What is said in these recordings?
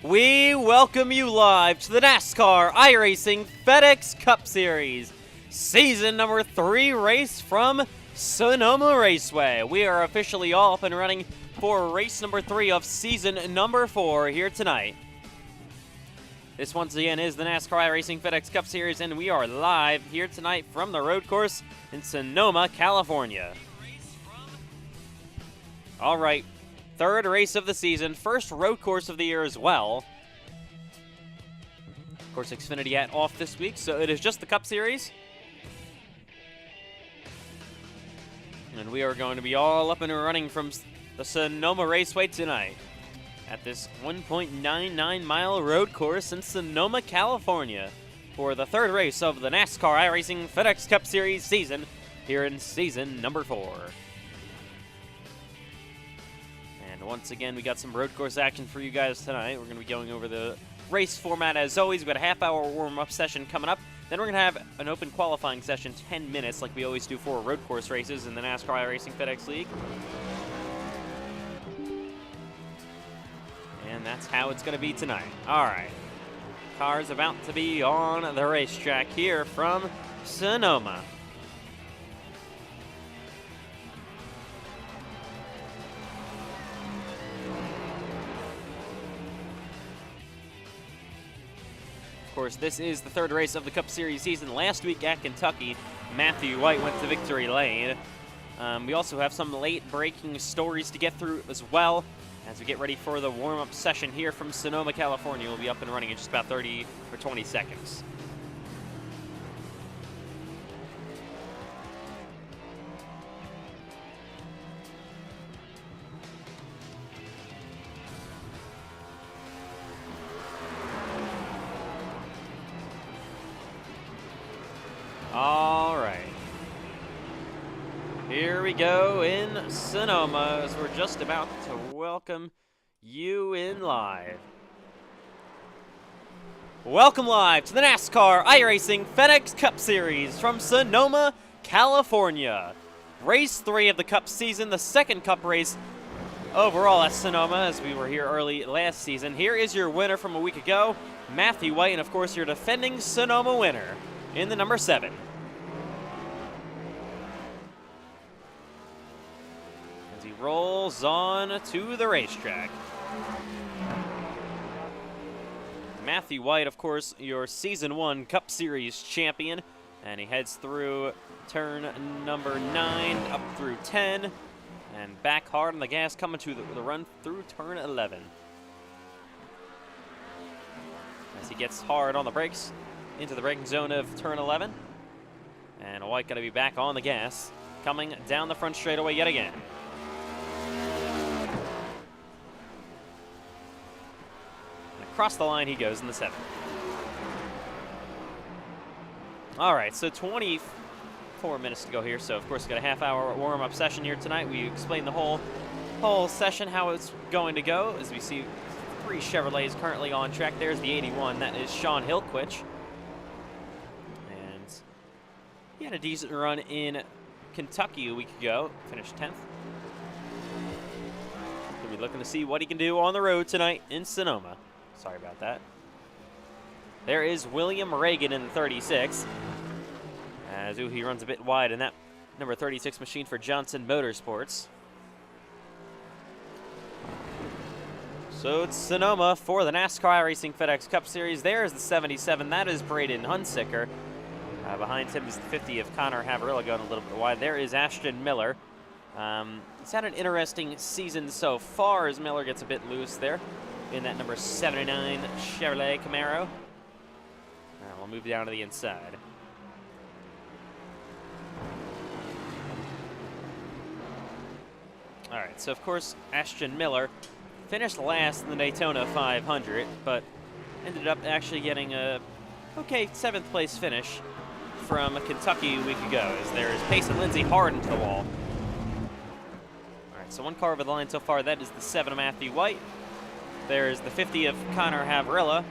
We welcome you live to the NASCAR iRacing FedEx Cup Series, season number 3 race from Sonoma Raceway. We are officially all up and running for race number 3 of season number 4 here tonight. This once again is the NASCAR iRacing FedEx Cup Series, and we are live here tonight from the road course in Sonoma, California. All right. Third race of the season, first road course of the year as well. Of course, Xfinity at off this week, so it is just the Cup Series. And we are going to be all up and running from the Sonoma Raceway tonight at this 1.99-mile road course in Sonoma, California for the third race of the NASCAR iRacing FedEx Cup Series season here in season number 4. Once again, we got some road course action for you guys tonight. We're going to be going over the race format as always. We've got a half-hour warm-up session coming up. Then we're going to have an open qualifying session, 10 minutes, like we always do for road course races in the NASCAR iRacing FedEx League. And that's how it's going to be tonight. All right. Cars about to be on the racetrack here from Sonoma. Of course, this is the third race of the Cup Series season. Last week at Kentucky, Matthew White went to victory lane. We also have some late-breaking stories to get through as well as we get ready for the warm-up session here from Sonoma, California. We'll be up and running in just about 30 or 20 seconds. All right. Here we go in Sonoma as we're just about to welcome you in live. Welcome live to the NASCAR iRacing FedEx Cup Series from Sonoma, California. Race 3 of the Cup season, the second Cup race overall at Sonoma as we were here early last season. Here is your winner from a week ago, Matthew White, and of course your defending Sonoma winner in the number 7. As he rolls on to the racetrack. Matthew White, of course, your Season 1 Cup Series champion, and he heads through turn number 9 up through 10, and back hard on the gas coming to the run through turn 11. As he gets hard on the brakes into the braking zone of turn 11. And White going to be back on the gas, coming down the front straightaway yet again. And across the line he goes in the 7th. All right, so 24 minutes to go here. So, of course, got a half-hour warm-up session here tonight. We explained the whole session, how it's going to go. As we see 3 Chevrolets currently on track. There's the 81. That is Sean Hillquich. He had a decent run in Kentucky a week ago, finished 10th. We'll be looking to see what he can do on the road tonight in Sonoma. Sorry about that. There is William Reagan in the 36. As he runs a bit wide in that number 36 machine for Johnson Motorsports. So it's Sonoma for the NASCAR iRacing FedEx Cup Series. There is the 77. That is Braden Hunsicker. Behind him is the 50 of Connor Haverilla going a little bit wide. There is Ashton Miller. He's had an interesting season so far as Miller gets a bit loose there in that number 79 Chevrolet Camaro. We'll move down to the inside. All right, so of course Ashton Miller finished last in the Daytona 500, but ended up actually getting a okay 7th place finish from Kentucky a week ago, as there is Payson Lindsay hard into the wall. All right, so 1 car over the line so far. That is the 7 of Matthew White. There is the 50 of Connor Haverilla.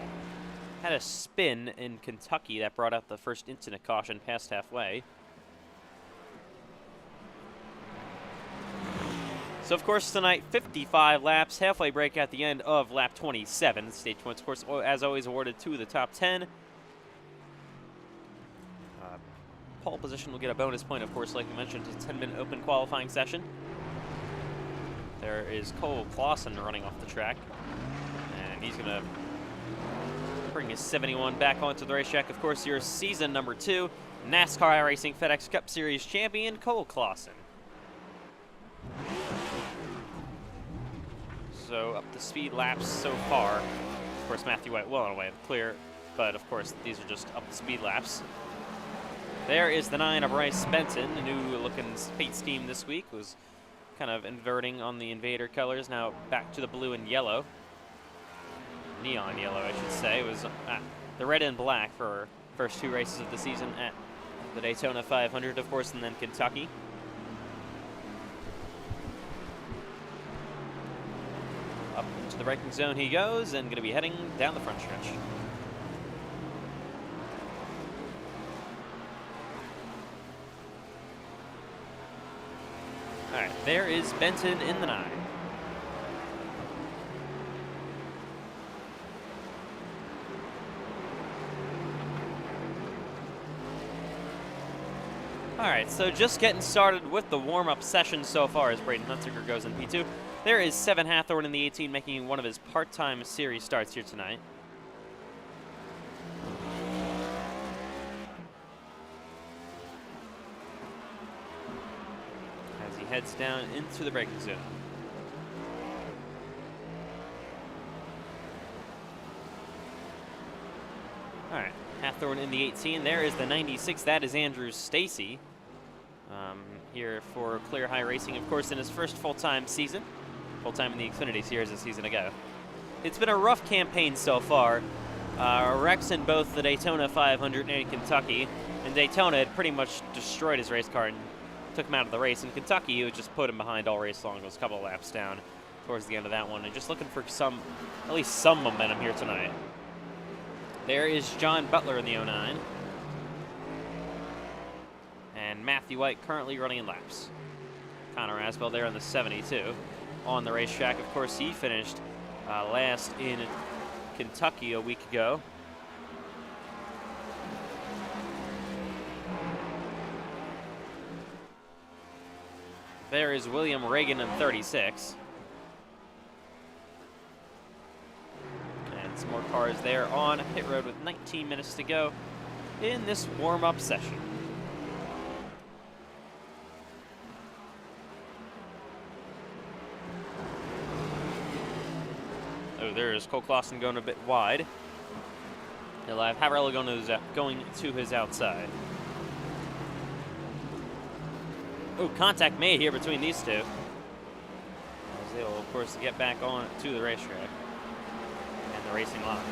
Had a spin in Kentucky that brought out the first incident caution past halfway. So, of course, tonight, 55 laps, halfway break at the end of lap 27. Stage points, of course, as always, awarded to the top 10. Pole position will get a bonus point, of course, like we mentioned, it's a 10-minute open qualifying session. There is Cole Clausen running off the track, and he's going to bring his 71 back onto the racetrack. Of course, your season number 2, NASCAR iRacing FedEx Cup Series champion, Cole Clausen. So up to speed laps so far. Of course, Matthew White well on the way clear, but of course, these are just up to speed laps. There is the 9 of Bryce Benton, a new-looking paint scheme this week. Was kind of inverting on the Invader colors, now back to the blue and yellow. Neon yellow, I should say. It was the red and black for first 2 races of the season at the Daytona 500, of course, and then Kentucky. Up to the braking zone he goes, and going to be heading down the front stretch. All right, there is Benton in the 9. All right, so just getting started with the warm-up session so far as Braden Hunziker goes in P2. There is Seven Hathorn in the 18, making one of his part-time series starts here tonight. As he heads down into the braking zone. All right, Hathorn in the 18. There is the 96. That is Andrew Stacy. Here for Clear High Racing, of course, in his first full-time season. Full-time in the Xfinity Series a season ago. It's been a rough campaign so far. Wrecks in both the Daytona 500 and Kentucky. In Daytona, it pretty much destroyed his race car and took him out of the race. In Kentucky, it just put him behind all race long. It was a couple of laps down towards the end of that one. And just looking for at least some momentum here tonight. There is John Butler in the 09. And Matthew White currently running in laps. Connor Asbell there in the 72 on the racetrack. Of course, he finished last in Kentucky a week ago. There is William Reagan in 36. And some more cars there on pit road with 19 minutes to go in this warm-up session. Oh, there's Cole Clausen going a bit wide. He'll have Haverella going to his outside. Oh, contact made here between these two. As they will, of course, get back on to the racetrack and the racing line.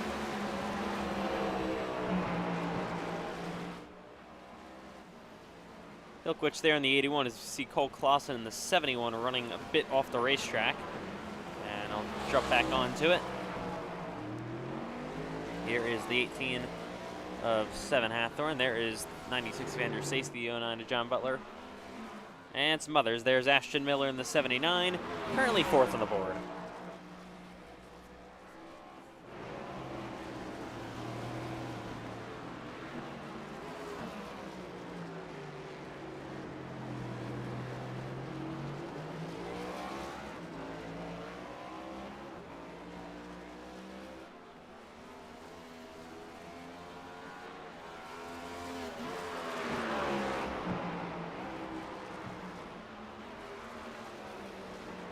Ilkwich there in the 81 as you see Cole Clausen in the 71 running a bit off the racetrack. And I'll jump back onto it. Here is the 18 of Seven Hathorn. There is 96 of Andrew Stacy, the 09 to John Butler. And some others. There's Ashton Miller in the 79, currently 4th on the board.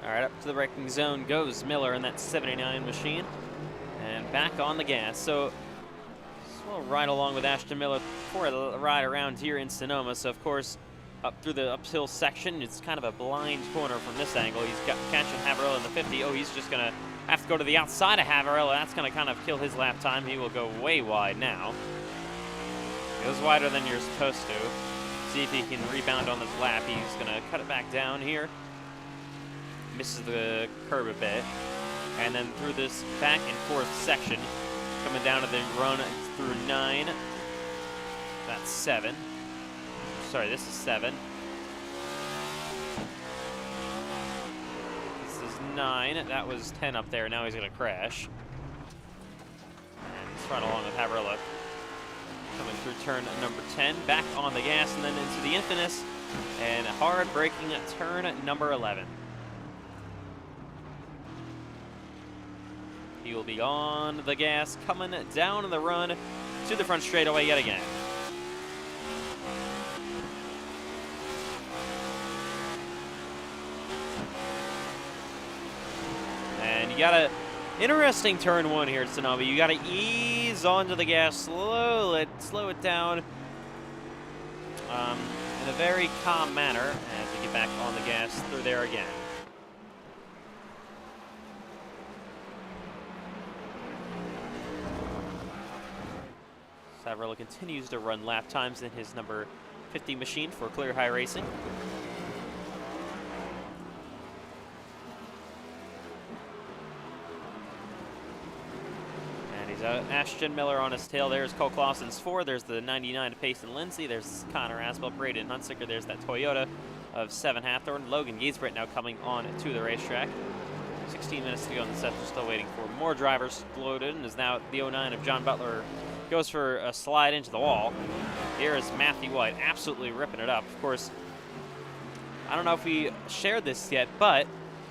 All right, up to the braking zone goes Miller in that 79 machine. And back on the gas. So we'll ride along with Ashton Miller for a ride around here in Sonoma. So, of course, up through the uphill section, it's kind of a blind corner from this angle. He's got catching Haverella in the 50. Oh, he's just going to have to go to the outside of Haverella. That's going to kind of kill his lap time. He will go way wide now. Goes wider than you're supposed to. See if he can rebound on this lap. He's going to cut it back down here. Misses the curb a bit, and then through this back and forth section, coming down to the run through 9. That's 7. Sorry, this is 7. 9. That was 10 up there. Now he's going to crash. And he's right along with Haverilla. Coming through turn number 10. Back on the gas and then into the infamous and hard braking turn number 11. He will be on the gas, coming down the run to the front straightaway yet again. And you got a interesting turn 1 here at Sonoma. You got to ease onto the gas, slow it down in a very calm manner as we get back on the gas through there again. Savarello continues to run lap times in his number 50 machine for Clear iRacing. And he's out. Ashton Miller on his tail. There's Cole Clausen's 4. There's the 99 to Payson Lindsay. There's Connor Asbell, Braden Hunsicker. There's that Toyota of 7 Hathorn. Logan Giesbrecht now coming on to the racetrack. 16 minutes to go in the session. Still waiting for more drivers loaded. And is now the 09 of John Butler. Goes for a slide into the wall. Here is Matthew White absolutely ripping it up. Of course, I don't know if we shared this yet, but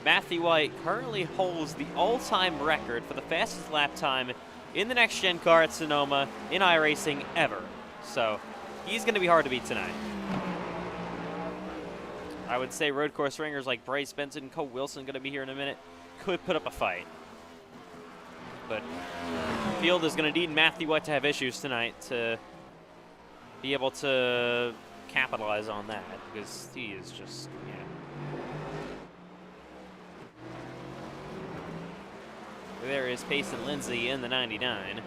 Matthew White currently holds the all-time record for the fastest lap time in the next-gen car at Sonoma in iRacing ever. So he's going to be hard to beat tonight. I would say road course ringers like Bryce Benson, Cole Wilson going to be here in a minute, could put up a fight. But field is going to need Matthew White to have issues tonight to be able to capitalize on that, because he is just, yeah. There is Payson Lindsay in the 99.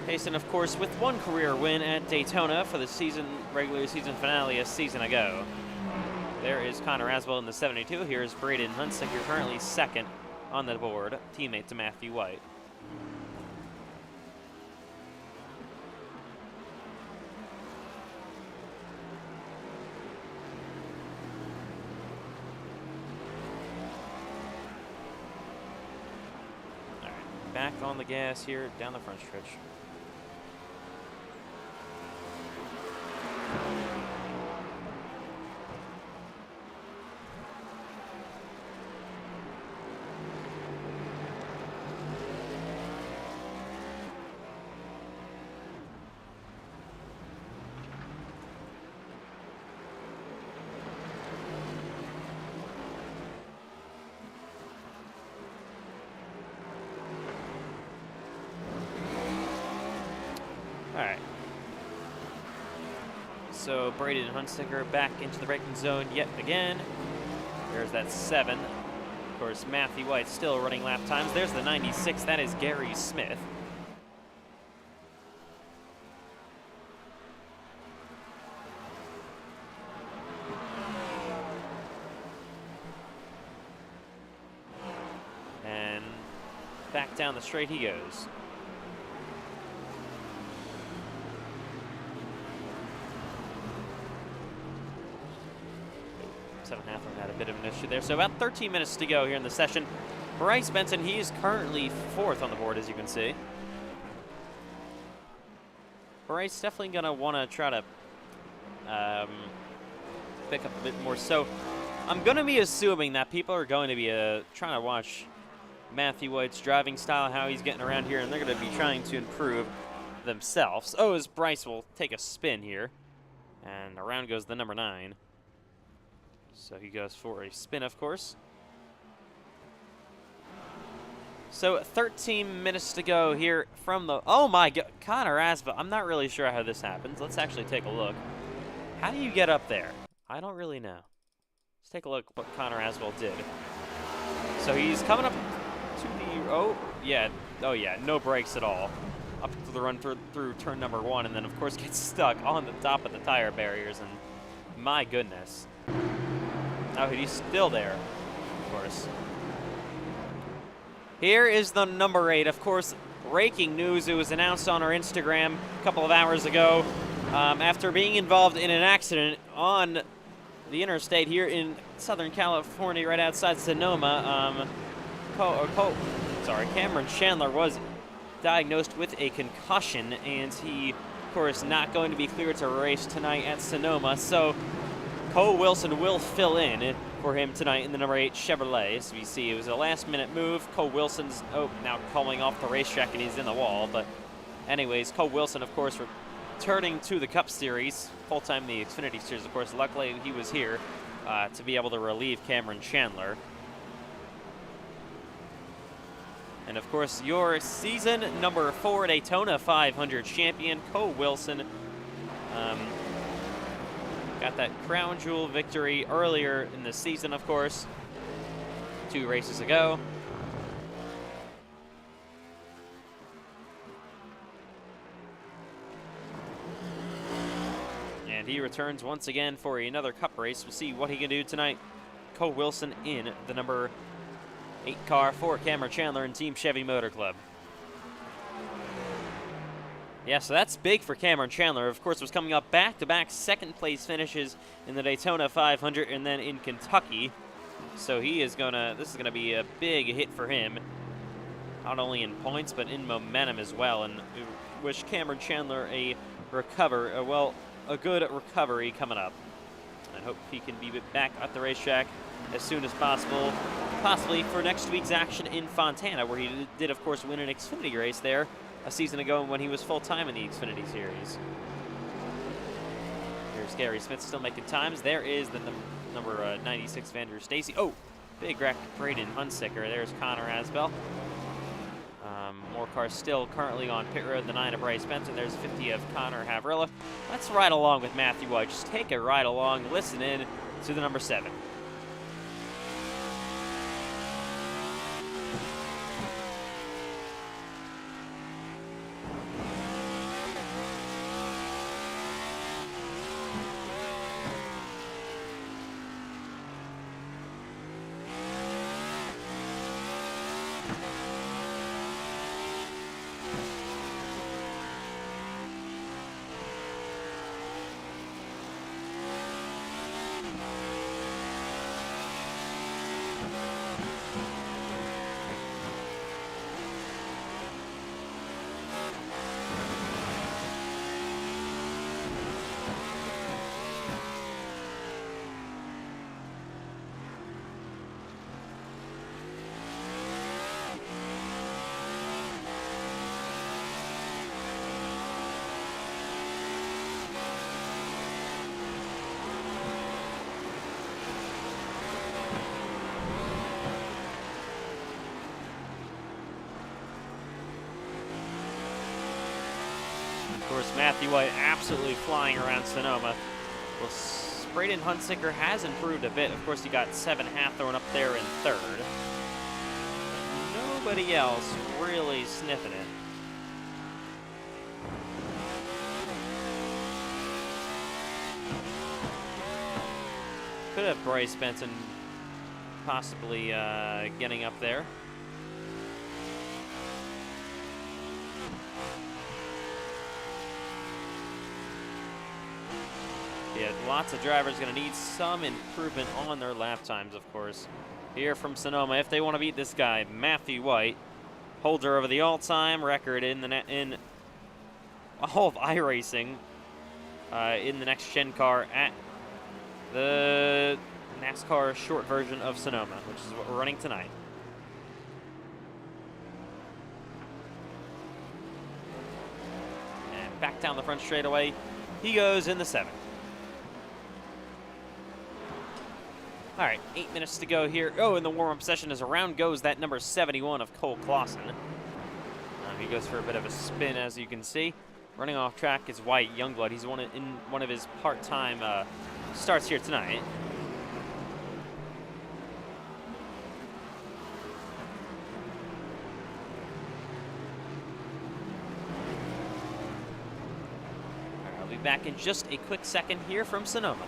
Payson, of course, with one career win at Daytona for the regular season finale a season ago. There is Connor Aswell in the 72. Here's Braden Hunsicker, currently second on the board, teammate to Matthew White. All right, back on the gas here down the front stretch. So Braden Hunsicker back into the braking zone yet again. There's that 7. Of course, Matthew White still running lap times. There's the 96. That is Gary Smith. And back down the straight he goes. Hathorn had a bit of an issue there. So about 13 minutes to go here in the session. Bryce Benson, he is currently 4th on the board, as you can see. Bryce definitely going to want to try to pick up a bit more. So I'm going to be assuming that people are going to be trying to watch Matthew White's driving style, how he's getting around here, and they're going to be trying to improve themselves. Oh, as Bryce will take a spin here. And around goes the number 9. So he goes for a spin, of course. So 13 minutes to go here from the... Oh, my God. Connor Asbell. I'm not really sure how this happens. Let's actually take a look. How do you get up there? I don't really know. Let's take a look what Connor Asbell did. So he's coming up to the... Oh, yeah. Oh, yeah. No brakes at all. Up to the run through turn number 1, and then, of course, gets stuck on the top of the tire barriers. And my goodness. Oh, he's still there, of course. Here is the number 8. Of course, breaking news. It was announced on our Instagram a couple of hours ago. after being involved in an accident on the interstate here in Southern California, right outside Sonoma. Cameron Chandler was diagnosed with a concussion, and he, of course, not going to be cleared to race tonight at Sonoma. So Cole Wilson will fill in for him tonight in the number 8 Chevrolet. As we see, it was a last-minute move. Cole Wilson's now calling off the racetrack, and he's in the wall. But anyways, Cole Wilson, of course, returning to the Cup Series, full-time the Xfinity Series. Of course, luckily he was here to be able to relieve Cameron Chandler. And of course, your season number 4 Daytona 500 champion, Cole Wilson. Got that crown jewel victory earlier in the season, of course, 2 races ago. And he returns once again for another Cup race. We'll see what he can do tonight. Cole Wilson in the number 8 car for Cameron Chandler and Team Chevy Motor Club. Yeah, so that's big for Cameron Chandler. Of course, was coming up back-to-back second-place finishes in the Daytona 500 and then in Kentucky. So this is gonna be a big hit for him, not only in points but in momentum as well. And we wish Cameron Chandler a good recovery coming up. I hope he can be back at the racetrack as soon as possible, possibly for next week's action in Fontana, where he did, of course, win an Xfinity race there a season ago when he was full-time in the Xfinity Series. Here's Gary Smith still making times. There is the number 96 Vander Stacy. Oh, big wreck, Braden Hunsicker. There's Connor Asbell. More cars still currently on pit road. The 9 of Bryce Benson. There's 50 of Connor Havrilla. Let's ride along with Matthew White. Just take a ride along, listen in to the number 7. Of course, Matthew White absolutely flying around Sonoma. Well, Braden Hunsicker has improved a bit. Of course, he got 7 Hathorn up there in 3rd. Nobody else really sniffing it. Could have Bryce Benson possibly getting up there. Yeah, lots of drivers going to need some improvement on their lap times, of course. Here from Sonoma, if they want to beat this guy, Matthew White, holder of the all-time record in all of iRacing in the next-gen car at the NASCAR short version of Sonoma, which is what we're running tonight. And back down the front straightaway, he goes in the 7. All right, 8 minutes to go here. Oh, in the warm-up session as around goes that number 71 of Cole Clausen. He goes for a bit of a spin, as you can see. Running off track is White Youngblood. He's in one of his part-time starts here tonight. All right, I'll be back in just a quick second here from Sonoma.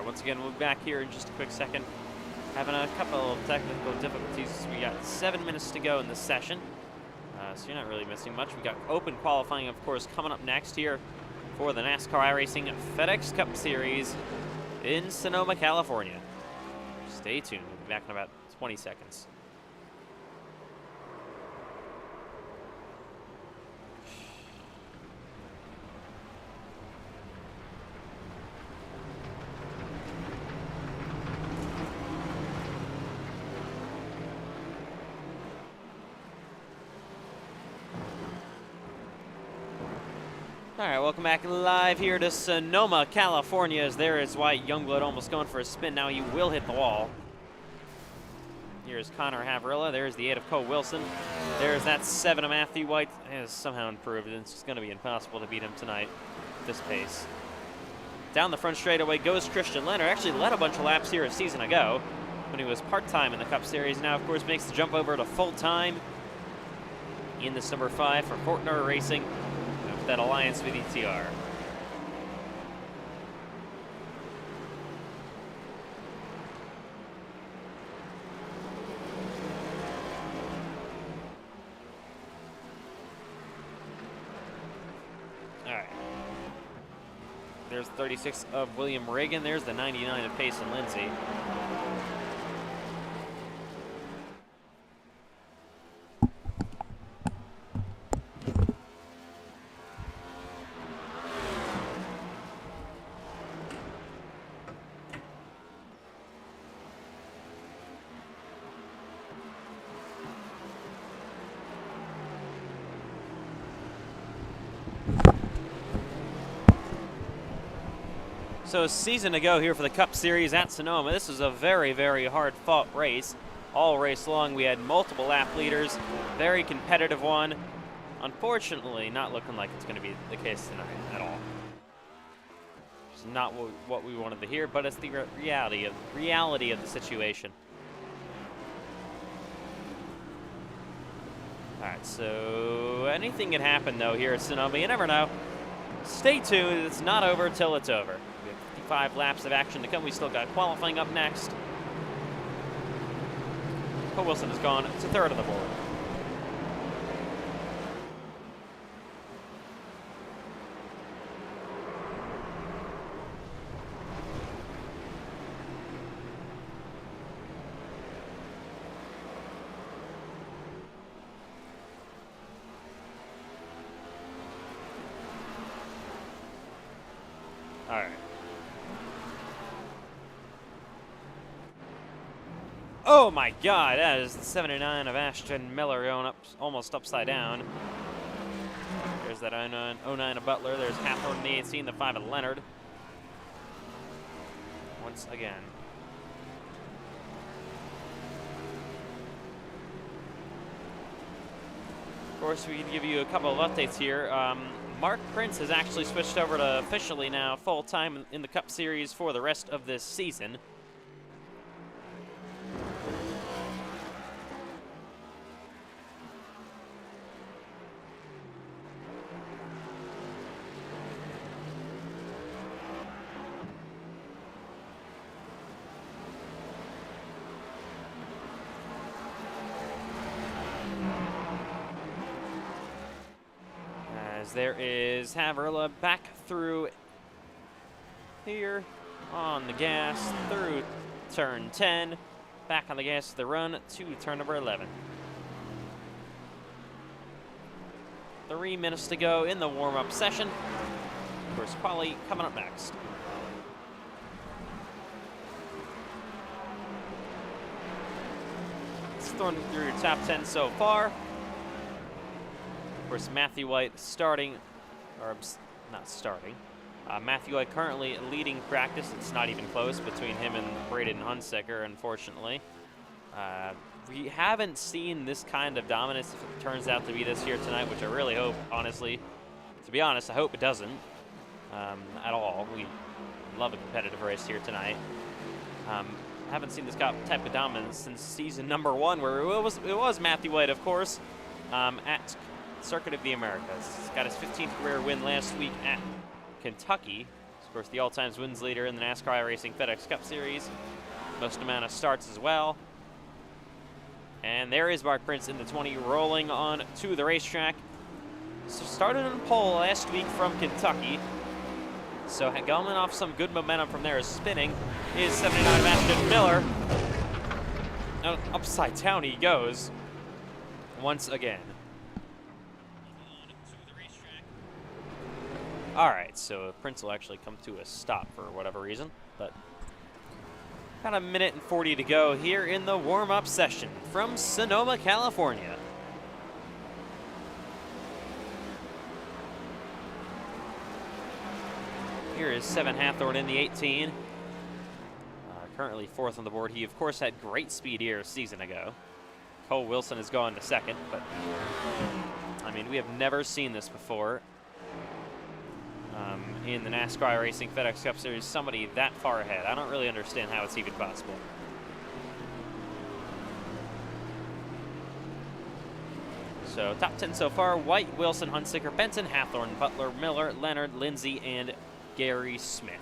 right, once again, we'll be back here in just a quick second. Having a couple of technical difficulties. We got 7 minutes to go in this session, so you're not really missing much. We got open qualifying, of course, coming up next here for the NASCAR iRacing FedEx Cup Series in Sonoma, California. Stay tuned. We'll be back in about 20 seconds. All right, welcome back live here to Sonoma, California, as there is Wyatt Youngblood almost going for a spin. Now he will hit the wall. Here's Connor Havrilla. There's the 8 of Cole Wilson. There's that 7 of Matthew White. It has somehow improved. It's going to be impossible to beat him tonight at this pace. Down the front straightaway goes Christian Leonard. Actually led a bunch of laps here a season ago when he was part-time in the Cup Series. Now, of course, makes the jump over to full-time in this number 5 for Fortner Racing. That alliance with ETR. All right. There's 36 of William Reagan. There's the 99 of Payson Lindsay. So a season ago here for the Cup Series at Sonoma, this was a very, very hard-fought race. All race long, we had multiple lap leaders, very competitive one. Unfortunately, not looking like it's going to be the case tonight at all. It's not what we wanted to hear, but it's the reality of the situation. All right, so anything can happen though here at Sonoma. You never know. Stay tuned. It's not over till it's over. 5 laps of action to come. We still got qualifying up next. Cole Wilson is gone. It's a third of the board. All right. Oh my God, that is the 79 of Ashton Miller going up almost upside down. There's that 09 of Butler. There's Hathorne in the 18, the 5 of Leonard. Once again. Of course, we can give you a couple of updates here. Mark Prince has actually switched over to officially now full-time in the Cup Series for the rest of this season. There is Havrilla back through here on the gas through turn 10, back on the gas to the run to turn number 11. 3 minutes to go in the warm-up session. Of course, quali coming up next. It's thrown through your top 10 so far. Of course, Matthew White starting, or not starting. Matthew White currently leading practice. It's not even close between him and Braden Hunsaker, unfortunately. We haven't seen this kind of dominance if it turns out to be this here tonight, which I really hope, honestly. To be honest, I hope it doesn't at all. We love a competitive race here tonight. Haven't seen this type of dominance since season number 1, where it was Matthew White, of course, at Circuit of the Americas. He's got his 15th career win last week at Kentucky. Of course, the all-times wins leader in the NASCAR iRacing FedEx Cup Series. Most amount of starts as well. And there is Mark Prince in the 20, rolling on to the racetrack. So started on pole last week from Kentucky. So coming off some good momentum from there, spinning is 79 of Ashton Miller. Now, upside down he goes once again. All right, so Prince will actually come to a stop for whatever reason, but about a minute and 40 to go here in the warm-up session from Sonoma, California. Here is 7 Hathorn in the 18. Currently 4th on the board. He, of course, had great speed here a season ago. Cole Wilson has gone to 2nd, but, I mean, we have never seen this before. In the NASCAR Racing FedEx Cup Series, somebody that far ahead. I don't really understand how it's even possible. So, top 10 so far: White, Wilson, Hunsicker, Benson, Hathorn, Butler, Miller, Leonard, Lindsay, and Gary Smith.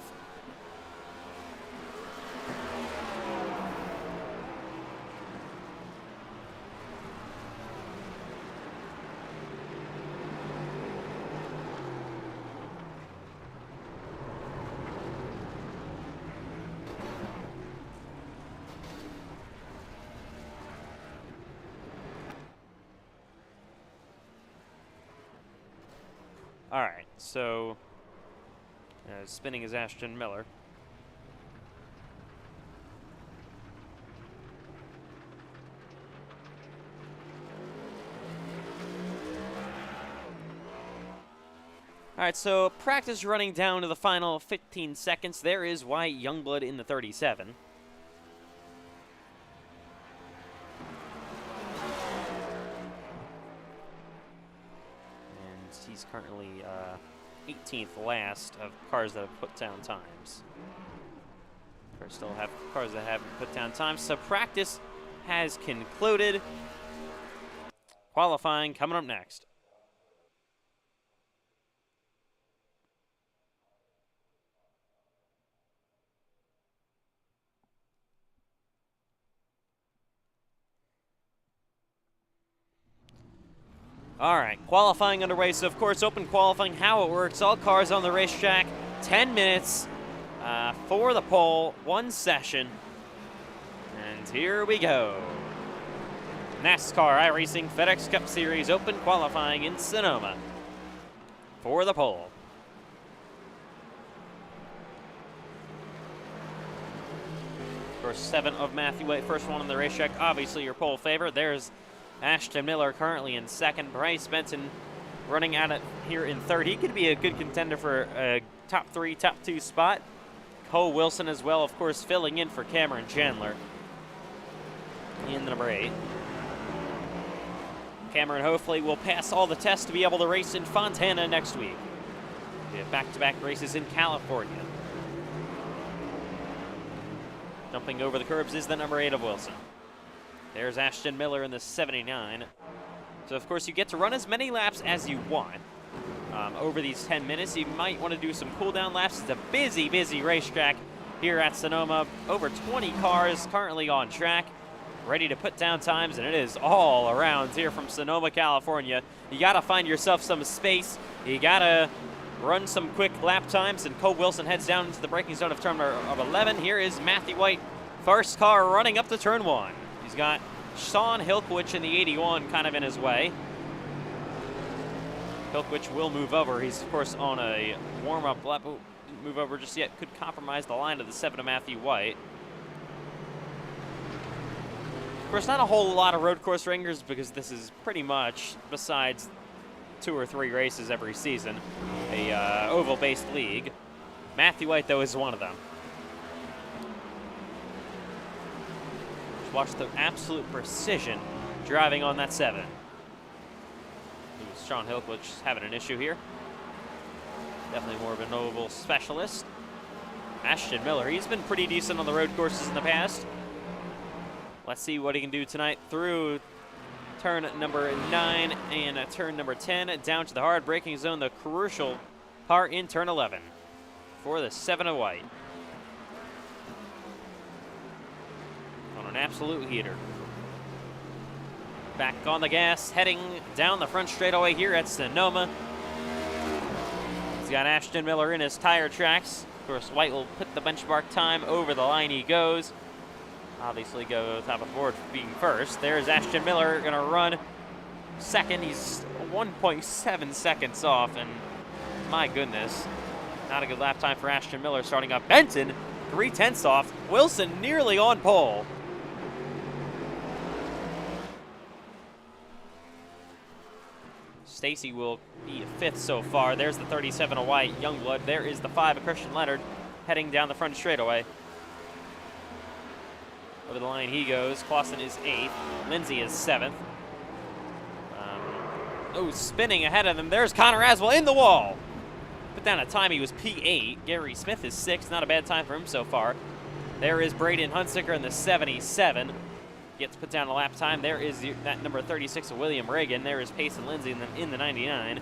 All right, so spinning is Ashton Miller. All right, so practice running down to the final 15 seconds. There is Wyatt Youngblood in the 37. He's currently 18th last of cars that have put down times. We still have cars that haven't put down times. So practice has concluded. Qualifying coming up next. All right, qualifying underway. So, of course, open qualifying, how it works. All cars on the racetrack, 10 minutes for the pole, 1 session. And here we go. NASCAR iRacing FedEx Cup Series open qualifying in Sonoma for the pole. Of course, 7 of Matthew White, first one on the racetrack. Obviously, your pole favorite. There's Ashton Miller currently in 2nd. Bryce Benson running at it here in 3rd. He could be a good contender for a top 3, top 2 spot. Cole Wilson as well, of course, filling in for Cameron Chandler in the number 8. Cameron hopefully will pass all the tests to be able to race in Fontana next week. We have back-to-back races in California. Jumping over the curbs is the number 8 of Wilson. There's Ashton Miller in the 79. So, of course, you get to run as many laps as you want over these 10 minutes. You might want to do some cool-down laps. It's a busy, busy racetrack here at Sonoma. Over 20 cars currently on track, ready to put down times, and it is all around here from Sonoma, California. You got to find yourself some space. You got to run some quick lap times, and Cole Wilson heads down into the braking zone of turn of 11. Here is Matthew White, first car running up to turn 1. He's got Sean Hilkwich in the 81 kind of in his way. Hilkwich will move over. He's, of course, on a warm-up lap. Oh, didn't move over just yet. Could compromise the line of the 7 of Matthew White. Of course, not a whole lot of road course ringers because this is pretty much, besides 2 or 3 races every season, a oval-based league. Matthew White, though, is one of them. Watch the absolute precision driving on that 7. Sean Hilkwich having an issue here. Definitely more of an oval specialist. Ashton Miller, he's been pretty decent on the road courses in the past. Let's see what he can do tonight through turn number 9 and turn number 10 down to the hard braking zone, the crucial part in turn 11. for the 7 of white. On an absolute heater. Back on the gas, heading down the front straightaway here at Sonoma. He's got Ashton Miller in his tire tracks. Of course, White will put the benchmark time over the line he goes. Obviously go top of the board for being first. There's Ashton Miller gonna run second. He's 1.7 seconds off, and my goodness, not a good lap time for Ashton Miller starting up. Benton, 3/10 off. Wilson nearly on pole. Stacy will be 5th so far. There's the 37 of white, Youngblood. There is the 5 of Christian Leonard heading down the front straightaway. Over the line he goes. Clausen is 8th. Lindsay is 7th. Spinning ahead of them. There's Connor Aswell in the wall. Put down a time. He was P8. Gary Smith is 6th. Not a bad time for him so far. There is Braden Hunsaker in the 77. Gets put down a lap time. There is that number 36 of William Reagan. There is Payson Lindsay in the 99.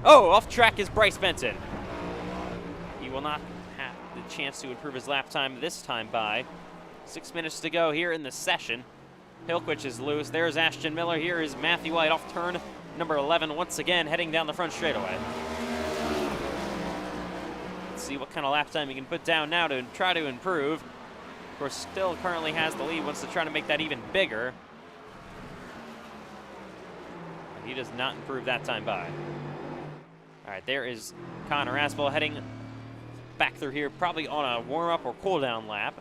Oh, off track is Bryce Benton. He will not have the chance to improve his lap time this time by. 6 minutes to go here in the session. Hilquich is loose. There's Ashton Miller. Here is Matthew White off turn number 11 once again, heading down the front straightaway. Let's see what kind of lap time he can put down now to try to improve. Of course, still currently has the lead, wants to try to make that even bigger. He does not improve that time by. All right, there is Connor Aswell heading back through here, probably on a warm-up or cool-down lap.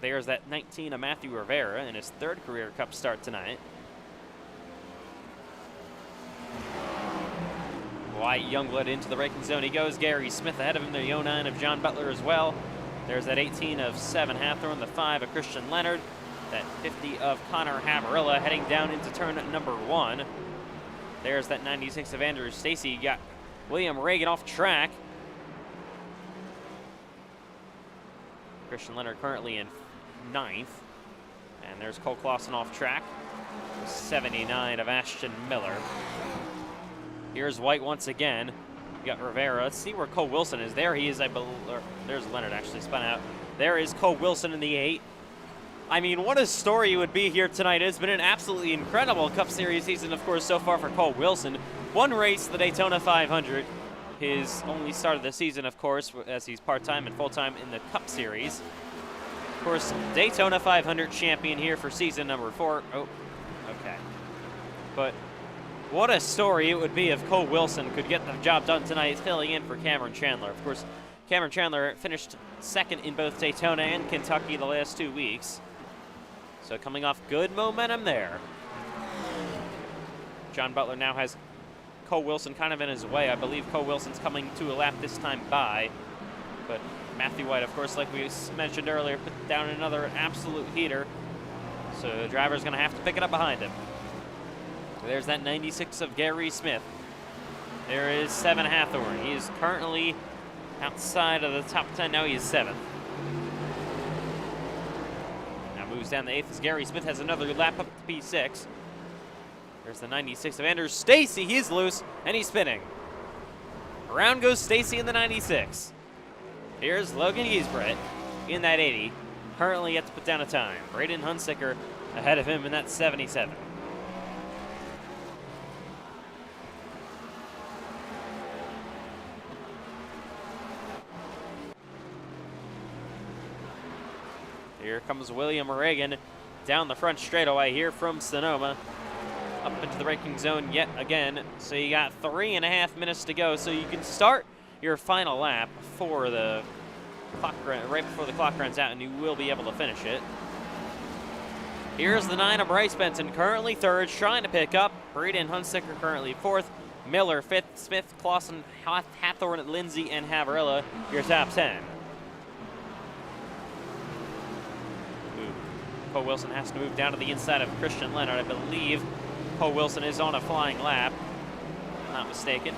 There's that 19 of Matthew Rivera in his 3rd career Cup start tonight. White Youngblood into the braking zone he goes. Gary Smith ahead of him. The 09 of John Butler as well. There's that 18 of 7 Hathorne, the 5 of Christian Leonard, that 50 of Connor Hamarilla heading down into turn number 1. There's that 96 of Andrew Stacy. You got William Reagan off track. Christian Leonard currently in 9th. And there's Cole Clausen off track. 79 of Ashton Miller. Here's White once again. You got Rivera. Let's see where Cole Wilson is. There he is, I believe. There's Leonard actually spun out. There is Cole Wilson in the 8. I mean, what a story it would be here tonight. It's been an absolutely incredible Cup Series season, of course, so far for Cole Wilson. One race, the Daytona 500. His only start of the season, of course, as he's part-time and full-time in the Cup Series. Of course, Daytona 500 champion here for season number 4. Oh, okay. But what a story it would be if Cole Wilson could get the job done tonight, filling in for Cameron Chandler. Of course, Cameron Chandler finished 2nd in both Daytona and Kentucky the last 2 weeks. So coming off good momentum there. John Butler now has Cole Wilson kind of in his way. I believe Cole Wilson's coming to a lap this time by. But Matthew White, of course, like we mentioned earlier, put down another absolute heater. So the driver's going to have to pick it up behind him. There's that 96 of Gary Smith. There is 7 Hathorne. He is currently outside of the top 10. Now he is 7th. Now moves down the 8th as Gary Smith has another lap up to P6. There's the 96 of Andrew Stacy. He's loose, and he's spinning. Around goes Stacy in the 96. Here's Logan Giesbrett in that 80. Currently yet to put down a time. Braden Hunsaker ahead of him in that 77. Here comes William Reagan down the front straightaway here from Sonoma. Up into the braking zone yet again. So you got 3.5 minutes to go. So you can start your final lap before the clock right before the clock runs out, and you will be able to finish it. Here's the 9 of Bryce Benton, currently 3rd, trying to pick up. Braden Hunsaker currently 4th. Miller 5th. Smith, Clausen, Hathorne, Lindsay, and Haverilla your top 10. Cole Wilson has to move down to the inside of Christian Leonard. I believe Cole Wilson is on a flying lap, not mistaken.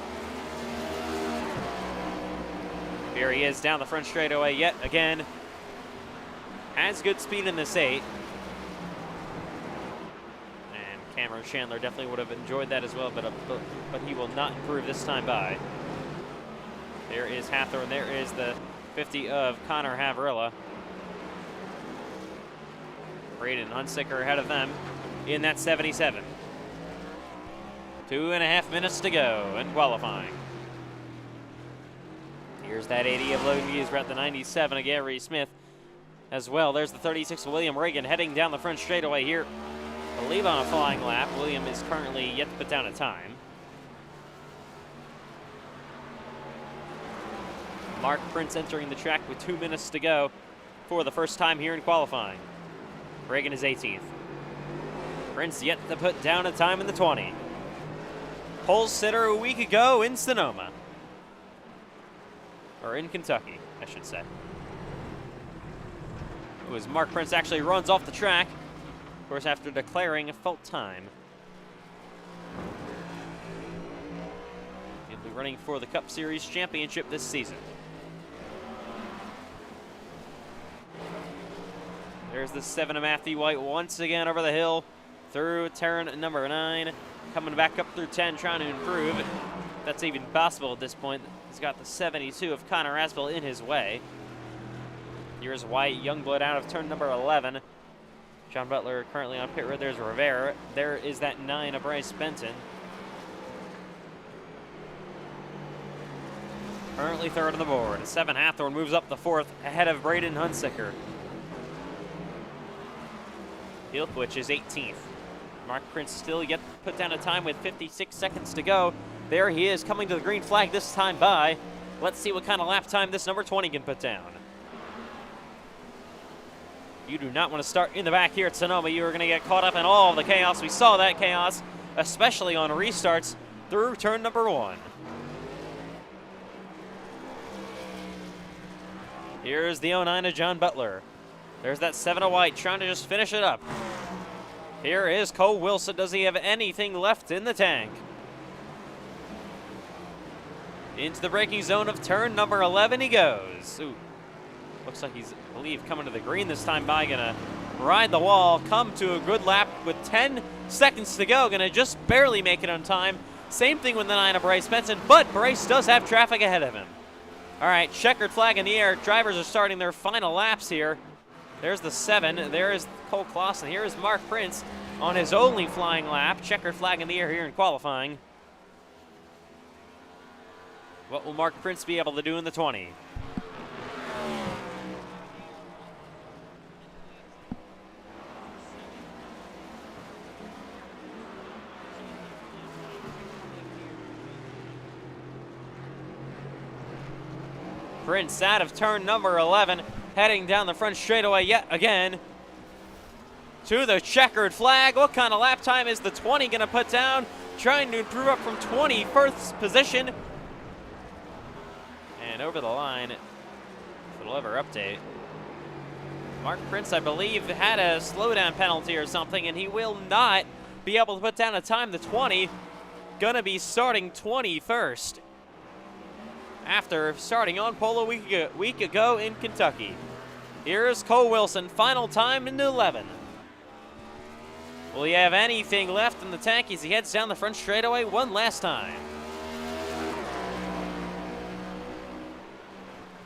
Here he is down the front straightaway yet again. Has good speed in this 8. And Cameron Chandler definitely would have enjoyed that as well, but he will not improve this time by. There is Hathorne. There is the 50 of Connor Havrilla. Braden Hunsicker ahead of them in that 77. 2.5 minutes to go in qualifying. Here's that 80 of Logan Hughes. We're at the 97 of Gary Smith as well. There's the 36 of William Reagan heading down the front straightaway here. I believe on a flying lap. William is currently yet to put down a time. Mark Prince entering the track with 2 minutes to go for the first time here in qualifying. Reagan is 18th. Prince yet to put down a time in the 20. Pole sitter a week ago in Sonoma. Or in Kentucky, I should say. It was Mark Prince actually runs off the track, of course, after declaring a fault time. He'll be running for the Cup Series championship this season. There's the 7 of Matthew White once again over the hill through turn number 9. Coming back up through 10, trying to improve. If that's even possible at this point. He's got the 72 of Connor Aspel in his way. Here's White, Youngblood out of turn number 11. John Butler currently on pit road. There's Rivera. There is that 9 of Bryce Benton. Currently third on the board. 7 Hathorne moves up the 4th ahead of Braden Hunsicker. Hilkwich is 18th. Mark Prince still yet to put down a time with 56 seconds to go. There he is coming to the green flag this time by. Let's see what kind of lap time this number 20 can put down. You do not want to start in the back here at Sonoma. You are going to get caught up in all of the chaos. We saw that chaos, especially on restarts through turn number 1. Here's the 09 of John Butler. There's that 7 of White trying to just finish it up. Here is Cole Wilson. Does he have anything left in the tank? Into the braking zone of turn number 11 he goes. Ooh, looks like he's, I believe, coming to the green this time by. Gonna ride the wall, come to a good lap with 10 seconds to go. Gonna just barely make it on time. Same thing with the 9 of Bryce Benson, but Bryce does have traffic ahead of him. All right, checkered flag in the air. Drivers are starting their final laps here. There's the 7. There is Cole Clausen. Here is Mark Prince on his only flying lap. Checkered flag in the air here in qualifying. What will Mark Prince be able to do in the 20? Prince out of turn number 11, heading down the front straightaway yet again to the checkered flag. What kind of lap time is the 20 going to put down? Trying to improve up from 21st position. And over the line, if it'll ever update. Mark Prince, I believe, had a slowdown penalty or something, and he will not be able to put down a time. The 20 going to be starting 21st after starting on pole a week ago in Kentucky. Here's Cole Wilson, final time into 11. Will he have anything left in the tank as he heads down the front straightaway one last time?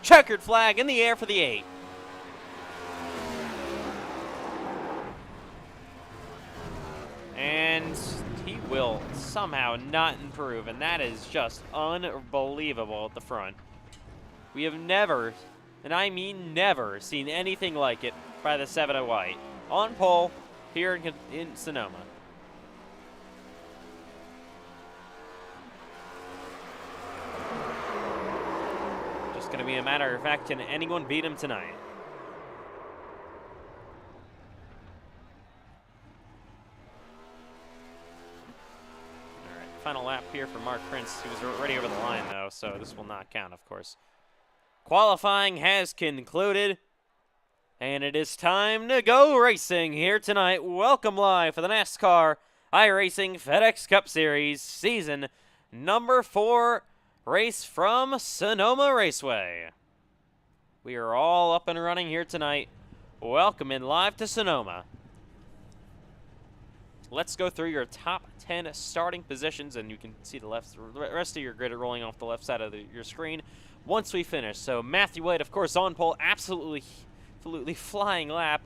Checkered flag in the air for the 8. And he will somehow not improve, and that is just unbelievable at the front. We have never, and I mean never, seen anything like it by the 7 of White. On pole here in Sonoma. Just going to be a matter of fact, can anyone beat him tonight? Final lap here for Mark Prince. He was already over the line, though, so this will not count, of course. Qualifying has concluded, and it is time to go racing here tonight. Welcome live for the NASCAR iRacing FedEx Cup Series Season number 4 race from Sonoma Raceway. We are all up and running here tonight. Welcome in live to Sonoma. let's go through your top 10 starting positions, and you can see the rest of your grid rolling off the left side of your screen once we finish. So Matthew White, of course, on pole, absolutely flying lap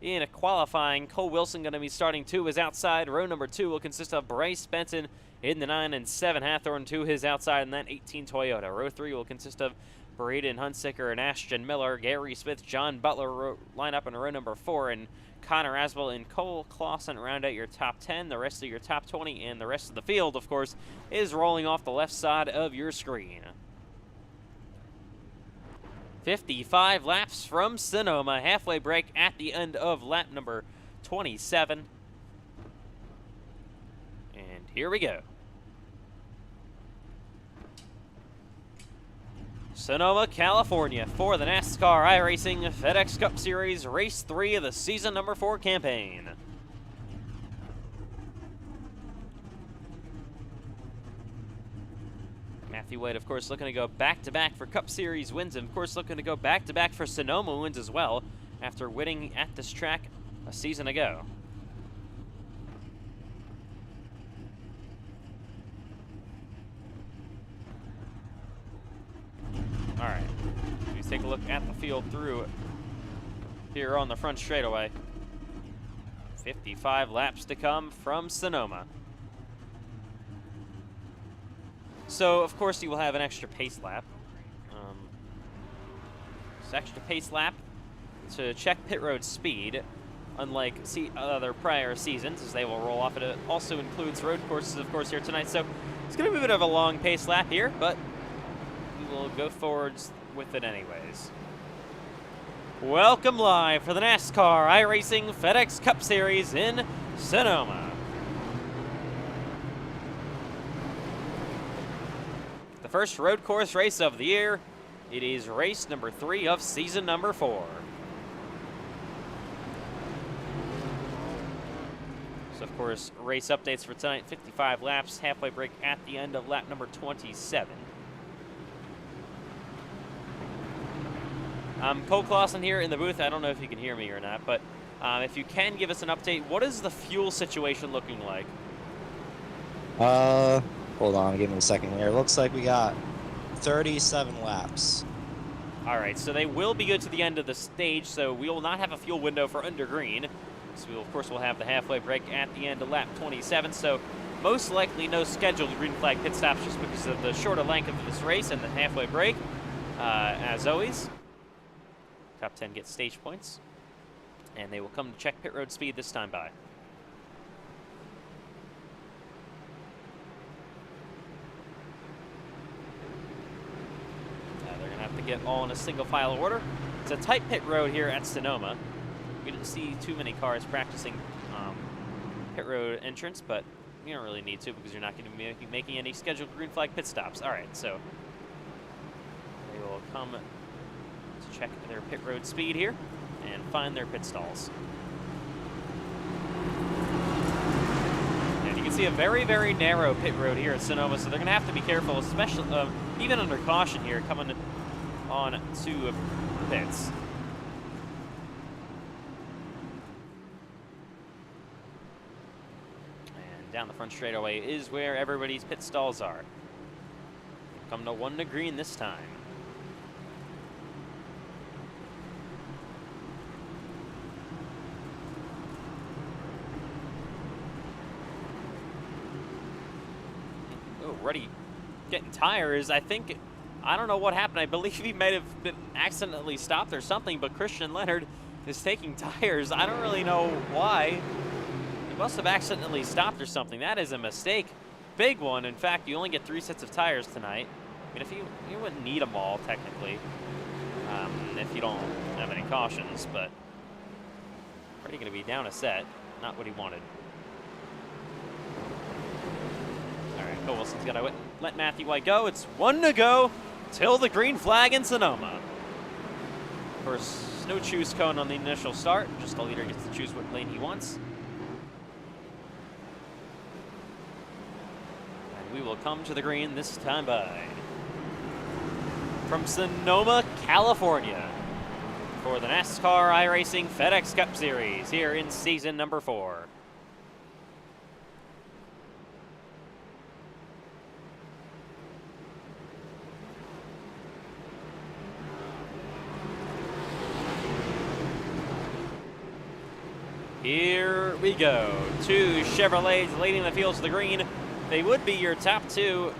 in a qualifying. Cole Wilson going to be starting 2 his outside. Row number 2 will consist of Bryce Benton in the 9 and 7 Hathorn to his outside, and that 18 Toyota. Row 3 will consist of Braden Hunsicker and Ashton Miller. Gary Smith, John Butler line up in row number 4, and Connor Asbel and Cole Clausen round out your top 10. The rest of your top 20 and the rest of the field, of course, is rolling off the left side of your screen. 55 laps from Sonoma. Halfway break at the end of lap number 27. And here we go. Sonoma, California for the NASCAR iRacing FedEx Cup Series Race 3 of the season number 4 campaign. Matthew White, of course, looking to go back-to-back for Cup Series wins, and of course looking to go back-to-back for Sonoma wins as well after winning at this track a season ago. All right, let's take a look at the field through here on the front straightaway. 55 laps to come from Sonoma. So, of course, you will have an extra pace lap. This extra pace lap to check pit road speed, unlike other prior seasons, as they will roll off. It also includes road courses, of course, here tonight. So it's going to be a bit of a long pace lap here, but we will go forwards with it anyways. Welcome live for the NASCAR iRacing FedEx Cup Series in Sonoma. The first road course race of the year. It is race number 3 of season number 4. So, of course, race updates for tonight. 55 laps, halfway break at the end of lap number 27. Cole Clausen here in the booth. I don't know if you can hear me or not, but if you can give us an update, what is the fuel situation looking like? Hold on, give me a second here. Looks like we got 37 laps. All right, so they will be good to the end of the stage, so we will not have a fuel window for under green. So we'll, of course, we'll have the halfway break at the end of lap 27, so most likely no scheduled green flag pit stops just because of the shorter length of this race and the halfway break. As always, top 10 get stage points, and they will come to check pit road speed this time by. To get all in a single file order. It's a tight pit road here at Sonoma. We didn't see too many cars practicing pit road entrance, but you don't really need to because you're not going to be making any scheduled green flag pit stops. All right, so they will come to check their pit road speed here and find their pit stalls. And you can see a very, very narrow pit road here at Sonoma, so they're going to have to be careful, especially even under caution here, coming on to pits. And down the front straightaway is where everybody's pit stalls are. Come to 1 to green this time. Oh, ready. Getting tires, I don't know what happened. I believe he might have been accidentally stopped or something, but Christian Leonard is taking tires. I don't really know why. He must have accidentally stopped or something. That is a mistake. Big one. In fact, you only get 3 sets of tires tonight. I mean, if you wouldn't need them all, technically, if you don't have any cautions, but already going to be down a set. Not what he wanted. All right, Cole Wilson's got to let Matthew White go. It's 1 to go till the green flag in Sonoma. Of course, no choose cone on the initial start. Just the leader gets to choose what lane he wants. And we will come to the green this time by. From Sonoma, California, for the NASCAR iRacing FedEx Cup Series here in season number 4. Here we go. Two Chevrolets leading the field to the green. They would be your top two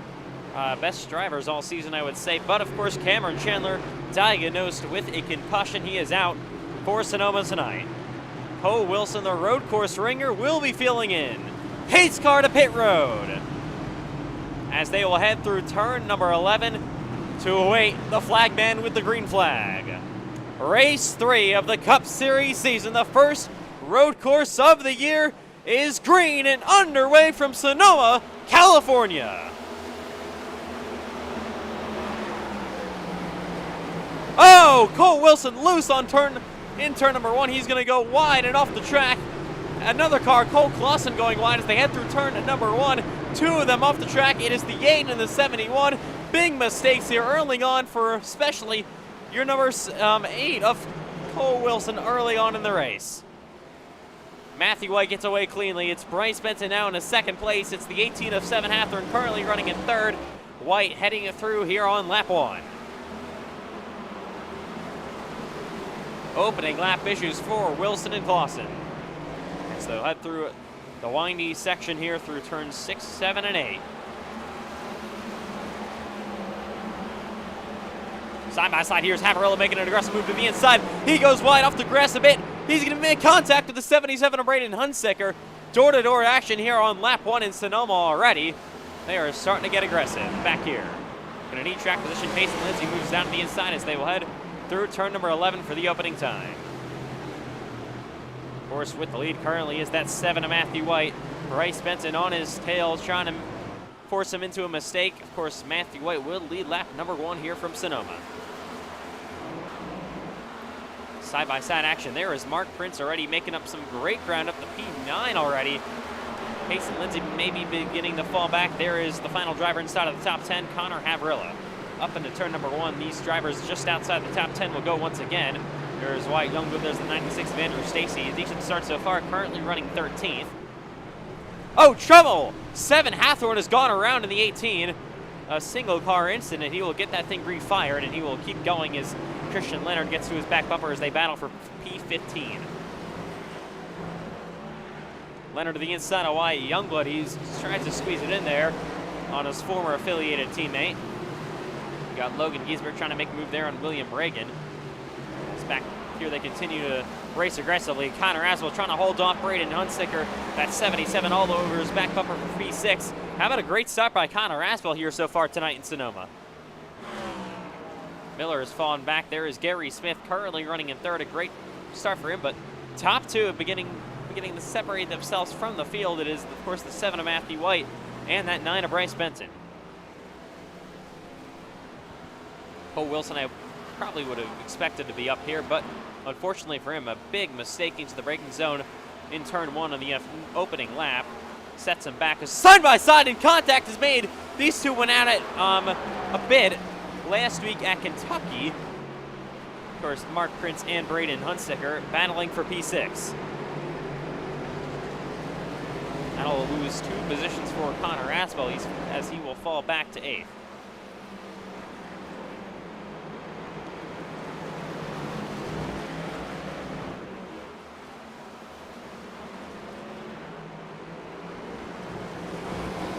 best drivers all season, I would say. But, of course, Cameron Chandler, diagnosed with a concussion. He is out for Sonoma tonight. Cole Wilson, the road course ringer, will be filling in. Pace car to pit road as they will head through turn number 11 to await the flagman with the green flag. Race 3 of the Cup Series season, the first road course of the year, is green and underway from Sonoma, California. Oh, Cole Wilson loose on turn number 1. He's going to go wide and off the track. Another car, Cole Clausen, going wide as they head through turn number 1. Two of them off the track. It is the 8 and the 71. Big mistakes here early on for especially your number 8 of Cole Wilson early on in the race. Matthew White gets away cleanly. It's Bryce Benton now in a second place. It's the 18 of 7 Hathorn currently running in third. White heading it through here on lap 1. Opening lap issues for Wilson and Clausen as they'll head through the windy section here through turns 6, 7, and 8. Side by side, here's Havarilla making an aggressive move to the inside. He goes wide off the grass a bit. He's going to make contact with the 77 of Braden Hunsaker. Door-to-door action here on lap 1 in Sonoma already. They are starting to get aggressive back here. Going to need track position. Mason Lindsay moves down to the inside as they will head through turn number 11 for the opening time. Of course, with the lead currently is that 7 of Matthew White. Bryce Benton on his tail, trying to force him into a mistake. Of course, Matthew White will lead lap number 1 here from Sonoma. Side-by-side action there is Mark Prince already making up some great ground up the P9 already. Payson Lindsay maybe beginning to fall back. There is the final driver inside of the top 10, Connor Havrilla. Up into turn number 1, these drivers just outside the top 10 will go once again. There's Wyatt Youngwood, there's the 96th of Andrew Stacy. A decent start so far, currently running 13th. Oh, trouble! 7 Hathorn has gone around in the 18. A single car incident. He will get that thing refired and he will keep going as Christian Leonard gets to his back bumper as they battle for P15. Leonard to the inside of Wyatt Youngblood. He tries to squeeze it in there on his former affiliated teammate. You got Logan Giesberg trying to make a move there on William Reagan. It's back here. They continue to race aggressively. Connor Aswell trying to hold off Braden Hunsaker. That 77 all over his back bumper for P6. How about a great start by Connor Aswell here so far tonight in Sonoma? Miller has fallen back. There is Gary Smith currently running in third. A great start for him, but top two beginning to separate themselves from the field. It is, of course, the 7 of Matthew White and that 9 of Bryce Benton. Cole Wilson, I probably would have expected to be up here, but unfortunately for him, a big mistake into the braking zone in turn 1 on the opening lap. Sets him back as side-by-side and contact is made. These two went at it a bit last week at Kentucky. Of course, Mark Prince and Braden Hunsaker battling for P6. That'll lose 2 positions for Connor Aswell as he will fall back to 8th.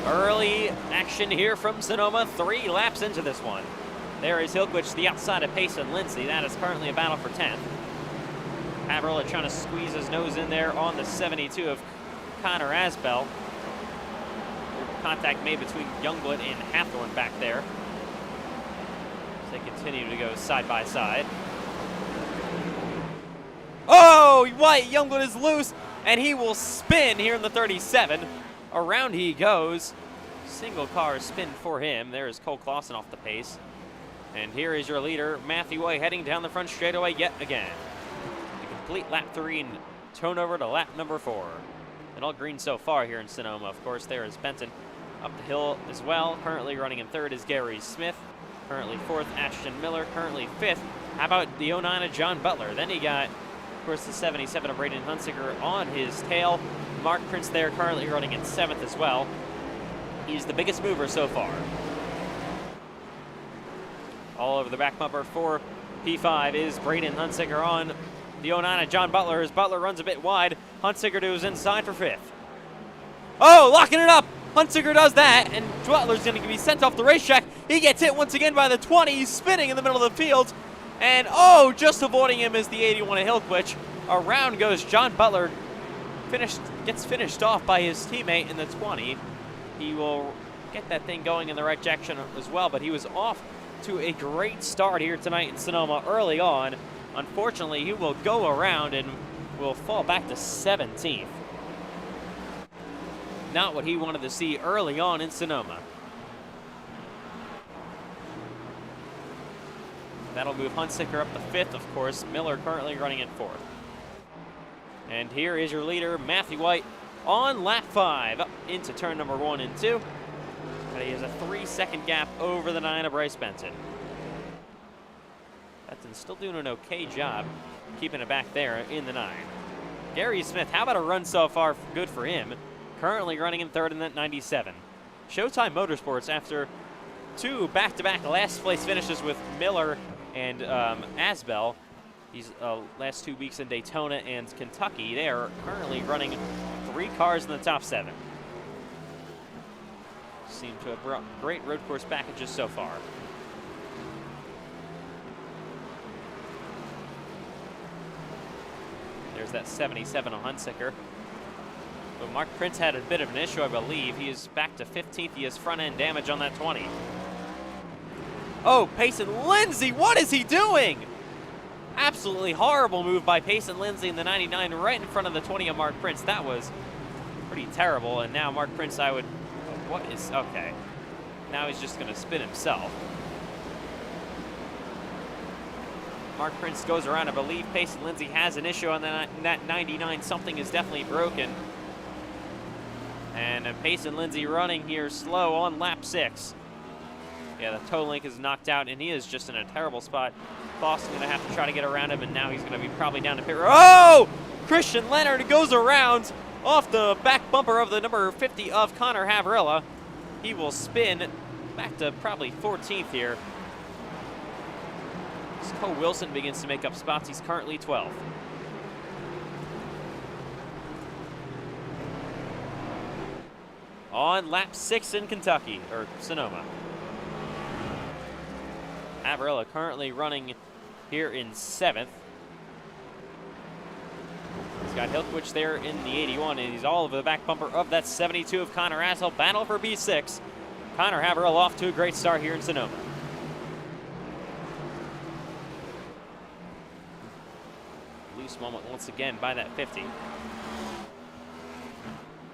Early action here from Sonoma, 3 laps into this one. There is Hilkwich to the outside of Payson Lindsay. That is currently a battle for 10th. Haverla trying to squeeze his nose in there on the 72 of Connor Asbell. Contact made between Youngblood and Hathorn back there. As they continue to go side by side. Oh, Wyatt Youngblood is loose, and he will spin here in the 37. Around he goes. Single car spin for him. There is Cole Clausen off the pace. And here is your leader, Matthew White, heading down the front straightaway yet again. To complete lap 3 and turn over to lap number 4. And all green so far here in Sonoma. Of course, there is Benton up the hill as well. Currently running in 3rd is Gary Smith. Currently 4th, Ashton Miller. Currently 5th. How about the 09 of John Butler? Then he got, of course, the 77 of Braden Hunsaker on his tail. Mark Prince there currently running in 7th as well. He's the biggest mover so far. All over the back bumper for P5 is Braden Hunsaker on the 09 of John Butler. As Butler runs a bit wide, Huntsicker to his inside for 5th. Oh, locking it up. Huntsicker does that, and Dwetler's going to be sent off the racetrack. He gets hit once again by the 20. He's spinning in the middle of the field. And, oh, just avoiding him is the 81 of Hillquich. Around goes John Butler. Gets finished off by his teammate in the 20. He will get that thing going in the right direction as well, but he was off to a great start here tonight in Sonoma early on. Unfortunately, he will go around and will fall back to 17th. Not what he wanted to see early on in Sonoma. That'll move Huntsicker up to 5th, of course. Miller currently running in 4th. And here is your leader, Matthew White, on lap 5, up into turn number 1 and 2. But he has a 3-second gap over the 9 of Bryce Benson. Benson's still doing an okay job keeping it back there in the 9. Gary Smith, how about a run so far? Good for him. Currently running in 3rd in that 97. Showtime Motorsports, after 2 back-to-back last place finishes with Miller and Asbel, these last 2 weeks in Daytona and Kentucky, they are currently running 3 cars in the top 7. Seem to have brought great road course packages so far. There's that 77 on Huntsicker. But Mark Prince had a bit of an issue, I believe. He is back to 15th. He has front-end damage on that 20. Oh, Payson Lindsay, what is he doing? Absolutely horrible move by Payson Lindsay in the 99 right in front of the 20 of Mark Prince. That was pretty terrible. And now Mark Prince, okay. Now he's just going to spin himself. Mark Prince goes around. I believe Payson Lindsay has an issue on that 99. Something is definitely broken. And Payson Lindsay running here slow on lap 6. Yeah, the toe link is knocked out, and he is just in a terrible spot. Boston going to have to try to get around him, and now he's going to be probably down to pit road. Oh! Christian Leonard goes around off the back bumper of the number 50 of Connor Havrilla. He will spin back to probably 14th here. As Cole Wilson begins to make up spots. He's currently 12th. On lap 6 in Kentucky, or Sonoma. Havrilla currently running here in 7th. He's got Hillquich there in the 81, and he's all over the back bumper of that 72 of Connor Asbel. Battle for B6. Connor Havrilla off to a great start here in Sonoma. Loose moment once again by that 50.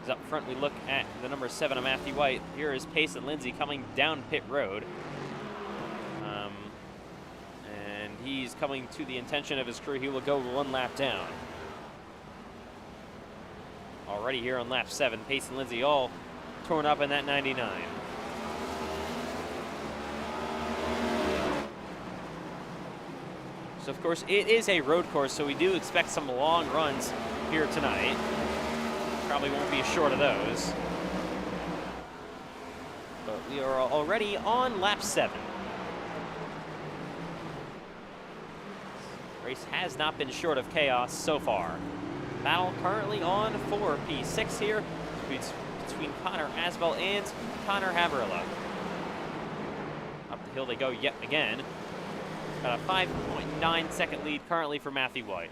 As up front, we look at the number 7 of Matthew White. Here is Payson Lindsay coming down pit road. And he's coming to the intention of his crew. He will go 1 lap down. Already here on lap 7, Payson Lindsay all torn up in that 99. So, of course, it is a road course, so we do expect some long runs here tonight. Probably won't be short of those. But we are already on lap 7. Race has not been short of chaos so far. Battle currently on for P6 here between Connor Asbel and Connor Havrilla. Up the hill they go yet again. Got a 5.9 second lead currently for Matthew White.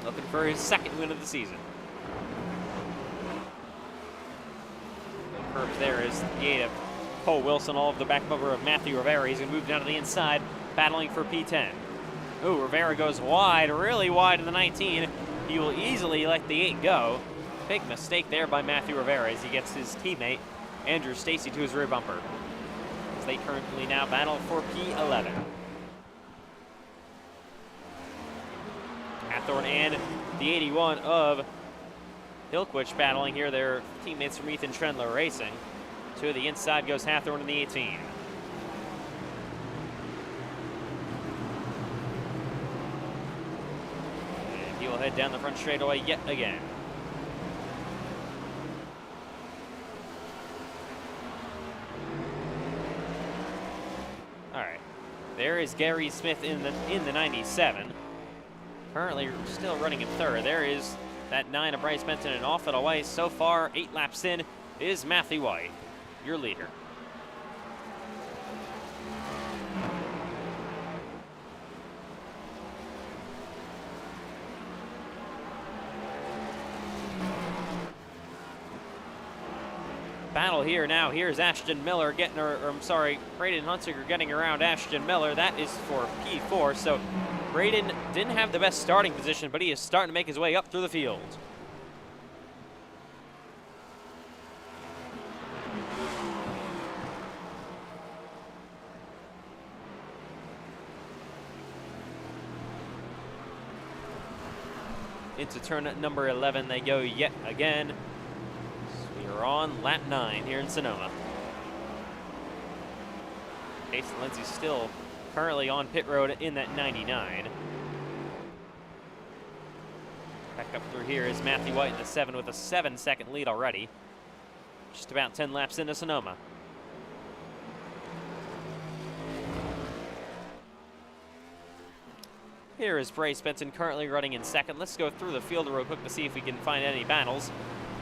Looking for his 2nd win of the season. The curve there is the 8 of Cole Wilson, all of the back bumper of Matthew Rivera. He's going to move down to the inside, battling for P10. Ooh, Rivera goes wide, really wide in the 19. He will easily let the 8 go. Big mistake there by Matthew Rivera as he gets his teammate, Andrew Stacy, to his rear bumper. As they currently now battle for P11. Hathorn and the 81 of Hillquich battling here. Their teammates from Ethan Trendler Racing. To the inside goes Hathorn in the 18. And he will head down the front straightaway yet again. All right. There is Gary Smith in the 97. currently still running in third. There is that 9 of Bryce Benton, and off and away so far, 8 laps in, is Matthew White, your leader. Battle here now. Here's Ashton Miller getting, Braden Hunsinger getting around Ashton Miller. That is for P4. So Braden didn't have the best starting position, but he is starting to make his way up through the field. Into turn number 11 they go yet again. We're on lap 9 here in Sonoma. Jason Lindsay still currently on pit road in that 99. Back up through here is Matthew White in the 7 with a 7-second lead already. Just about 10 laps into Sonoma. Here is Bryce Benton currently running in second. Let's go through the field real quick to see if we can find any battles.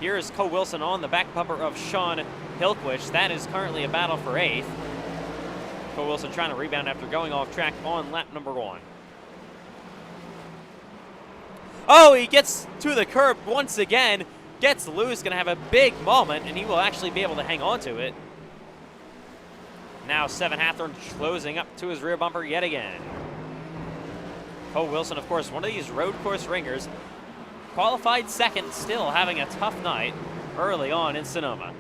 Here is Cole Wilson on the back bumper of Sean Hilquich. That is currently a battle for 8th. Cole Wilson trying to rebound after going off track on lap number 1. Oh, he gets to the curb once again, gets loose, gonna have a big moment, and he will actually be able to hang on to it. Now Seven Hathorn closing up to his rear bumper yet again. Cole Wilson, of course, one of these road course ringers. Qualified second, still having a tough night early on in Sonoma.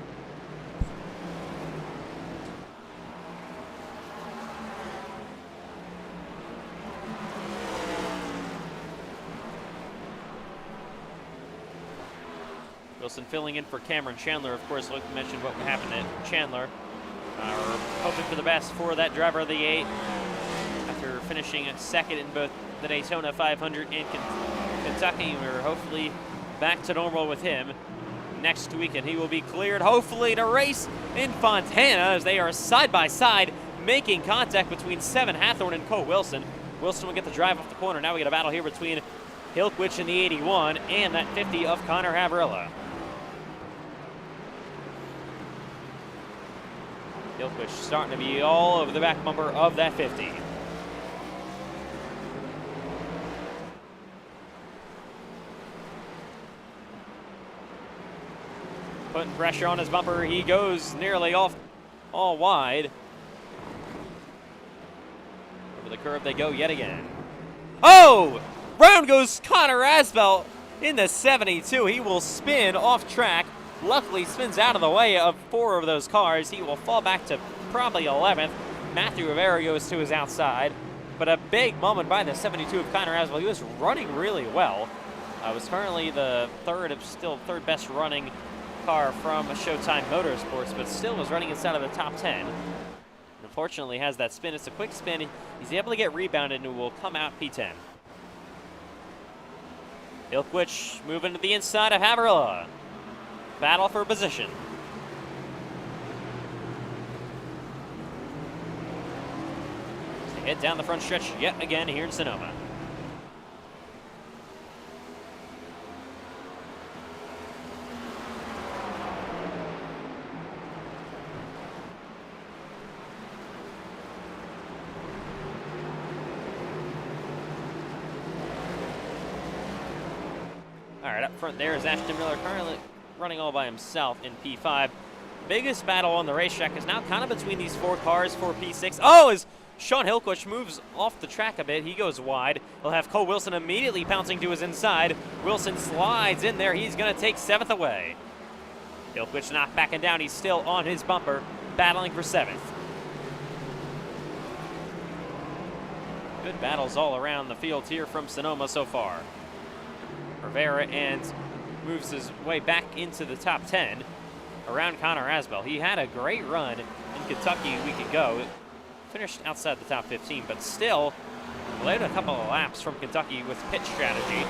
Wilson filling in for Cameron Chandler. Of course, Luke mentioned what happened to Chandler. We're hoping for the best for that driver of the 8 after finishing second in both the Daytona 500 and Kentucky. We're hopefully back to normal with him next week, and he will be cleared hopefully to race in Fontana as they are side by side making contact between Seven Hathorn and Cole Wilson. Wilson will get the drive off the corner. Now we get a battle here between Hilquich and the 81 and that 50 of Connor Havrilla. Hilquich starting to be all over the back bumper of that 50. Putting pressure on his bumper. He goes nearly off all wide. Over the curve they go yet again. Oh! Round goes Connor Asbell in the 72. He will spin off track. Luckily spins out of the way of 4 of those cars. He will fall back to probably 11th. Matthew Rivera goes to his outside. But a big moment by the 72 of Connor Asbell. He was running really well. Was currently the third best running car from Showtime Motorsports, but still was running inside of the top 10. Unfortunately has that spin. It's a quick spin. He's able to get rebounded and will come out P10. Hilquich moving to the inside of Havrilla. Battle for position. They head down the front stretch yet again here in Sonoma. All right, up front there is Ashton Miller, currently running all by himself in P5. Biggest battle on the racetrack is now kind of between these 4 cars for P6. Oh, as Sean Hilquich moves off the track a bit, he goes wide. He'll have Cole Wilson immediately pouncing to his inside. Wilson slides in there. He's going to take 7th away. Hilquich not backing down. He's still on his bumper, battling for 7th. Good battles all around the field here from Sonoma so far. Rivera and moves his way back into the top 10 around Connor Asbell. He had a great run in Kentucky a week ago. Finished outside the top 15, but still led a couple of laps from Kentucky with pit strategy.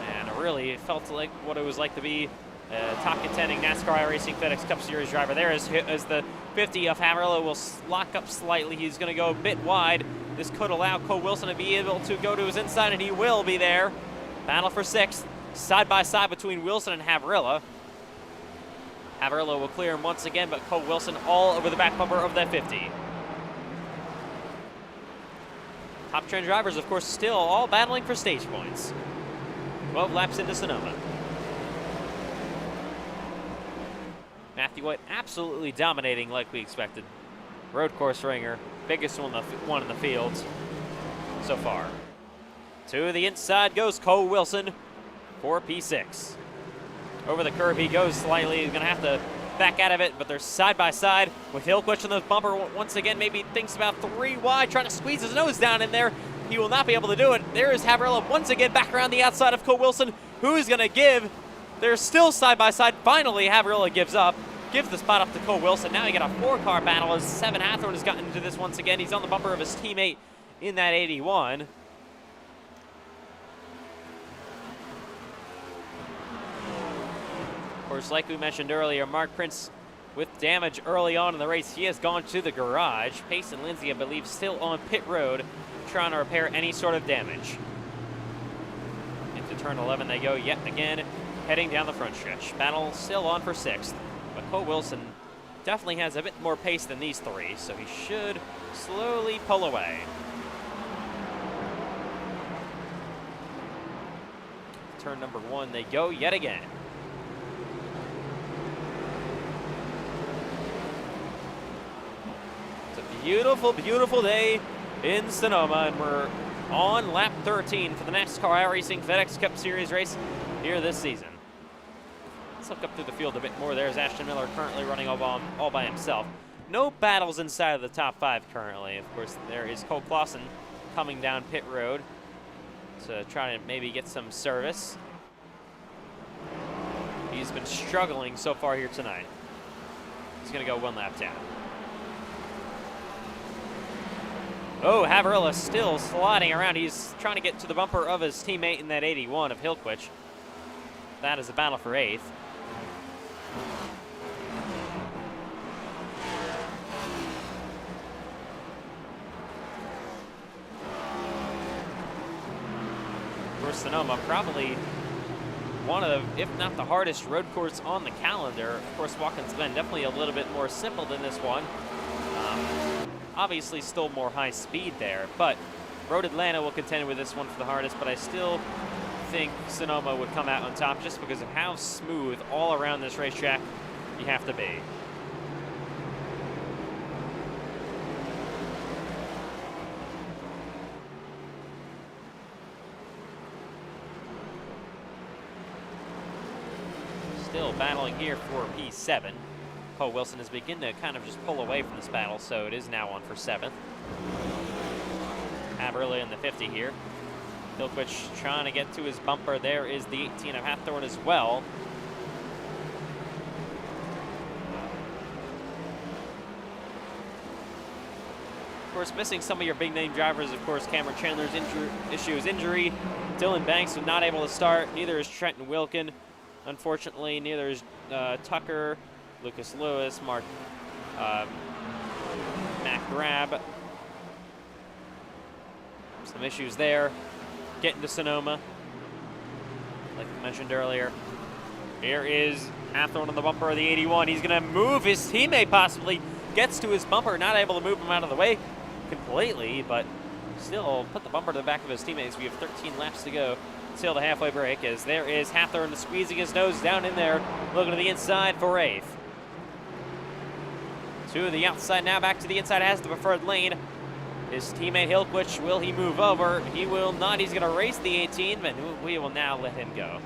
And really felt like what it was like to be a top contending NASCAR iRacing FedEx Cup Series driver. There is the 50 of Havrilla will lock up slightly. He's going to go a bit wide. This could allow Cole Wilson to be able to go to his inside, and he will be there. Battle for 6th, side by side between Wilson and Havrilla. Havrilla will clear him once again, but Cole Wilson all over the back bumper of that 50. Top trend drivers, of course, still all battling for stage points. 12 laps into Sonoma. Matthew White absolutely dominating like we expected. Road course ringer, biggest one in the field so far. To the inside goes Cole Wilson for P6. Over the curve he goes slightly. He's going to have to back out of it, but they're side by side with Hillquist on the bumper. Once again, maybe thinks about 3 wide, trying to squeeze his nose down in there. He will not be able to do it. There is Havrilla once again back around the outside of Cole Wilson. Who's going to give? They're still side by side. Finally, Havrilla gives up. Gives the spot up to Cole Wilson. Now you got a 4-car battle as Seven Hathorn has gotten into this once again. He's on the bumper of his teammate in that 81. Of course, like we mentioned earlier, Mark Prince with damage early on in the race. He has gone to the garage. Pace and Lindsay, I believe, still on pit road trying to repair any sort of damage. Into turn 11 they go yet again, heading down the front stretch. Battle still on for 6th. But Cole Wilson definitely has a bit more pace than these 3, so he should slowly pull away. Turn number 1, they go yet again. It's a beautiful, beautiful day in Sonoma, and we're on lap 13 for the NASCAR iRacing FedEx Cup Series race here this season. Let's look up through the field a bit more. There's Ashton Miller currently running all by himself. No battles inside of the top 5 currently. Of course, there is Cole Clausen coming down pit road to try to maybe get some service. He's been struggling so far here tonight. He's going to go 1 lap down. Oh, Havrilla still sliding around. He's trying to get to the bumper of his teammate in that 81 of Hillquist. That is a battle for 8th. For Sonoma, probably one of the, if not the hardest road course on the calendar. Of course, Watkins Glen definitely a little bit more simple than this one. Obviously still more high speed there, but Road Atlanta will contend with this one for the hardest, but I still think Sonoma would come out on top just because of how smooth all around this racetrack you have to be. Still battling here for P7. Cole Wilson has begun to kind of just pull away from this battle, so it is now on for 7th. Havrilla in the 50 here. Hillquist trying to get to his bumper. There is the 18 of Hathorn as well. Of course, missing some of your big name drivers. Of course, Cameron Chandler's injury. Dylan Banks was not able to start. Neither is Trenton Wilkin. Unfortunately, neither is Tucker, Lucas Lewis, Matt Grab. Some issues there. Getting to Sonoma, like we mentioned earlier. Here is Hathorn on the bumper of the 81. He's going to move his teammate, possibly. Gets to his bumper, not able to move him out of the way completely, but still put the bumper to the back of his teammates. We have 13 laps to go until the halfway break, as there is Hathorn squeezing his nose down in there, looking to the inside for 8th. To the outside now, back to the inside, has the preferred lane. His teammate Hillquist, will he move over? He will not. He's going to race the 18, but we will now let him go.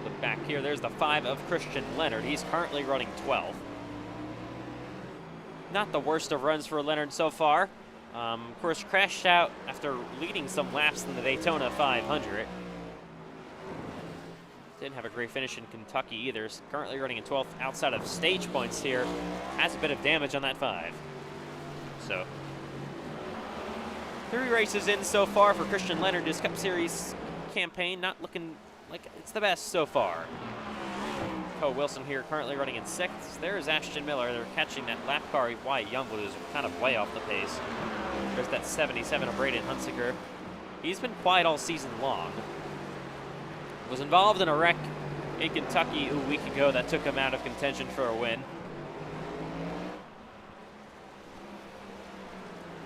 Look back here. There's the 5 of Christian Leonard. He's currently running 12th. Not the worst of runs for Leonard so far. Of course, crashed out after leading some laps in the Daytona 500. Didn't have a great finish in Kentucky either. He's currently running in 12th outside of stage points here. Has a bit of damage on that 5. So, 3 races in so far for Christian Leonard. His Cup Series campaign not looking like it's the best so far. Co Wilson here currently running in 6th. There's Ashton Miller. They're catching that lap car. Wyatt Youngblood is kind of way off the pace. There's that 77 of Braden Hunsaker. He's been quiet all season long. Was involved in a wreck in Kentucky a week ago that took him out of contention for a win.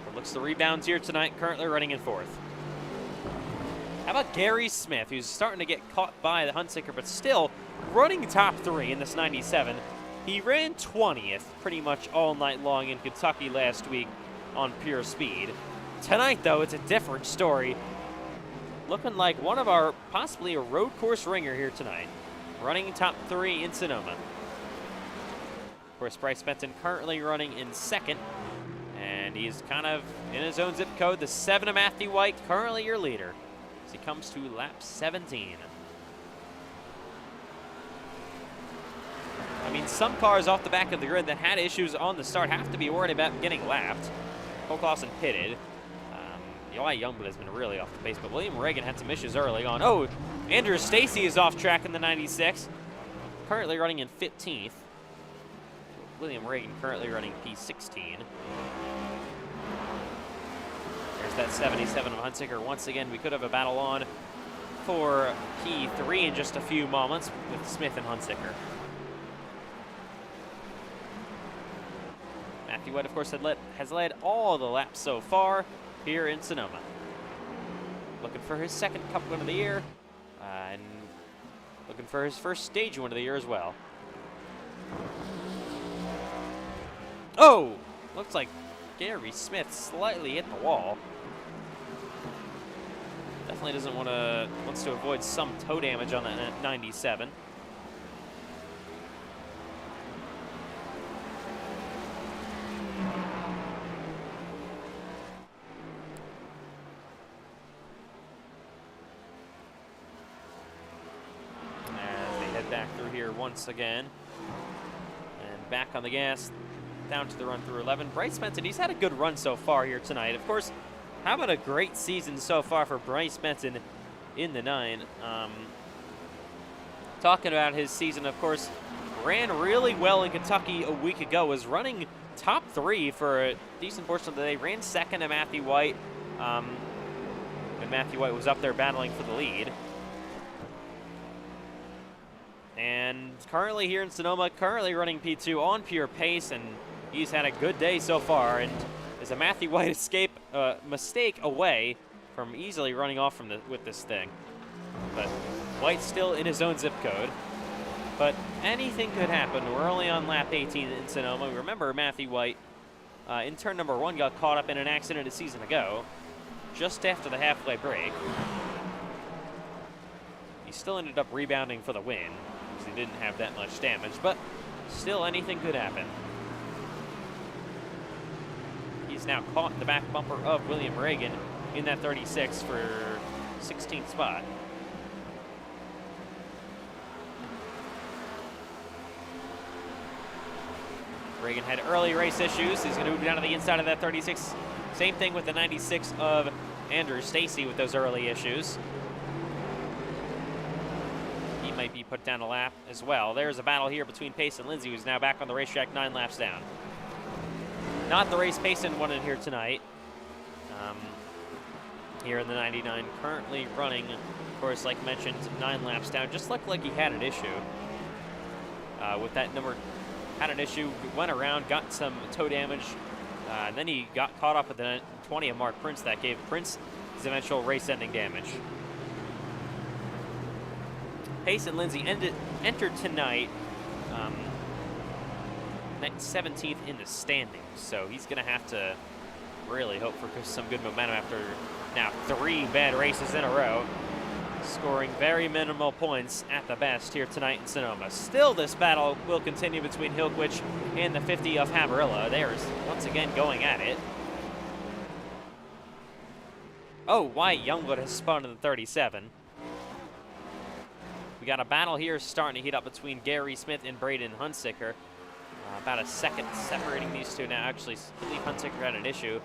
But looks the rebounds here tonight, currently running in 4th. How about Gary Smith, who's starting to get caught by the Hunsaker, but still running top 3 in this 97. He ran 20th pretty much all night long in Kentucky last week on pure speed. Tonight, though, it's a different story. Looking like one of our, possibly a road course ringer here tonight. Running top 3 in Sonoma. Of course, Bryce Benton currently running in 2nd. And he's kind of in his own zip code. The 7 of Matthew White, currently your leader, as he comes to lap 17. I mean, some cars off the back of the grid that had issues on the start have to be worried about getting lapped. Cole Clausen pitted. Wyatt Youngblood has been really off the pace, but William Reagan had some issues early on. Oh, Andrew Stacy is off track in the 96. Currently running in 15th. William Reagan currently running P16. There's that 77 of Hunsaker. Once again, we could have a battle on for P3 in just a few moments with Smith and Hunsaker. Matthew White, of course, has led all the laps so far here in Sonoma. Looking for his 2nd Cup win of the year, and looking for his first stage win of the year as well. Oh! Looks like Gary Smith slightly hit the wall. Definitely doesn't wants to avoid some toe damage on that 97. Back through here once again, and back on the gas, down to the run through 11. Bryce Benton, he's had a good run so far here tonight. Of course, how about a great season so far for Bryce Benton in the 9? Talking about his season, of course, ran really well in Kentucky a week ago, was running top 3 for a decent portion of the day, ran 2nd to Matthew White, and Matthew White was up there battling for the lead. And currently here in Sonoma, currently running P2 on pure pace, and he's had a good day so far. And is a Matthew White mistake away from easily running off with this thing. But White's still in his own zip code. But anything could happen. We're only on lap 18 in Sonoma. Remember, Matthew White in turn number 1 got caught up in an accident a season ago, just after the halfway break. He still ended up rebounding for the win. He didn't have that much damage, but still anything could happen. He's now caught in the back bumper of William Reagan in that 36 for 16th spot. Reagan had early race issues. He's going to move down to the inside of that 36. Same thing with the 96 of Andrew Stacy with those early issues. Might be put down a lap as well. There's a battle here between Pace and Lindsay, who's now back on the racetrack 9 laps down. Not the race Payson won in here tonight. Here in the 99, currently running, of course, like mentioned, 9 laps down. Just looked like he had an issue with that number. Had an issue, went around, got some toe damage, and then he got caught up with the 20 of Mark Prince. That gave Prince his eventual race-ending damage. Pace and Lindsay entered tonight 17th in the standings, so he's going to have to really hope for some good momentum after now 3 bad races in a row, scoring very minimal points at the best here tonight in Sonoma. Still, this battle will continue between Hillquich and the 50 of Habarilla. There's once again going at it. Oh, Wyatt Youngblood has spun in the 37. We got a battle here starting to heat up between Gary Smith and Braden Hunsaker. About a second separating these two now. Actually, I believe Hunsaker had an issue.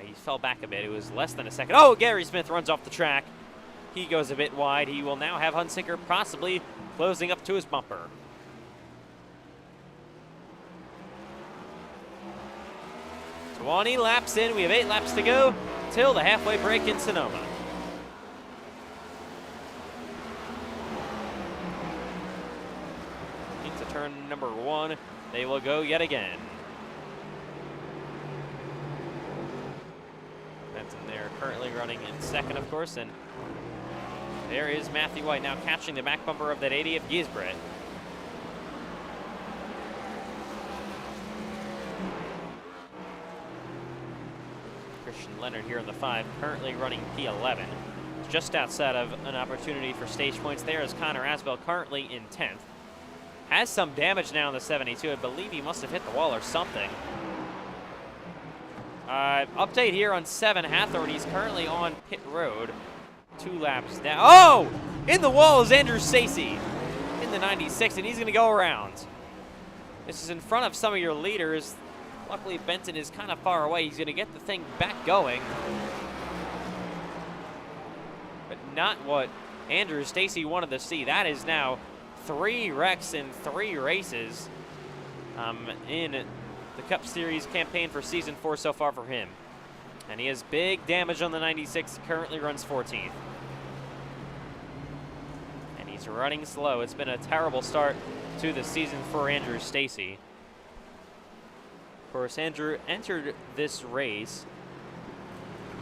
He fell back a bit. It was less than a second. Oh, Gary Smith runs off the track. He goes a bit wide. He will now have Hunsaker possibly closing up to his bumper. 20 laps in. We have 8 laps to go till the halfway break in Sonoma. Into turn number 1. They will go yet again. Benton there currently running in second, of course, and there is Matthew White now catching the back bumper of that 80 of Giesbrecht. Christian Leonard here in the 5, currently running P11. Just outside of an opportunity for stage points there is Connor Asbell, currently in 10th. Has some damage now in the 72. I believe he must have hit the wall or something. Update here on 7 Hathorn. He's currently on pit road. 2 laps down. Oh! In the wall is Andrew Stacy in the 96, and he's going to go around. This is in front of some of your leaders. Luckily, Benton is kind of far away. He's going to get the thing back going. But not what Andrew Stacy wanted to see. That is now 3 wrecks in 3 races in the Cup Series campaign for Season 4 so far for him. And he has big damage on the 96, currently runs 14th. And he's running slow. It's been a terrible start to the season for Andrew Stacy. Of course, Andrew entered this race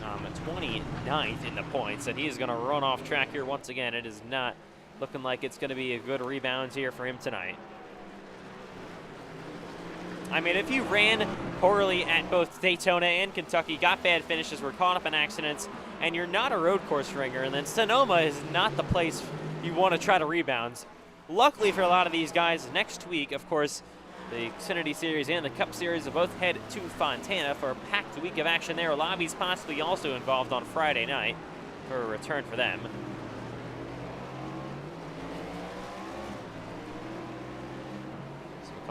29th in the points, and he's going to run off track here once again. It is not looking like it's going to be a good rebound here for him tonight. I mean, if you ran poorly at both Daytona and Kentucky, got bad finishes, were caught up in accidents, and you're not a road course ringer, and then Sonoma is not the place you want to try to rebound. Luckily for a lot of these guys, next week, of course, the Xfinity Series and the Cup Series will both head to Fontana for a packed week of action there. Lobby's possibly also involved on Friday night for a return for them.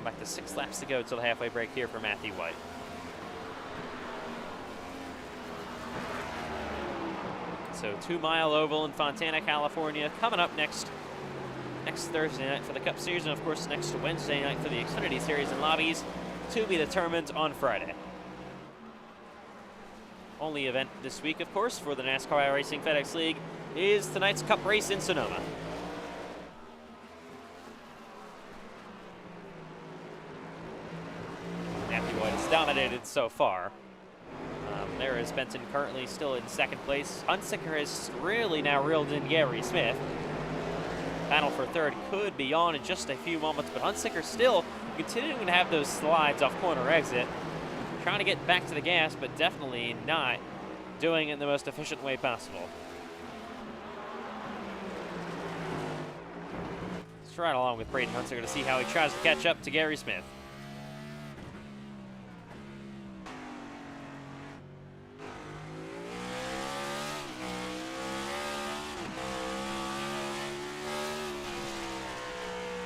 Back to 6 laps to go till the halfway break here for Matthew White. So 2 Mile Oval in Fontana, California, coming up next Thursday night for the Cup Series, and of course next Wednesday night for the Xfinity Series and Lobbies, to be determined on Friday. Only event this week, of course, for the NASCAR iRacing FedEx League is tonight's Cup race in Sonoma. Matthew White has dominated so far. There is Benton currently still in second place. Hunsicker has really now reeled in Gary Smith. Battle for third could be on in just a few moments, but Hunsicker still continuing to have those slides off corner exit. Trying to get back to the gas, but definitely not doing it in the most efficient way possible. Let's ride along with Braden Hunsicker to see how he tries to catch up to Gary Smith.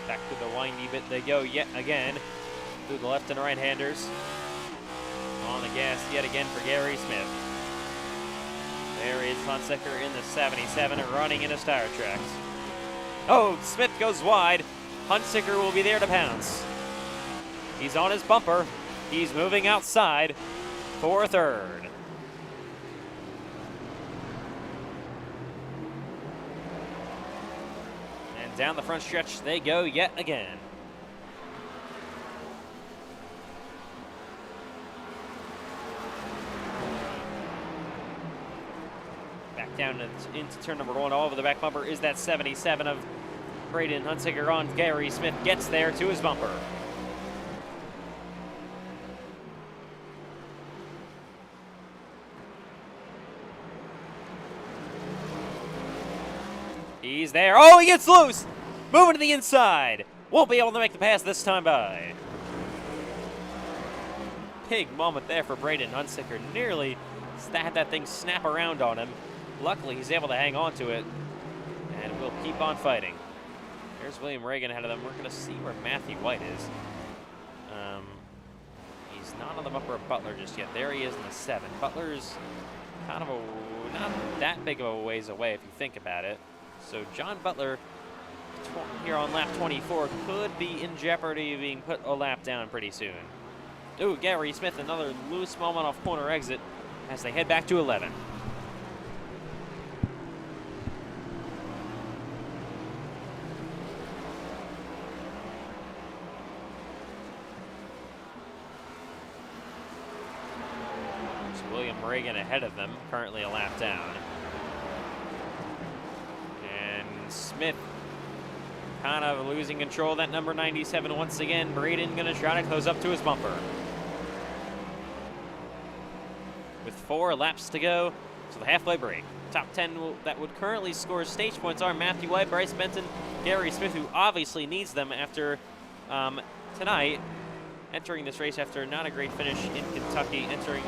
Back to the windy bit they go yet again through the left and right-handers. On the gas yet again for Gary Smith. There is Hunsicker in the 77 running into tire tracks. Oh, Smith goes wide. Hunsicker will be there to pounce. He's on his bumper. He's moving outside for third. And down the front stretch they go yet again. Down into turn number 1. All over the back bumper is that 77 of Braden Hunsicker on Gary Smith. Gets there to his bumper. He's there. Oh, he gets loose! Moving to the inside. Won't be able to make the pass this time by. Big moment there for Braden Hunsicker. Nearly had that thing snap around on him. Luckily, he's able to hang on to it, and we'll keep on fighting. There's William Reagan ahead of them. We're going to see where Matthew White is. He's not on the bumper of Butler just yet. There he is in the 7. Butler's kind of not that big of a ways away if you think about it. So John Butler here on lap 24 could be in jeopardy of being put a lap down pretty soon. Ooh, Gary Smith, another loose moment off corner exit as they head back to 11. William Reagan ahead of them, currently a lap down. And Smith kind of losing control of that number 97 once again. Braden going to try to close up to his bumper. With 4 laps to go to the halfway break. Top 10 that would currently score stage points are Matthew White, Bryce Benton, Gary Smith, who obviously needs them after tonight, entering this race after not a great finish in Kentucky, entering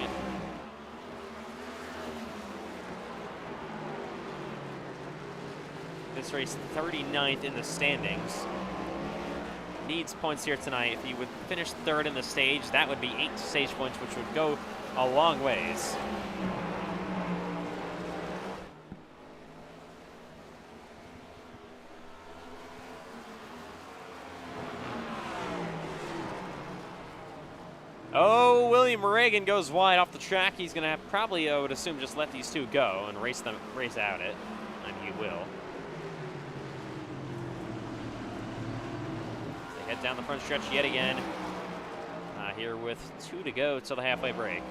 this race 39th in the standings. Needs points here tonight. If he would finish 3rd in the stage, that would be 8 stage points, which would go a long ways. Oh, William Reagan goes wide off the track. He's going to have probably, I would assume, just let these two go and race out it, and he will. They head down the front stretch yet again. Here with 2 to go to the halfway break.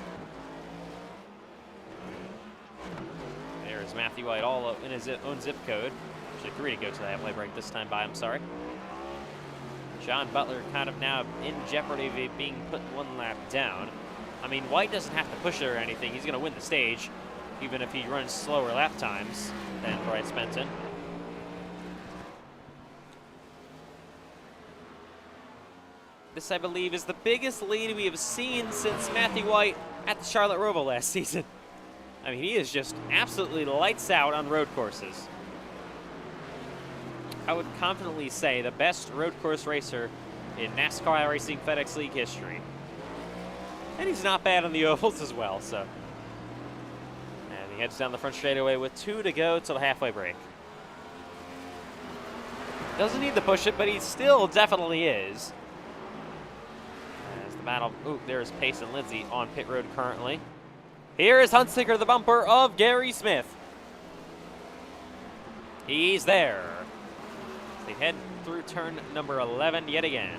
There's Matthew White all in his own zip code. Actually 3 to go to the halfway break this time by, I'm sorry. John Butler kind of now in jeopardy of being put 1 lap down. I mean, White doesn't have to push it or anything. He's going to win the stage, even if he runs slower lap times than Bryce Benton. This, I believe, is the biggest lead we have seen since Matthew White at the Charlotte Roval last season. I mean, he is just absolutely lights out on road courses. I would confidently say the best road course racer in NASCAR iRacing FedEx League history. And he's not bad on the ovals as well, so. And he heads down the front straightaway with 2 to go till the halfway break. Doesn't need to push it, but he still definitely is. As the battle, ooh, there's Pace and Lindsay on pit road currently. Here is Hunsicker, the bumper of Gary Smith. He's there. They head through turn number 11 yet again.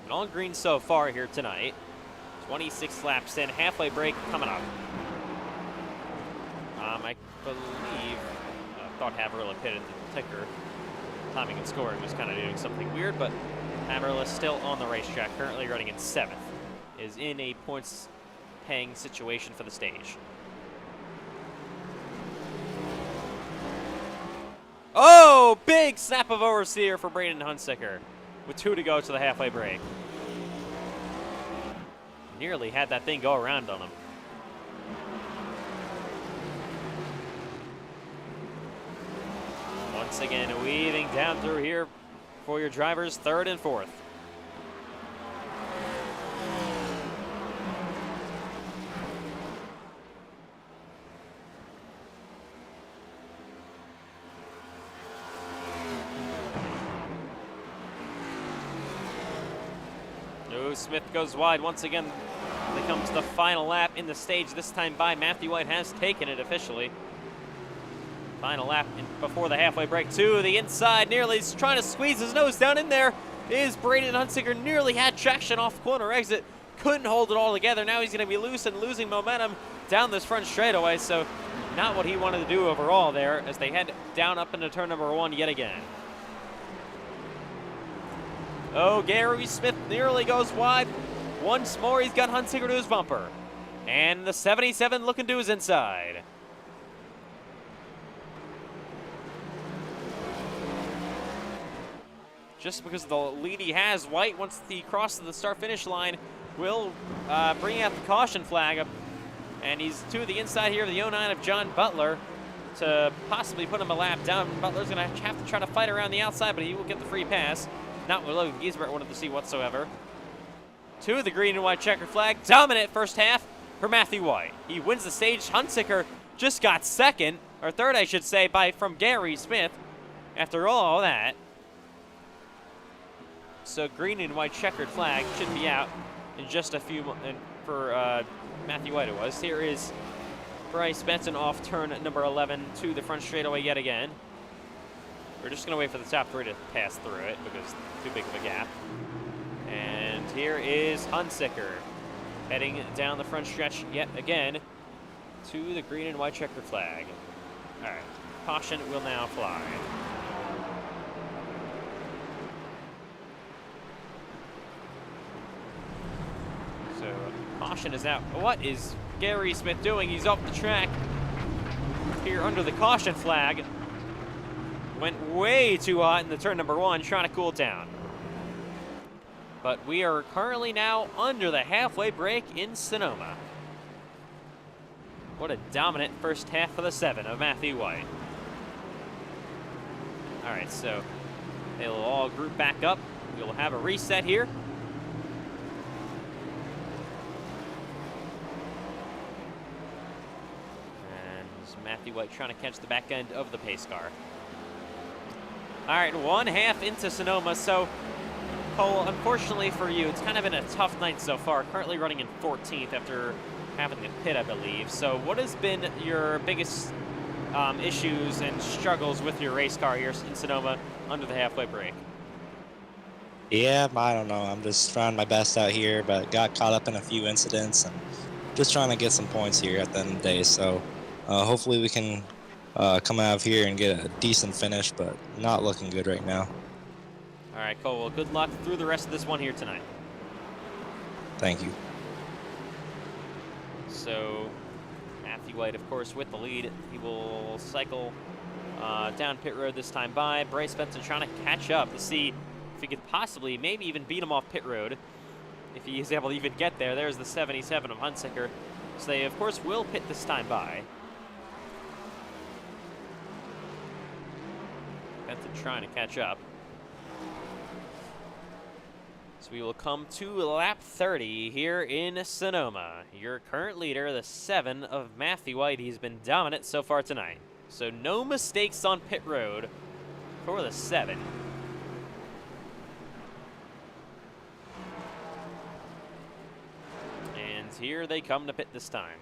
And all green so far here tonight. 26 laps in, halfway break coming up. I believe, thought Haverhill had pitted the ticker. Timing and scoring was kind of doing something weird, but Haverhill is still on the racetrack, currently running in 7th. Is in a points paying situation for the stage. Oh, big snap of oversteer for Braden Hunsicker with 2 to go to the halfway break. Nearly had that thing go around on him. Once again, weaving down through here for your drivers, 3rd and 4th. Smith goes wide once again. It comes the final lap in the stage, this time by Matthew White has taken it officially. Final lap before the halfway break to the inside, nearly trying to squeeze his nose down in there is Braden Hunsicker. Nearly had traction off corner exit, couldn't hold it all together. Now he's going to be loose and losing momentum down this front straightaway, so not what he wanted to do overall there as they head down up into turn number 1 yet again. Oh, Gary Smith nearly goes wide. Once more, he's got Hunsicker to his bumper. And the 77 looking to his inside. Just because of the lead he has, White, once he crosses the start-finish line, will bring out the caution flag. And he's to the inside here of the 09 of John Butler to possibly put him a lap down. Butler's going to have to try to fight around the outside, but he will get the free pass. Not what Logan Giesbert wanted to see whatsoever. To the green and white checker flag. Dominant first half for Matthew White. He wins the stage. Hunsicker just got 2nd, or 3rd, I should say, from Gary Smith. after all that. So green and white checkered flag should be out in just a few for Matthew White it was. Here is Bryce Benson off turn number 11 to the front straightaway yet again. We're just going to wait for the top three to pass through it because it's too big of a gap. And here is Hunsicker heading down the front stretch yet again to the green and white checkered flag. All right, caution will now fly. So caution is out. What is Gary Smith doing? He's off the track here under the caution flag. Went way too hot in the turn number 1, trying to cool down. But we are currently now under the halfway break in Sonoma. What a dominant first half of the 7 of Matthew White. All right, so they'll all group back up. We'll have a reset here. And Matthew White trying to catch the back end of the pace car. All right, 1/2 into Sonoma. So, Cole, unfortunately for you, it's kind of been a tough night so far. Currently running in 14th after having to pit, I believe. So what has been your biggest issues and struggles with your race car here in Sonoma under the halfway break? Yeah, I don't know. I'm just trying my best out here, but got caught up in a few incidents and just trying to get some points here at the end of the day. So hopefully we can come out of here and get a decent finish, but not looking good right now. All right, Cole. Well, good luck through the rest of this one here tonight. Thank you. So Matthew White, of course, with the lead. He will cycle down pit road this time by. Bryce Benson trying to catch up to see if he could possibly maybe even beat him off pit road if he is able to even get there. There's the 77 of Hunsicker. So they, of course, will pit this time by. Benson trying to catch up. So we will come to lap 30 here in Sonoma. Your current leader, the 7 of Matthew White. He's been dominant so far tonight. So no mistakes on pit road for the 7. And here they come to pit this time.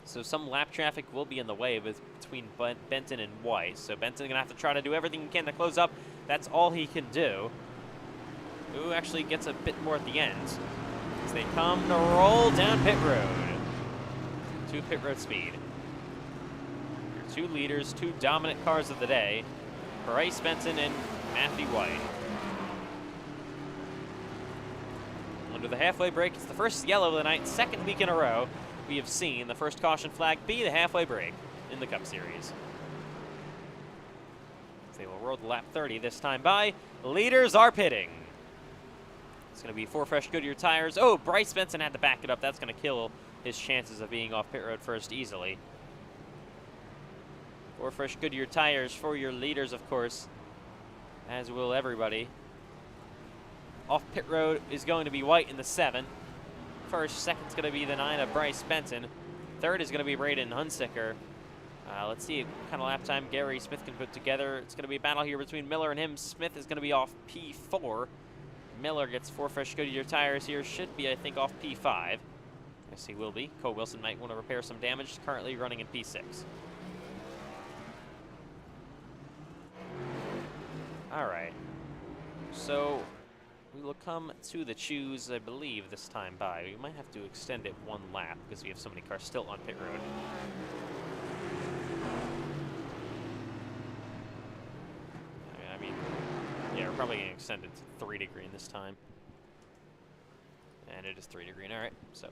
So some lap traffic will be in the way between Benton and White. So Benton's going to have to try to do everything he can to close up. That's all he can do. Who actually gets a bit more at the end as they come to roll down pit road to pit road speed. Your 2 leaders, 2 dominant cars of the day, Bryce Benson and Matthew White. Under the halfway break, it's the first yellow of the night, 2nd week in a row we have seen the first caution flag be the halfway break in the Cup Series. They will roll the lap 30 this time by. Leaders are pitting. It's going to be 4 fresh Goodyear tires. Oh, Bryce Benson had to back it up. That's going to kill his chances of being off pit road first easily. 4 fresh Goodyear tires for your leaders, of course, as will everybody. Off pit road is going to be White in the 7. First, 2nd's going to be the 9 of Bryce Benson. 3rd is going to be Braden Hunsicker. Let's see what kind of lap time Gary Smith can put together. It's going to be a battle here between Miller and him. Smith is going to be off P4. Miller gets 4 fresh Goodyear tires here. Should be, I think, off P5. Yes, he will be. Cole Wilson might want to repair some damage. Currently running in P6. All right. So we will come to the choose, I believe, this time by. We might have to extend it 1 lap because we have so many cars still on pit road. I mean, yeah, we're probably going to extend it to 3 to green this time. And it is 3 to green. All right, so.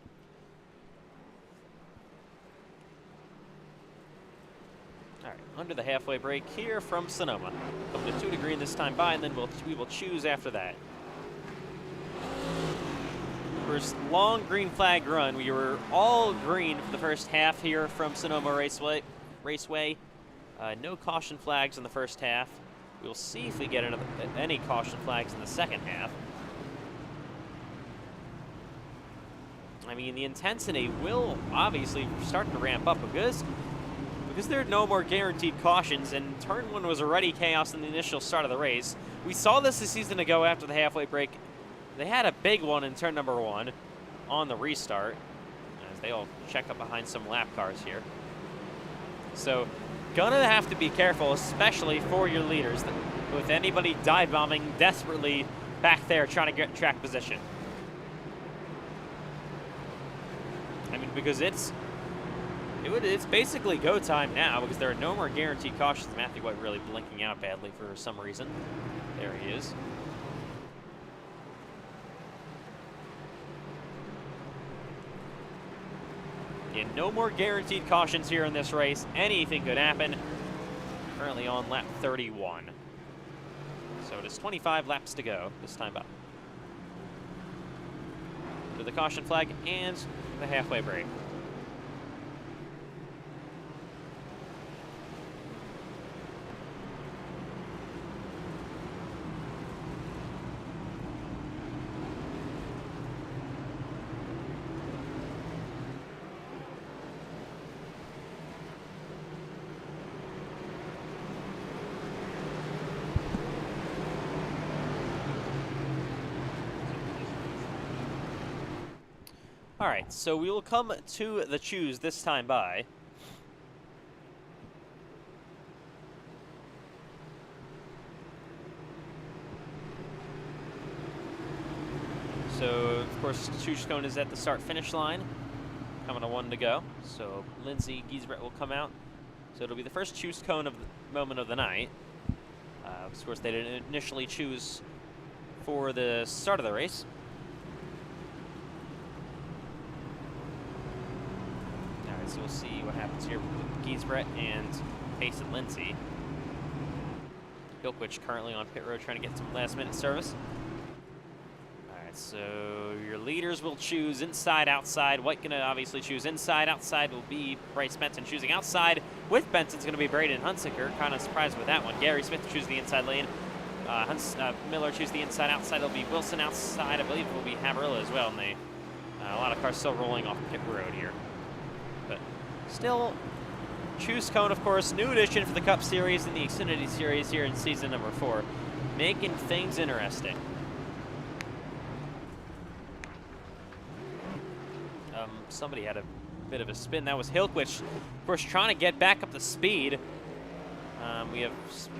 All right, under the halfway break here from Sonoma. Come to 2 to green this time by, and then we will choose after that. First long green flag run. We were all green for the first half here from Sonoma Raceway. No caution flags in the first half. We'll see if we get any caution flags in the second half. I mean, the intensity will obviously start to ramp up because because there are no more guaranteed cautions, and turn 1 was already chaos in the initial start of the race. We saw this a season ago after the halfway break. They had a big one in turn number 1 on the restart, as they all check up behind some lap cars here. So, gonna have to be careful, especially for your leaders, with anybody dive bombing desperately back there trying to get track position. I mean, because it's basically go time now, because there are no more guaranteed cautions. Matthew White really blinking out badly for some reason. There he is. Yeah, no more guaranteed cautions here in this race. Anything could happen. Currently on lap 31. So it is 25 laps to go this time up. To the caution flag and the halfway break. All right, so we will come to the choose this time by. So, of course, choose cone is at the start-finish line. Coming to 1 to go. So, Lindsay Giesbrett will come out. So it'll be the first choose cone of the moment of the night. Of course, they didn't initially choose for the start of the race. So we'll see what happens here with Giesbrett and Pace and Lindsay. Bilkwich currently on pit road trying to get some last-minute service. All right, so your leaders will choose inside, outside. White gonna obviously choose inside. Outside will be Bryce Benton choosing outside. With Benton's gonna be Braden Hunsaker. Kind of surprised with that one. Gary Smith chooses the inside lane. Miller chooses the inside. Outside will be Wilson. Outside, I believe, will be Haverilla as well. And they a lot of cars still rolling off pit road here. But still, choose cone, of course, new addition for the Cup Series and the Xfinity Series here in season number 4, making things interesting. Somebody had a bit of a spin. That was Hilkwich, of course, trying to get back up to speed. We have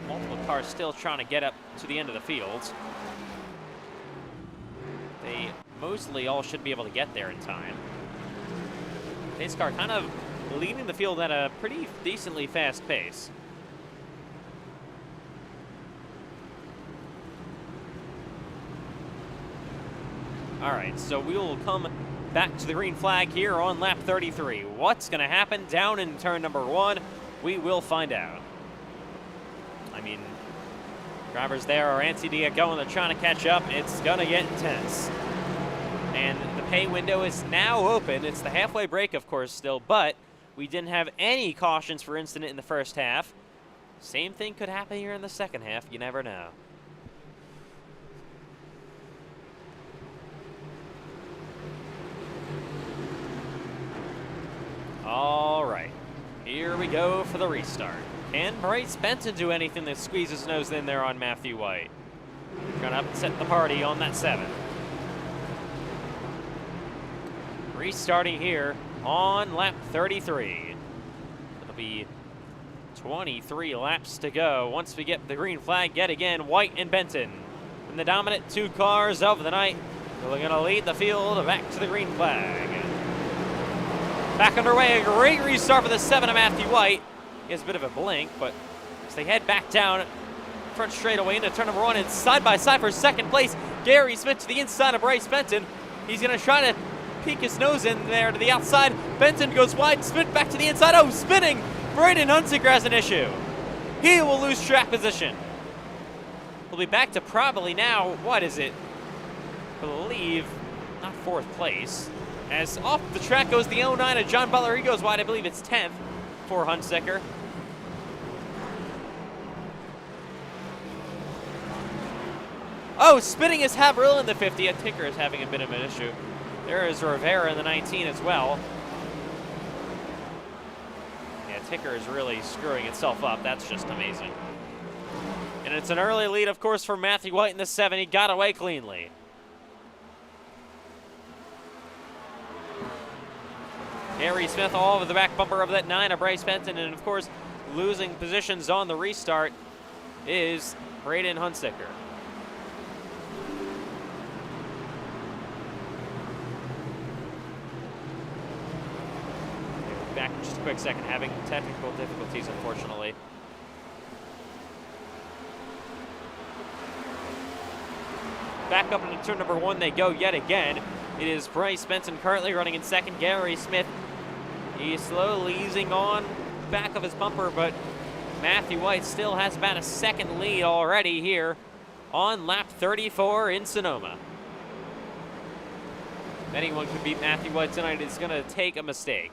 multiple cars still trying to get up to the end of the field. They mostly all should be able to get there in time. Pace car kind of leading the field at a pretty decently fast pace. All right, so we will come back to the green flag here on lap 33. What's going to happen down in turn number 1? We will find out. I mean, drivers there are antsy to get going. They're trying to catch up. It's going to get intense. And the pay window is now open. It's the halfway break, of course, still, but we didn't have any cautions for incident in the first half. Same thing could happen here in the second half. You never know. All right, here we go for the restart. Can Bryce Benton do anything that squeezes nose in there on Matthew White? Trying to upset the party on that 7. Restarting here on lap 33. It'll be 23 laps to go once we get the green flag yet again. White and Benton, and the dominant 2 cars of the night, they're going to lead the field back to the green flag. Back underway, a great restart for the 7 of Matthew White. He has a bit of a blink, but as they head back down front straightaway into turn number 1, and side by side for second place, Gary Smith to the inside of Bryce Benton. He's going to try to peek his nose in there to the outside. Benton goes wide, Smith back to the inside. Oh, spinning! Braden Hunsaker has an issue. He will lose track position. We'll be back to probably now, what is it? I believe, not 4th place. As off the track goes the 09 of John Butler. He goes wide. I believe it's 10th for Hunsaker. Oh, spinning is Haverhill in the 50. A Tinker is having a bit of an issue. There is Rivera in the 19 as well. Yeah, ticker is really screwing itself up. That's just amazing. And it's an early lead, of course, for Matthew White in the 7. He got away cleanly. Gary Smith all over the back bumper of that 9 of Bryce Benton, and of course, losing positions on the restart is Braden Hunsicker. Back in just a quick second, having technical difficulties, unfortunately. Back up into turn number 1 they go yet again. It is Bryce Benton currently running in second. Gary Smith, he's slowly easing on back of his bumper, but Matthew White still has about a second lead already here on lap 34 in Sonoma. If anyone could beat Matthew White tonight, it's going to take a mistake.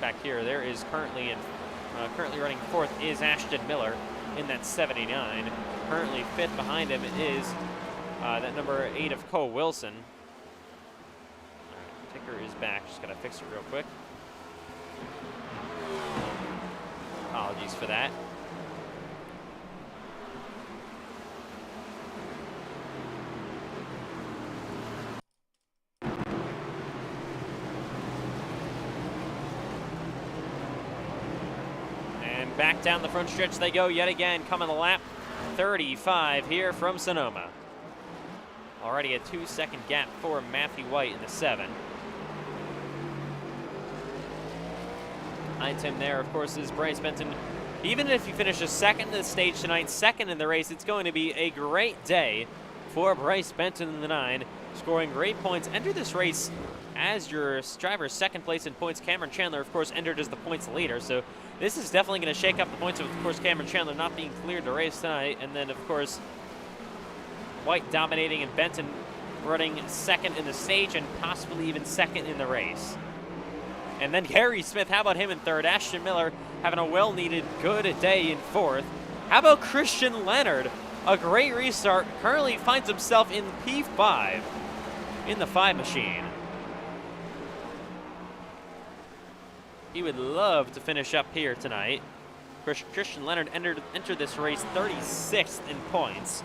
Back here, there is currently running 4th is Ashton Miller in that 79. Currently 5th behind him is that number 8 of Cole Wilson. All right, ticker is back. Just gotta fix it real quick. Apologies for that. Back down the front stretch they go yet again, coming to lap 35 here from Sonoma. Already a 2-second gap for Matthew White in the 7. Behind him there, of course, is Bryce Benton. Even if he finishes second in the stage tonight, second in the race, it's going to be a great day for Bryce Benton in the 9, scoring great points. Enter this race as your driver's second place in points. Cameron Chandler, of course, entered as the points leader, so this is definitely going to shake up the points of course, Cameron Chandler not being cleared to race tonight, and then, of course, White dominating and Benton running second in the stage and possibly even second in the race. And then Gary Smith, how about him in 3rd? Ashton Miller having a well-needed good day in 4th. How about Christian Leonard? A great restart, currently finds himself in P5 in the 5 machine. He would love to finish up here tonight. Christian Leonard entered this race 36th in points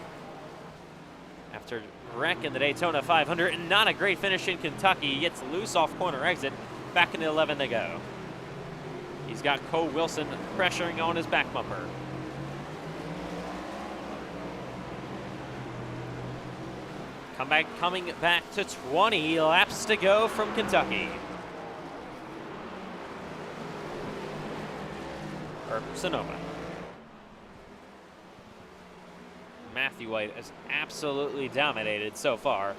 after wrecking the Daytona 500, and not a great finish in Kentucky. He gets loose off corner exit. Back in the 11 they go. He's got Cole Wilson pressuring on his back bumper. Coming back to 20 laps to go from Kentucky. Or Sonoma. Matthew White has absolutely dominated so far.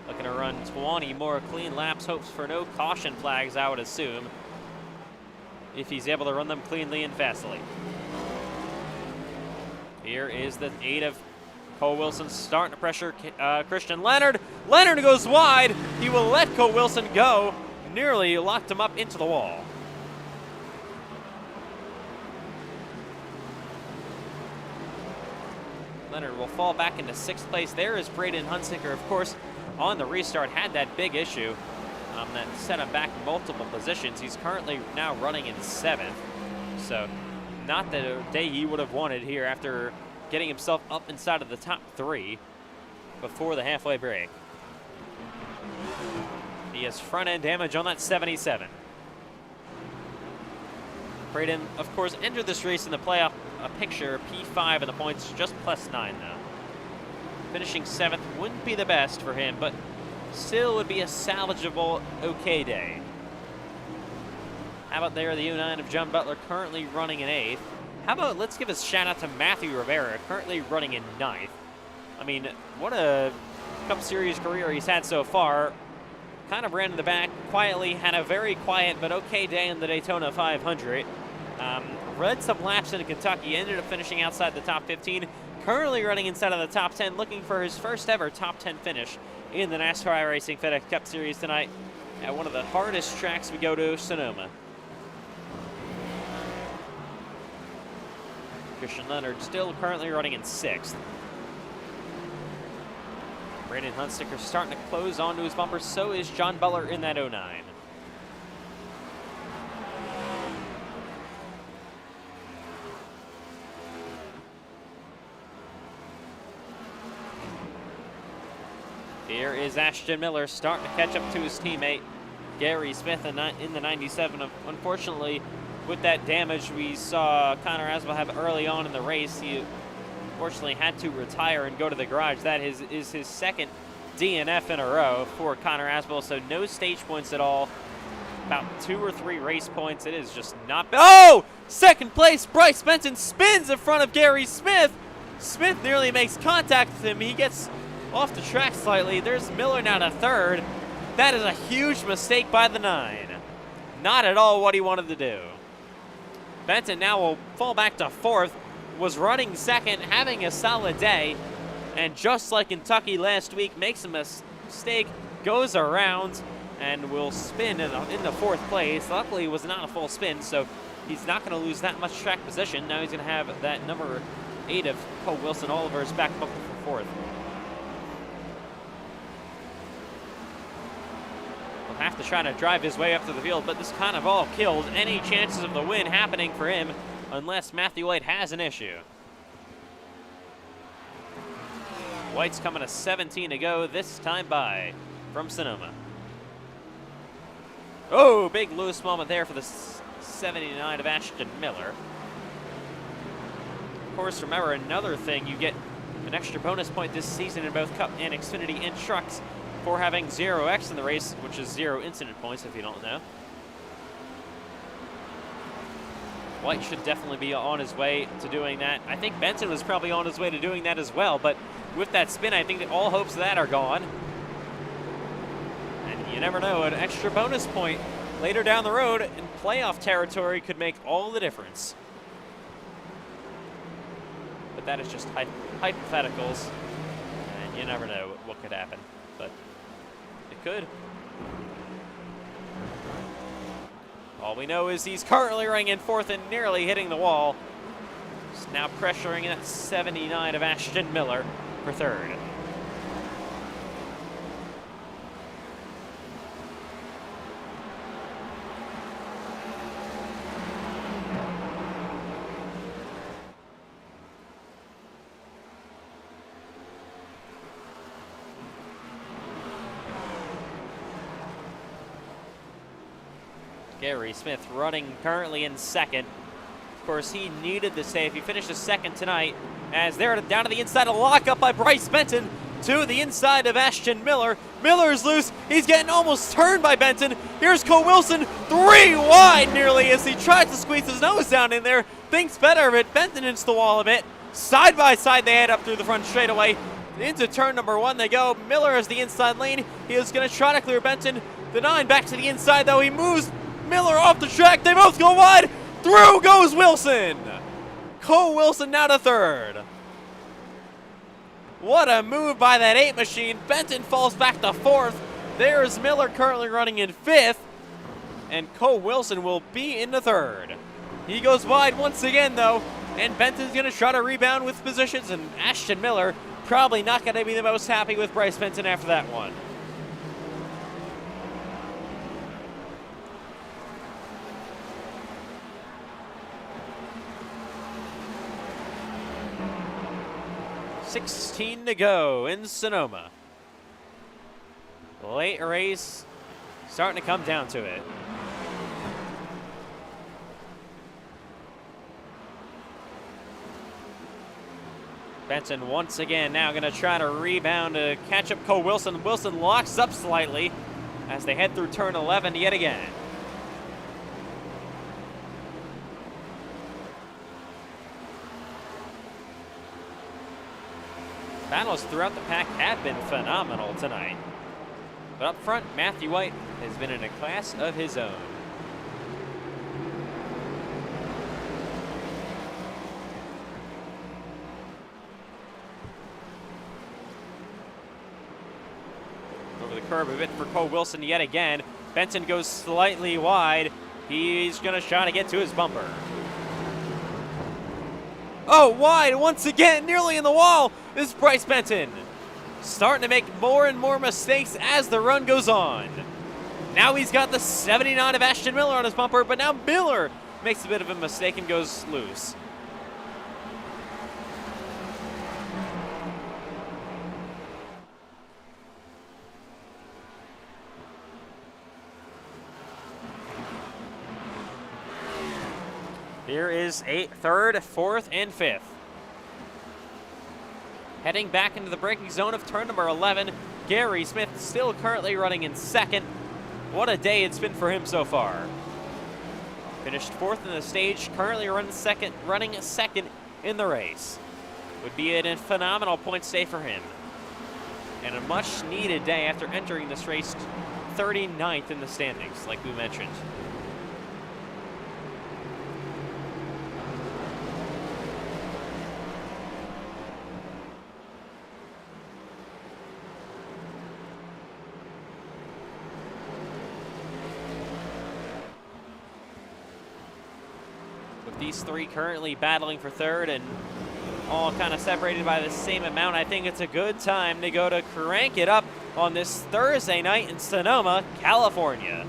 Looking to run 20 more clean laps, hopes for no caution flags, I would assume, if he's able to run them cleanly and fastly. Here is the 8 of Cole Wilson starting to pressure Christian Leonard. Leonard goes wide. He will let Cole Wilson go. Nearly locked him up into the wall. Leonard will fall back into 6th place. There is Braden Hunsicker, of course, on the restart, had that big issue that set him back multiple positions. He's currently now running in 7th. So not the day he would have wanted here after getting himself up inside of the top 3 before the halfway break. He has front end damage on that 77. Braden, of course, entered this race in the playoff picture, P5 in the points, just +9 though. Finishing 7th wouldn't be the best for him, but still would be a salvageable, okay day. How about there, the U9 of John Butler currently running in 8th. How about, let's give a shout out to Matthew Rivera, currently running in 9th. I mean, what a Cup Series career he's had so far. Kind of ran in the back quietly, had a very quiet but okay day in the Daytona 500. Read some laps in Kentucky, ended up finishing outside the top 15. Currently running inside of the top 10, looking for his first ever top 10 finish in the NASCAR iRacing FedEx Cup Series tonight. at one of the hardest tracks we go to, Sonoma. Christian Leonard still currently running in 6th. Brandon Hunsticker starting to close onto his bumper. So is John Butler in that 09. Here is Ashton Miller starting to catch up to his teammate, Gary Smith, in the 97. Unfortunately, with that damage we saw Connor Aswell have early on in the race, he unfortunately had to retire and go to the garage. That is his 2nd DNF in a row for Connor Aswell, so no stage points at all. About 2 or 3 race points. It is just not. Oh! 2nd place, Bryce Benton spins in front of Gary Smith. Smith nearly makes contact with him. He gets off the track slightly. There's Miller now to 3rd. That is a huge mistake by the 9. Not at all what he wanted to do. Benton now will fall back to 4th. Was running 2nd, having a solid day. And just like Kentucky last week, makes a mistake, goes around, and will spin in the 4th place. Luckily, it was not a full spin, so he's not going to lose that much track position. Now he's going to have that number 8 of Cole Wilson Oliver's back up for 4th. Will have to try to drive his way up to the field, but this kind of all kills any chances of the win happening for him unless Matthew White has an issue. White's coming to 17 to go, this time by from Sonoma. Oh, big loose moment there for the 79 of Ashton Miller. Of course, remember another thing, you get an extra bonus point this season in both Cup and Xfinity and Trucks for having 0x in the race, which is 0 incident points if you don't know. White should definitely be on his way to doing that. I think Benson was probably on his way to doing that as well, but with that spin, I think that all hopes of that are gone. And you never know, an extra bonus point later down the road in playoff territory could make all the difference. But that is just hypotheticals, and you never know what could happen, but it could. All we know is he's currently running in 4th and nearly hitting the wall. Just now pressuring that 79 of Ashton Miller for 3rd. Gary Smith running currently in 2nd. Of course, he needed the save. He finished 2nd tonight as they're down to the inside, a lockup by Bryce Benton to the inside of Ashton Miller. Miller's loose. He's getting almost turned by Benton. Here's Cole Wilson, 3 wide nearly as he tries to squeeze his nose down in there. Thinks better of it. Benton hits the wall a bit. Side by side, they head up through the front straightaway. Into turn number 1 they go. Miller is the inside lane. He is going to try to clear Benton. The 9 back to the inside, though. He moves Miller off the track. They both go wide. Through goes Wilson. Cole Wilson now to 3rd. What a move by that 8 machine. Benton falls back to 4th. There's Miller currently running in 5th. And Cole Wilson will be in the 3rd. He goes wide once again, though. And Benton's going to try to rebound with positions. And Ashton Miller probably not going to be the most happy with Bryce Benton after that one. $16 to go in Sonoma. Late race, starting to come down to it. Benton once again now going to try to rebound to catch up Cole Wilson. Wilson locks up slightly as they head through turn 11 yet again. Battles throughout the pack have been phenomenal tonight. But up front, Matthew White has been in a class of his own. Over the curb a bit for Cole Wilson yet again. Benson goes slightly wide. He's going to try to get to his bumper. Oh, wide once again, nearly in the wall is Bryce Benson. Starting to make more and more mistakes as the run goes on. Now he's got the 79 of Ashton Miller on his bumper, but now Miller makes a bit of a mistake and goes loose. Here is third, fourth, and fifth. Heading back into the braking zone of turn number 11, Gary Smith still currently running in second. What a day it's been for him so far. Finished fourth in the stage, currently running second in the race. Would be a phenomenal points day for him. And a much needed day after entering this race 39th in the standings, like we mentioned. These three currently battling for third and all kind of separated by the same amount. I think it's a good time to go to crank it up on this Thursday night in Sonoma, California.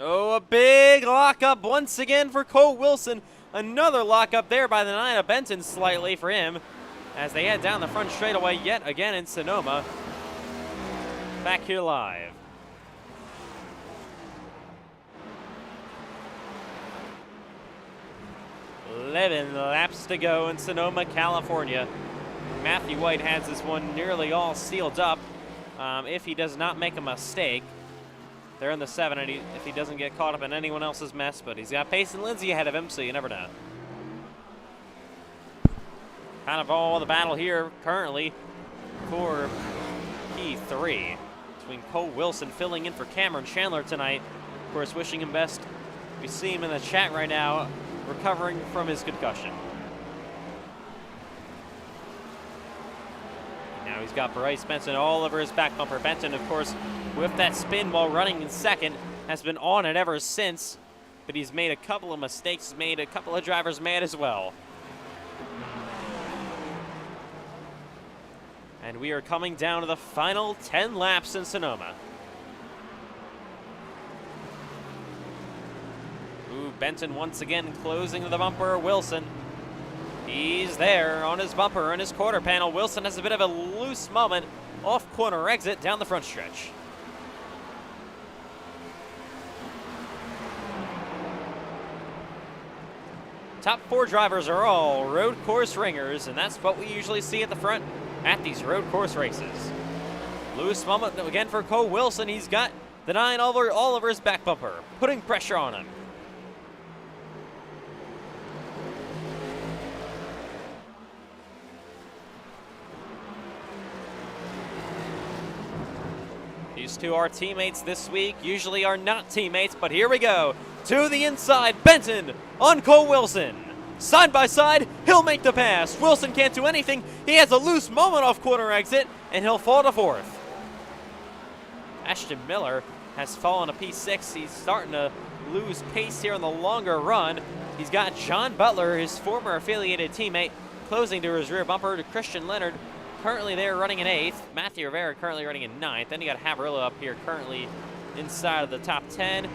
Oh, a big lockup once again for Cole Wilson. Another lockup there by the 9 of Benton, slightly for him, as they head down the front straightaway yet again in Sonoma. Back here live. "11 laps to go in Sonoma, California. Matthew White has this one nearly all sealed up. if he does not make a mistake. They're in the 7, and if he doesn't get caught up in anyone else's mess, but he's got Payson Lindsay ahead of him, so you never know. Kind of all the battle here currently for P3 between Cole Wilson filling in for Cameron Chandler tonight. Of course, wishing him best. We see him in the chat right now, recovering from his concussion. Now he's got Bryce Benson all over his back bumper. Benson, of course, with that spin while running in second, has been on it ever since, but he's made a couple of mistakes, made a couple of drivers mad as well. And we are coming down to the final 10 laps in Sonoma. Ooh, Benton once again closing the bumper. Wilson, he's there on his bumper and his quarter panel. Wilson has a bit of a loose moment off corner exit down the front stretch. Top 4 drivers are all road course ringers, and that's what we usually see at the front at these road course races. Loose moment again for Cole Wilson. He's got the 9 all over his back bumper, putting pressure on him. These two are teammates this week, usually are not teammates, but here we go. To the inside, Benton on Cole Wilson. Side by side, he'll make the pass. Wilson can't do anything. He has a loose moment off corner exit, and he'll fall to 4th. Ashton Miller has fallen to P6. He's starting to lose pace here on the longer run. He's got John Butler, his former affiliated teammate, closing to his rear bumper. To Christian Leonard, currently there running in 8th. Matthew Rivera currently running in 9th. Then you got Haverillo up here currently inside of the top 10.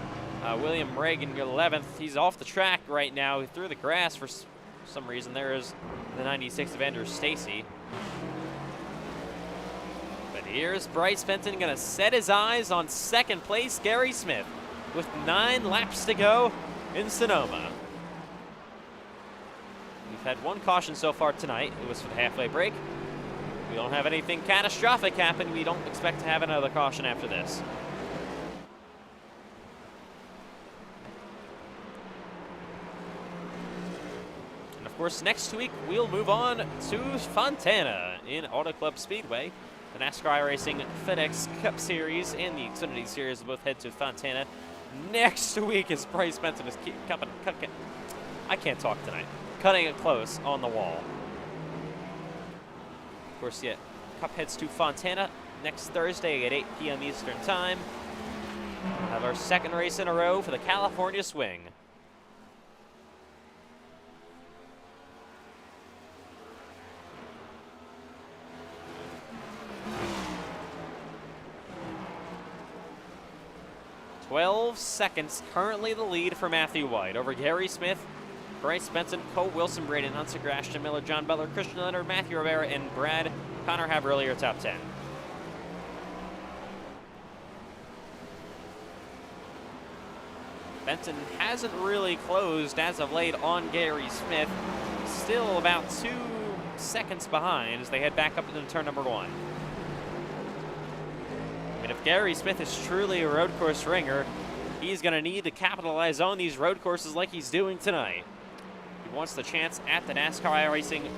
William Reagan 11th. He's off the track right now. He threw the grass for some reason. There is the 96 of Andrew Stacy. But here's Bryce Benton going to set his eyes on second place, Gary Smith, with 9 laps to go in Sonoma. We've had 1 caution so far tonight. It was for the halfway break. We don't have anything catastrophic happen. We don't expect to have another caution after this. Of course, next week we'll move on to Fontana in Auto Club Speedway. The NASCAR iRacing FedEx Cup Series and the Xfinity Series will both head to Fontana next week as Bryce Benton is cutting it close on the wall. Of course, yeah, Cup heads to Fontana next Thursday at 8 p.m. Eastern Time. We'll have our 2nd race in a row for the California Swing. "12 seconds, currently the lead for Matthew White over Gary Smith, Bryce Benson, Cole Wilson, Braden Hunsaker, Ashton Miller, John Butler, Christian Leonard, Matthew Rivera, and Brad Connor have earlier top 10. Benson hasn't really closed as of late on Gary Smith. Still about 2 seconds behind as they head back up into turn number 1. And if Gary Smith is truly a road course ringer, he's going to need to capitalize on these road courses like he's doing tonight. He wants the chance at the NASCAR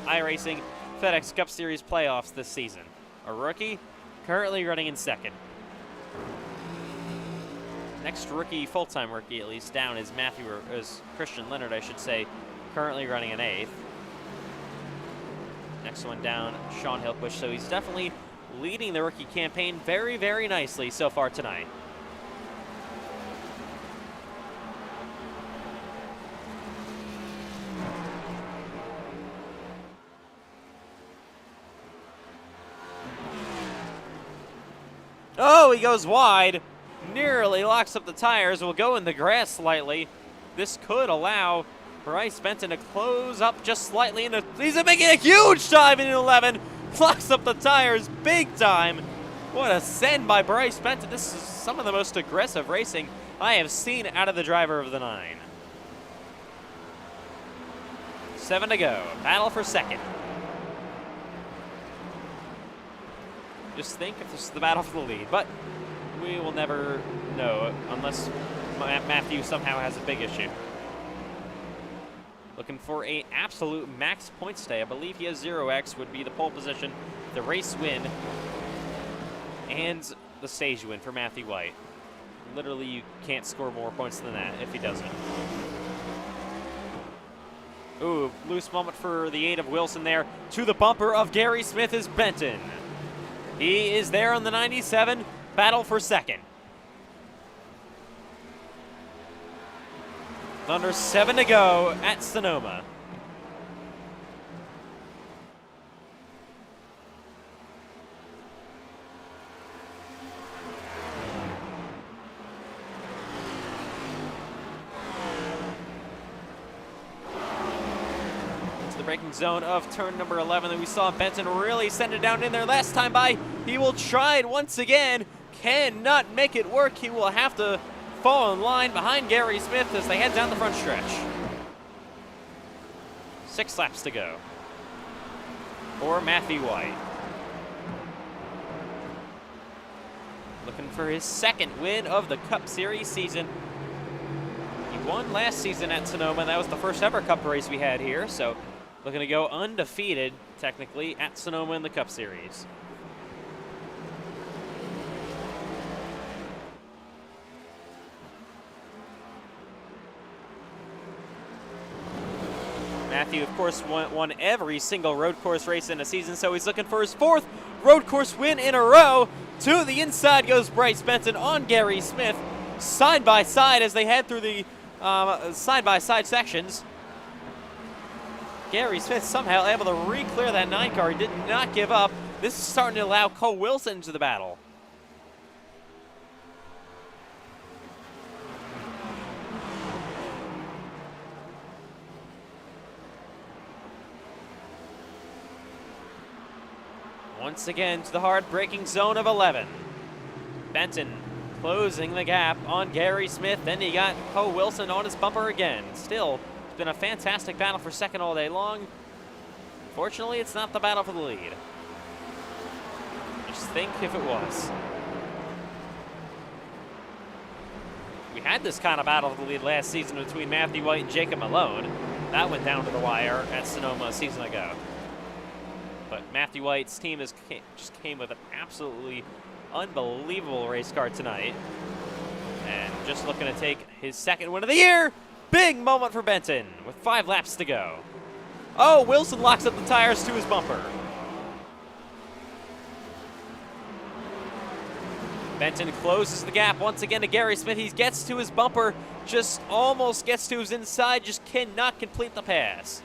iRacing FedEx Cup Series playoffs this season. A rookie, currently running in 2nd. Next rookie, full-time rookie at least, down is Christian Leonard, I should say, currently running in 8th. Next one down, Sean Hillquist. So he's definitely leading the rookie campaign very, very nicely so far tonight. Oh, he goes wide. Nearly locks up the tires. Will go in the grass slightly. This could allow Bryce Benton to close up just slightly. He's making a huge dive in 11. Locks up the tires big time. What a send by Bryce Benton. This is some of the most aggressive racing I have seen out of the driver of the 9. 7 to go. Battle for 2nd. just think if this is the battle for the lead. But we will never know unless Matthew somehow has a big issue. Looking for a absolute max points day. I believe he has 0x, would be the pole position, the race win, and the stage win for Matthew White. Literally, you can't score more points than that if he doesn't. Ooh, loose moment for the 8 of Wilson there. To the bumper of Gary Smith is Benton. He is there on the 97, battle for second. Under 7 to go at Sonoma. It's the braking zone of turn number 11 that we saw Benton really send it down in there last time by. He will try it once again. Cannot make it work. He will have to fall in line behind Gary Smith as they head down the front stretch. 6 laps to go for Matthew White. Looking for his second win of the Cup Series season. He won last season at Sonoma, and that was the first ever Cup race we had here, so looking to go undefeated, technically, at Sonoma in the Cup Series. Matthew, of course, won every single road course race in a season, so he's looking for his 4th road course win in a row. To the inside goes Bryce Benton on Gary Smith, side by side as they head through the side-by-side sections. Gary Smith somehow able to re-clear that 9 car. He did not give up. This is starting to allow Cole Wilson into the battle. Once again to the hard braking zone of 11. Benton closing the gap on Gary Smith. Then you got Cole Wilson on his bumper again. Still, it's been a fantastic battle for second all day long. Fortunately, it's not the battle for the lead. Just think if it was. We had this kind of battle for the lead last season between Matthew White and Jacob Malone. That went down to the wire at Sonoma a season ago. But Matthew White's team just came with an absolutely unbelievable race car tonight. And just looking to take his second win of the year. Big moment for Benton with 5 laps to go. Oh, Wilson locks up the tires to his bumper. Benton closes the gap once again to Gary Smith. He gets to his bumper, just almost gets to his inside, just cannot complete the pass.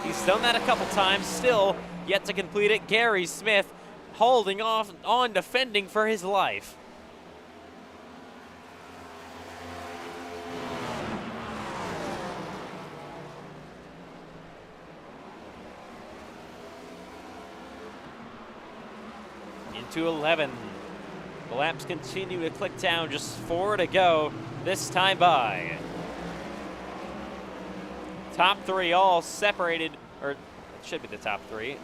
He's done that a couple times, still yet to complete it. Gary Smith holding off on defending for his life. Into 11. The laps continue to click down, just 4 to go this time by. Top 3 all separated, or it should be the top 3.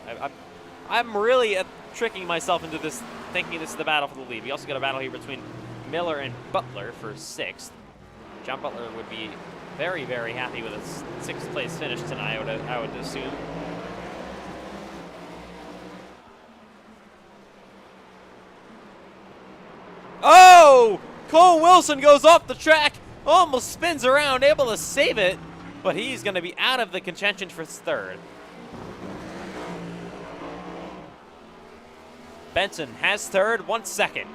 I'm really tricking myself into this, thinking this is the battle for the lead. We also got a battle here between Miller and Butler for 6th. John Butler would be very, very happy with a 6th place finish tonight, I would assume. Oh! Cole Wilson goes off the track, almost spins around, able to save it. But he's going to be out of the contention for 3rd. Benton has 3rd, 1 second.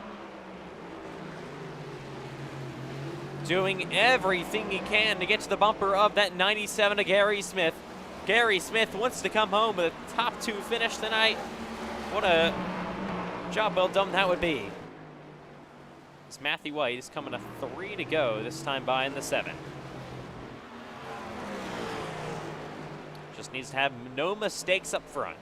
Doing everything he can to get to the bumper of that 97 to Gary Smith. Gary Smith wants to come home with a top 2 finish tonight. What a job well done that would be. As Matthew White is coming to 3 to go this time by in the 7. Just needs to have no mistakes up front.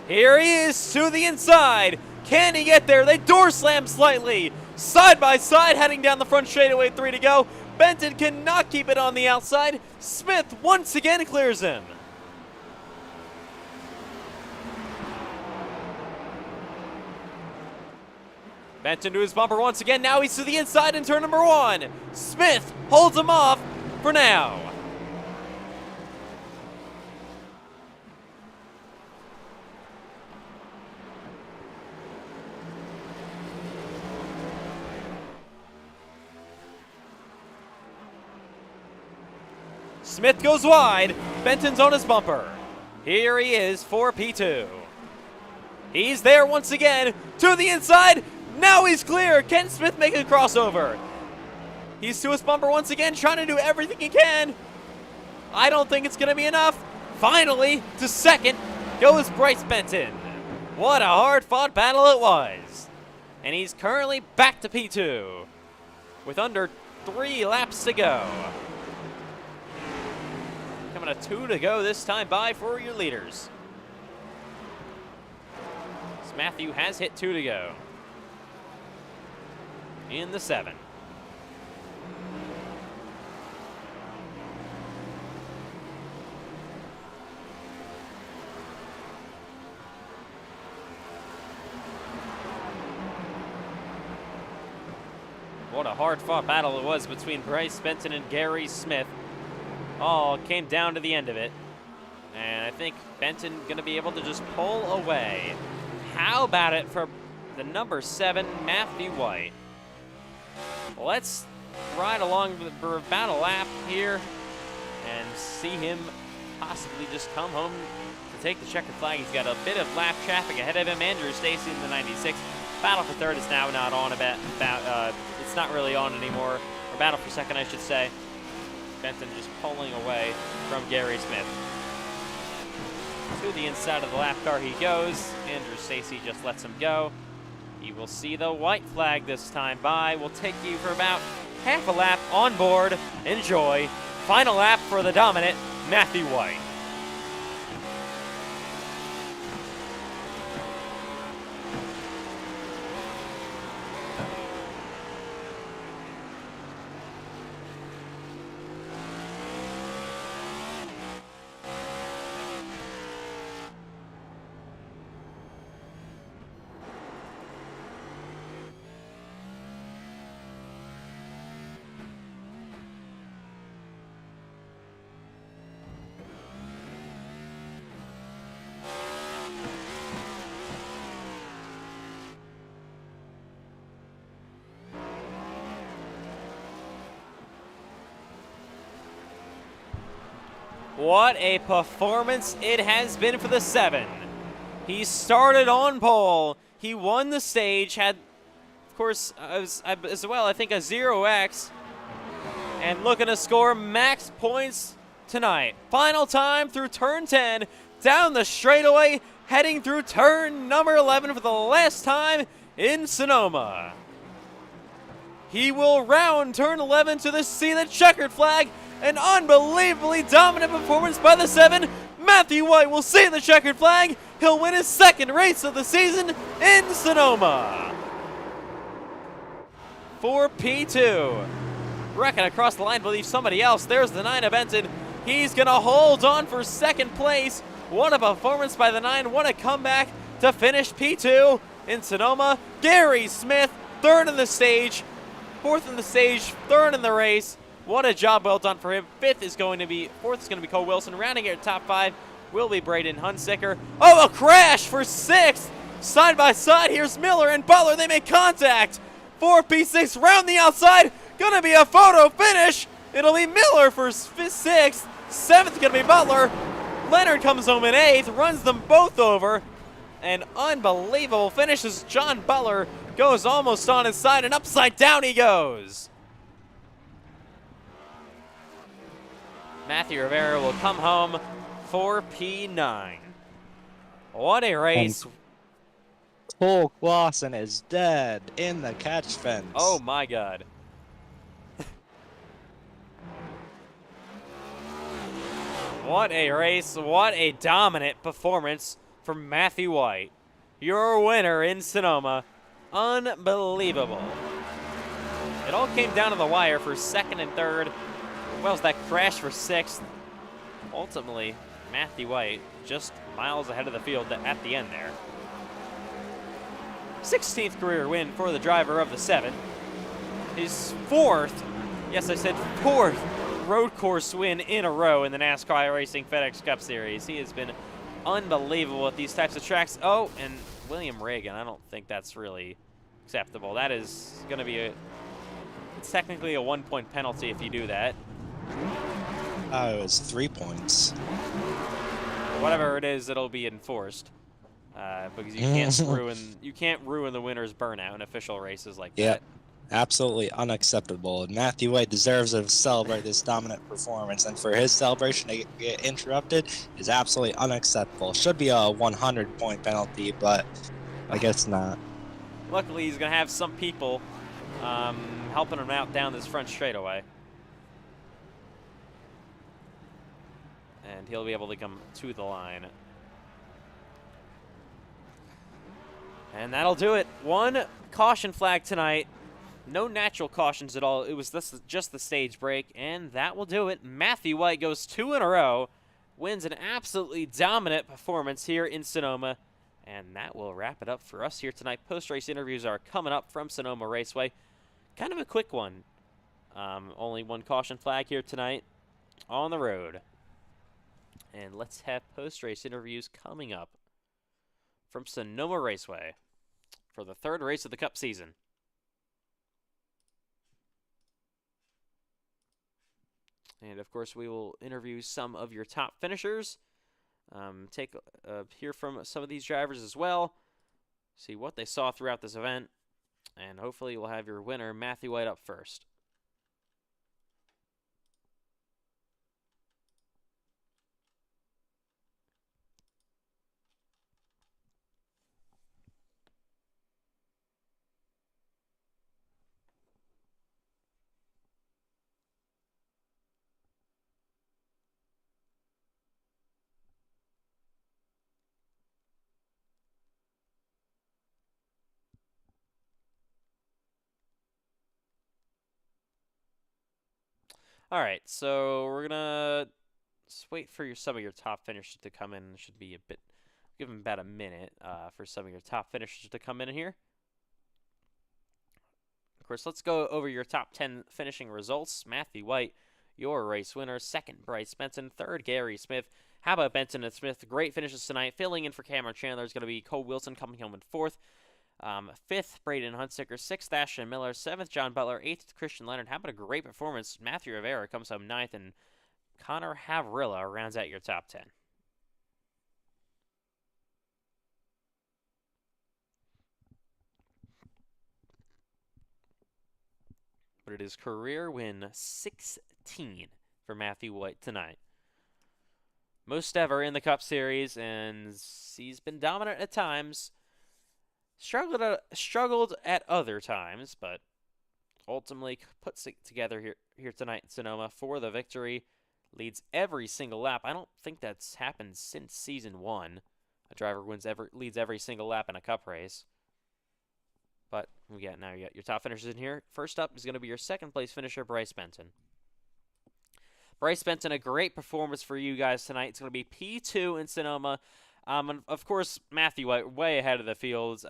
Here he is to the inside. Can he get there? They door slam slightly. Side by side heading down the front straightaway, 3 to go. Benton cannot keep it on the outside. Smith once again clears him. Benton to his bumper once again. Now he's to the inside in turn number 1. Smith holds him off for now. Smith goes wide. Benton's on his bumper. Here he is for P2. He's there once again to the inside. Now he's clear. Can Smith make a crossover? He's to his bumper once again, trying to do everything he can. I don't think it's going to be enough. Finally, to second goes Bryce Benton. What a hard-fought battle it was. And he's currently back to P2 with under 3 laps to go. Coming to 2 to go this time by for your leaders. So Matthew has hit 2 to go in the 7. What a hard-fought battle it was between Bryce Benton and Gary Smith. All came down to the end of it. And I think Benton going to be able to just pull away. How about it for the number 7, Matthew White? Let's ride along for about a lap here and see him possibly just come home to take the checkered flag. He's got a bit of lap traffic ahead of him. Andrew Stacy in the 96. Battle for third is now not on. It's not really on anymore. Or battle for second, I should say. Benton just pulling away from Gary Smith. To the inside of the lap car he goes. Andrew Stacy just lets him go. You will see the white flag this time by. We'll take you for about half a lap on board. Enjoy. Final lap for the dominant Matthew White. What a performance it has been for the 7. He started on pole. He won the stage, had, of course, as well, I think a 0x. And looking to score max points tonight. Final time through turn 10, down the straightaway, heading through turn number 11 for the last time in Sonoma. He will round turn 11 to see the checkered flag. An unbelievably dominant performance by the 7. Matthew White will see the checkered flag. He'll win his 2nd race of the season in Sonoma. For P2. Wrecking across the line, believe somebody else. There's the 9 of Benton. He's going to hold on for 2nd place. What a performance by the 9. What a comeback to finish P2 in Sonoma. Gary Smith, 3rd in the stage. 4th in the stage, 3rd in the race. What a job well done for him. 4th is going to be Cole Wilson. Rounding it at top 5 will be Braden Hunsicker. Oh, a crash for 6th. Side by side, here's Miller and Butler. They make contact. 4 P6 round the outside. Gonna be a photo finish. It'll be Miller for 6th. 7th gonna be Butler. Leonard comes home in 8th, runs them both over. An unbelievable finish as John Butler goes almost on his side and upside down he goes. Matthew Rivera will come home for P9. What a race. And Cole Clausen is dead in the catch fence. Oh my God. What a race. What a dominant performance from Matthew White. Your winner in Sonoma. Unbelievable. It all came down to the wire for second and third. Well, was that crash for sixth? Ultimately, Matthew White just miles ahead of the field at the end there. 16th career win for the driver of the 7. His fourth, yes, I said fourth, road course win in a row in the NASCAR iRacing FedEx Cup Series. He has been unbelievable at these types of tracks. Oh, and William Reagan, I don't think that's really acceptable. That is going to be it's technically a 1-point penalty if you do that. It was 3 points. Whatever it is, it'll be enforced. Because you can't ruin the winner's burnout in official races like that. Absolutely unacceptable. And Matthew White deserves to celebrate this dominant performance, and for his celebration to get interrupted is absolutely unacceptable. Should be a 100-point penalty, but I guess not. Luckily, he's going to have some people helping him out down this front straightaway. And he'll be able to come to the line. And that'll do it. One caution flag tonight. No natural cautions at all. It was just the stage break, and that will do it. Matthew White goes 2 in a row, wins an absolutely dominant performance here in Sonoma, and that will wrap it up for us here tonight. Post-race interviews are coming up from Sonoma Raceway. Kind of a quick one. Only one caution flag here tonight on the road. And let's have post-race interviews coming up from Sonoma Raceway for the 3rd race of the Cup season. And, of course, we will interview some of your top finishers, hear from some of these drivers as well, see what they saw throughout this event, and hopefully we'll have your winner, Matthew White, up first. All right, so we're gonna just wait for some of your top finishers to come in. It should be a bit, give them about a minute for some of your top finishers to come in here. Of course, let's go over your top 10 finishing results. Matthew White, your race winner. 2nd, Bryce Benson. 3rd, Gary Smith. How about Benson and Smith? Great finishes tonight. Filling in for Cameron Chandler is going to be Cole Wilson coming home in 4th. 5th, Braden Huntsicker. 6th, Ashton Miller. 7th, John Butler. 8th, Christian Leonard. How about a great performance? Matthew Rivera comes home 9th, and Connor Havrilla rounds out your top 10. But it is career win 16 for Matthew White tonight. Most ever in the Cup Series, and he's been dominant at times. Struggled at other times, but ultimately puts it together here tonight in Sonoma for the victory. Leads every single lap. I don't think that's happened since season 1. A driver leads every single lap in a Cup race. But now you got your top finishers in here. First up is going to be your 2nd place finisher, Bryce Benson. Bryce Benson, a great performance for you guys tonight. It's going to be P2 in Sonoma. And of course, Matthew White way ahead of the field.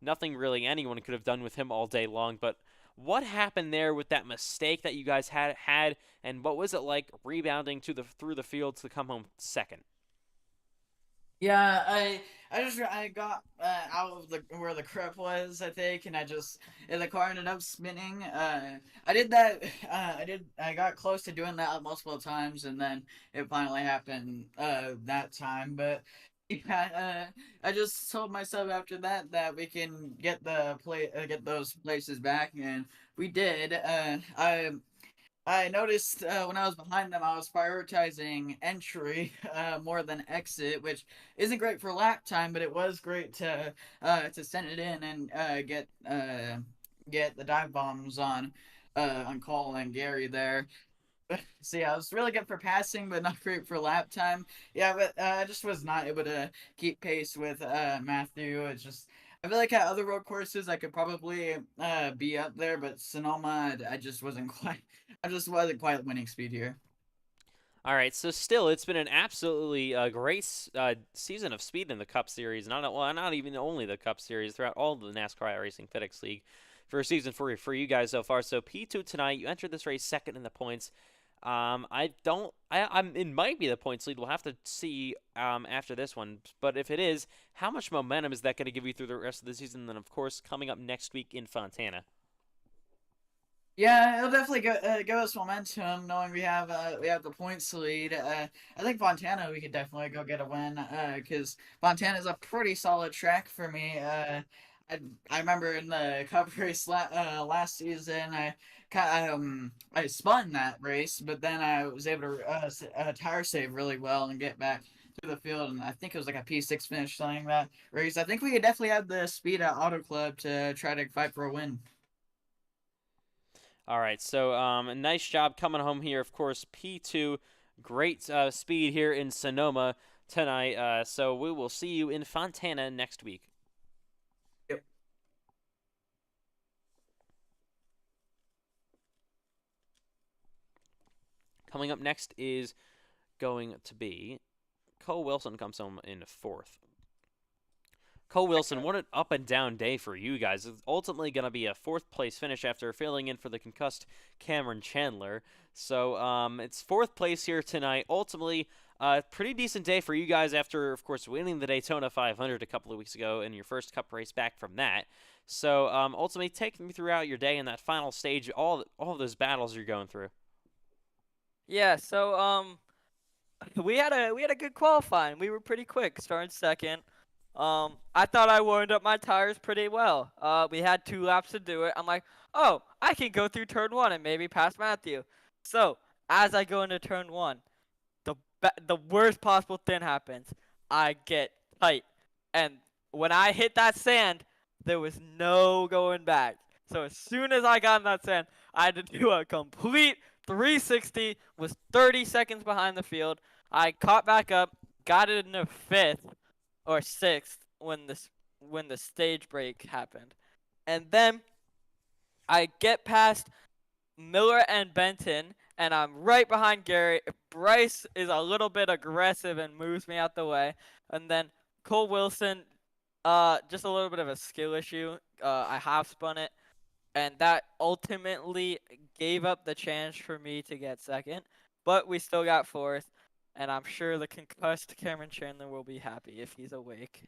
Nothing really anyone could have done with him all day long. But what happened there with that mistake that you guys had, and what was it like rebounding through the field to come home 2nd? Yeah, I got out of where the crib was, I think, and the car ended up spinning. I did that. I got close to doing that multiple times, and then it finally happened that time. But yeah, I just told myself after that we can get get those places back, and we did. I noticed when I was behind them, I was prioritizing entry more than exit, which isn't great for lap time, but it was great to send it in and get the dive bombs on Cole and Gary there. So yeah, I was really good for passing, but not great for lap time. Yeah, but I just was not able to keep pace with Matthew. It's just I feel like at other road courses I could probably be up there, but Sonoma I just wasn't quite. I just wasn't quite winning speed here. All right, so still, it's been an absolutely great season of speed in the Cup Series. Not even only the Cup Series, throughout all the NASCAR iRacing FedEx League for a season for you guys so far. So P2 tonight, you entered this race second in the points. I don't. It might be the points lead. We'll have to see after this one. But if it is, how much momentum is that going to give you through the rest of the season? And then, of course, coming up next week in Fontana. Yeah, it'll definitely give us momentum knowing we have the points lead. I think Fontana we could definitely go get a win. Because Fontana's a pretty solid track for me. I I remember in the Cup race last season I spun that race, but then I was able to tire save really well and get back to the field, and I think it was like a P6 finish selling that race. I think we could definitely have the speed at Auto Club to try to fight for a win. All right, so a nice job coming home here. Of course, P2, great speed here in Sonoma tonight. So we will see you in Fontana next week. Yep. Coming up next is going to be Cole Wilson comes home in fourth. Cole Wilson, what an up and down day for you guys. It's ultimately going to be a fourth place finish after filling in for the concussed Cameron Chandler. So it's fourth place here tonight. Ultimately, a pretty decent day for you guys after, of course, winning the Daytona 500 a couple of weeks ago in your first Cup race back from that. So ultimately, take me throughout your day in that final stage, all of those battles you're going through. Yeah, so we had a good qualifying. We were pretty quick, starting second. I thought I warmed up my tires pretty well. We had 2 laps to do it. I'm like, oh, I can go through turn 1 and maybe pass Matthew. So as I go into turn 1, the worst possible thing happens. I get tight, and when I hit that sand, there was no going back. So as soon as I got in that sand, I had to do a complete 360. Was 30 seconds behind the field. I caught back up, got it in the 5th or 6th when the stage break happened, and then I get past Miller and Benton, and I'm right behind Gary. Bryce is a little bit aggressive and moves me out the way. And then Cole Wilson, just a little bit of a skill issue. I half spun it, and that ultimately gave up the chance for me to get second. But we still got fourth, and I'm sure the concussed Cameron Chandler will be happy if he's awake.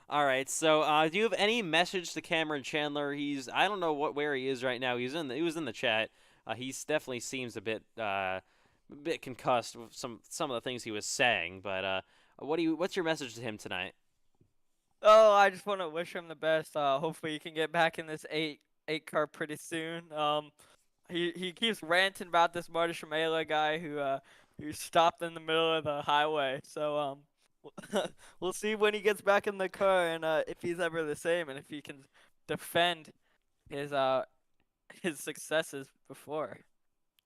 All right. So, do you have any message to Cameron Chandler? I don't know where he is right now. He was in the chat. He definitely seems a bit concussed with some of the things he was saying. But what's your message to him tonight? Oh, I just want to wish him the best. Hopefully he can get back in this eight car pretty soon. He keeps ranting about this Marty Shimela guy who stopped in the middle of the highway. So we'll see when he gets back in the car and if he's ever the same and if he can defend his his successes before.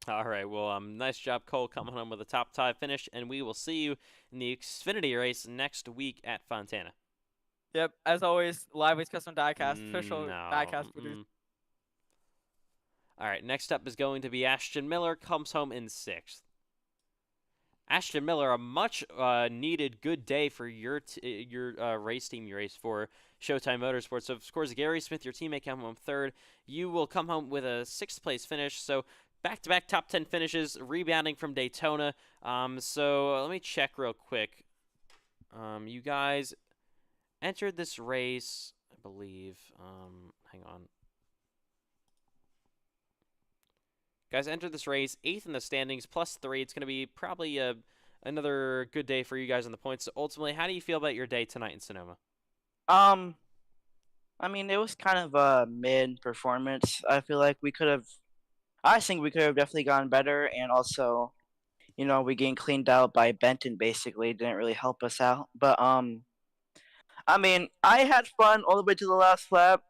All right. Well, nice job, Cole, coming home with a top 5 finish, and we will see you in the Xfinity race next week at Fontana. Yep, as always, Lively's Custom Diecast, official No. diecast producer. All right. Next up is going to be Ashton Miller, comes home in 6th. Ashton Miller, a much needed good day for your race team you race for, Showtime Motorsports. So, of course, Gary Smith, your teammate, come home 3rd. You will come home with a 6th place finish. So, back-to-back top 10 finishes, rebounding from Daytona. So, let me check real quick. You guys entered this race, I believe. Hang on. Guys, entered this race 8th in the standings, +3. It's going to be probably another good day for you guys on the points. So ultimately, how do you feel about your day tonight in Sonoma? I mean, it was kind of a mid performance. I think we could have definitely gone better, and also, we getting cleaned out by Benton basically didn't really help us out. But I mean, I had fun all the way to the last lap.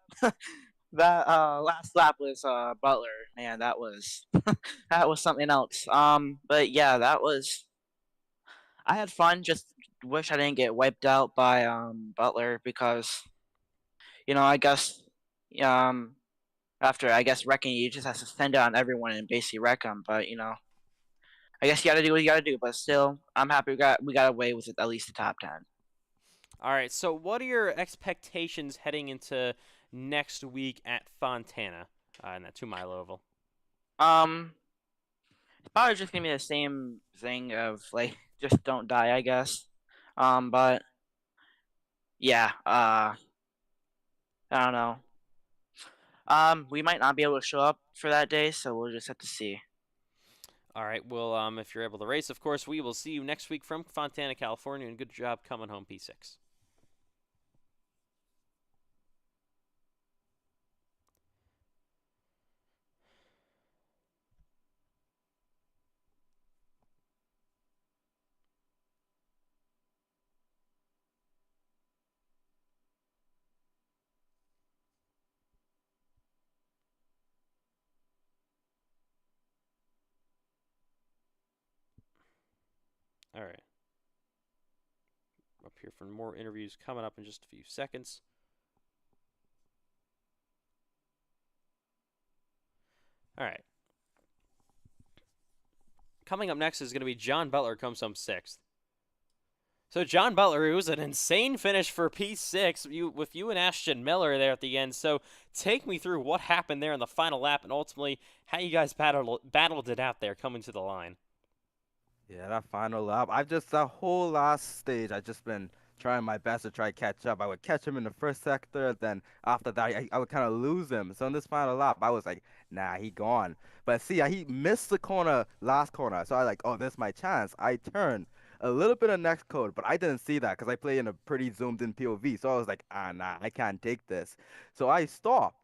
That last lap was Butler, man, that was that was something else. But yeah, I had fun. Just wish I didn't get wiped out by Butler because I guess um after I guess wrecking, you just have to send it on everyone and basically wreck them. But I guess you got to do what you got to do. But still, I'm happy we got away with it, at least the top 10. All right, so what are your expectations heading into next week at Fontana in that 2 mile oval? Um, it's probably just gonna be the same thing of like just don't die, I guess. But yeah, I don't know. We might not be able to show up for that day, so we'll just have to see. All right, well, if you're able to race, of course, we will see you next week from Fontana, California, and good job coming home, P6. All right. Up here for more interviews coming up in just a few seconds. All right. Coming up next is going to be John Butler comes home 6th. So John Butler, it was an insane finish for P6 with you and Ashton Miller there at the end. So take me through what happened there in the final lap and ultimately how you guys battled it out there coming to the line. Yeah, that final lap. That whole last stage, I've just been trying my best to try to catch up. I would catch him in the first sector, then after that, I would kind of lose him. So in this final lap, I was like, nah, he gone. But see, he missed the corner, last corner. So I like, oh, this is my chance. I turn a little bit of next code, but I didn't see that because I play in a pretty zoomed in POV. So I was like, nah, I can't take this. So I stopped.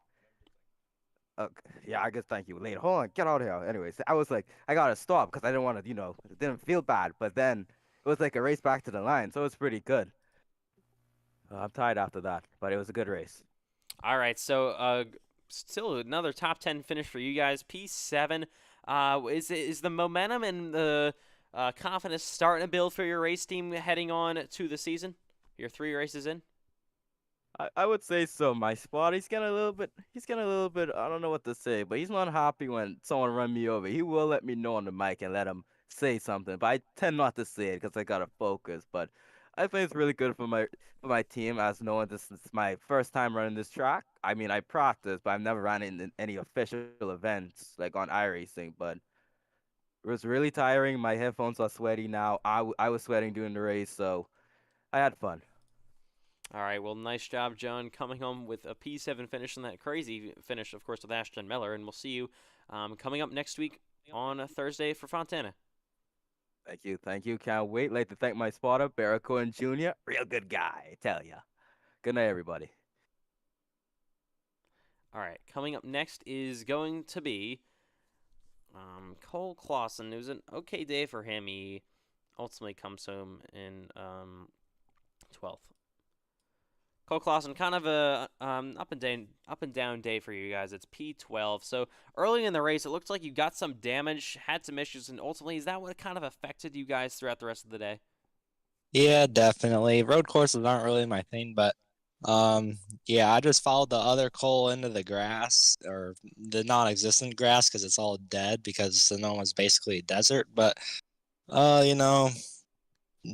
Uh, yeah, I guess thank you. Later. Hold on, get out of here. Anyways, I was like, I gotta stop because I didn't want to, it didn't feel bad. But then it was like a race back to the line, so it's pretty good. I'm tired after that, but it was a good race. All right, so still another top 10 finish for you guys. P7. Is the momentum and the confidence starting to build for your race team heading on to the season? You're 3 races in. I would say so. My spot, he's getting a little bit, I don't know what to say, but he's not happy when someone run me over. He will let me know on the mic and let him say something, but I tend not to say it because I gotta focus. But I think it's really good for my team, as knowing this is my first time running this track. I mean, I practiced, but I've never ran in any official events like on iRacing. But it was really tiring. My headphones are sweaty now. I was sweating during the race, so I had fun. All right, well, nice job, John, coming home with a P7 finish and that crazy finish, of course, with Ashton Miller. And we'll see you coming up next week on a Thursday for Fontana. Thank you. Thank you. Can't wait. Like to thank my spotter, Barracoon Jr. Real good guy, I tell ya. Good night, everybody. All right, coming up next is going to be Cole Clausen. It was an okay day for him. He ultimately comes home in 12th. Cole Clausen, kind of a up and down day for you guys. It's P12. So early in the race, it looked like you got some damage, had some issues, and ultimately, is that what kind of affected you guys throughout the rest of the day? Yeah, definitely. Road courses aren't really my thing, but yeah, I just followed the other coal into the grass or the non-existent grass because it's all dead because Sonoma's basically a desert. But you know,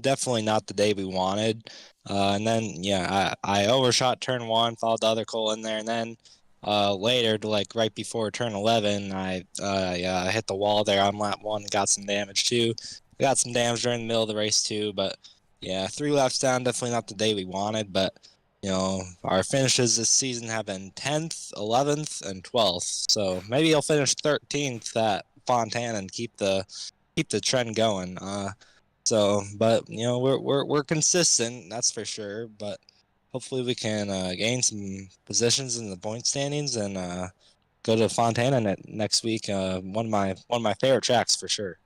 definitely not the day we wanted. And then yeah, I overshot turn 1, followed the other coal in there, and then later, like right before turn 11, yeah, I hit the wall there on lap 1, got some damage too. Got some damage during the middle of the race too, but yeah, 3 laps down, definitely not the day we wanted, but our finishes this season have been 10th, 11th, and 12th. So maybe he'll finish 13th at Fontana and keep the trend going. But we're consistent, that's for sure. But hopefully we can gain some positions in the point standings and go to Fontana next week. One of my favorite tracks for sure.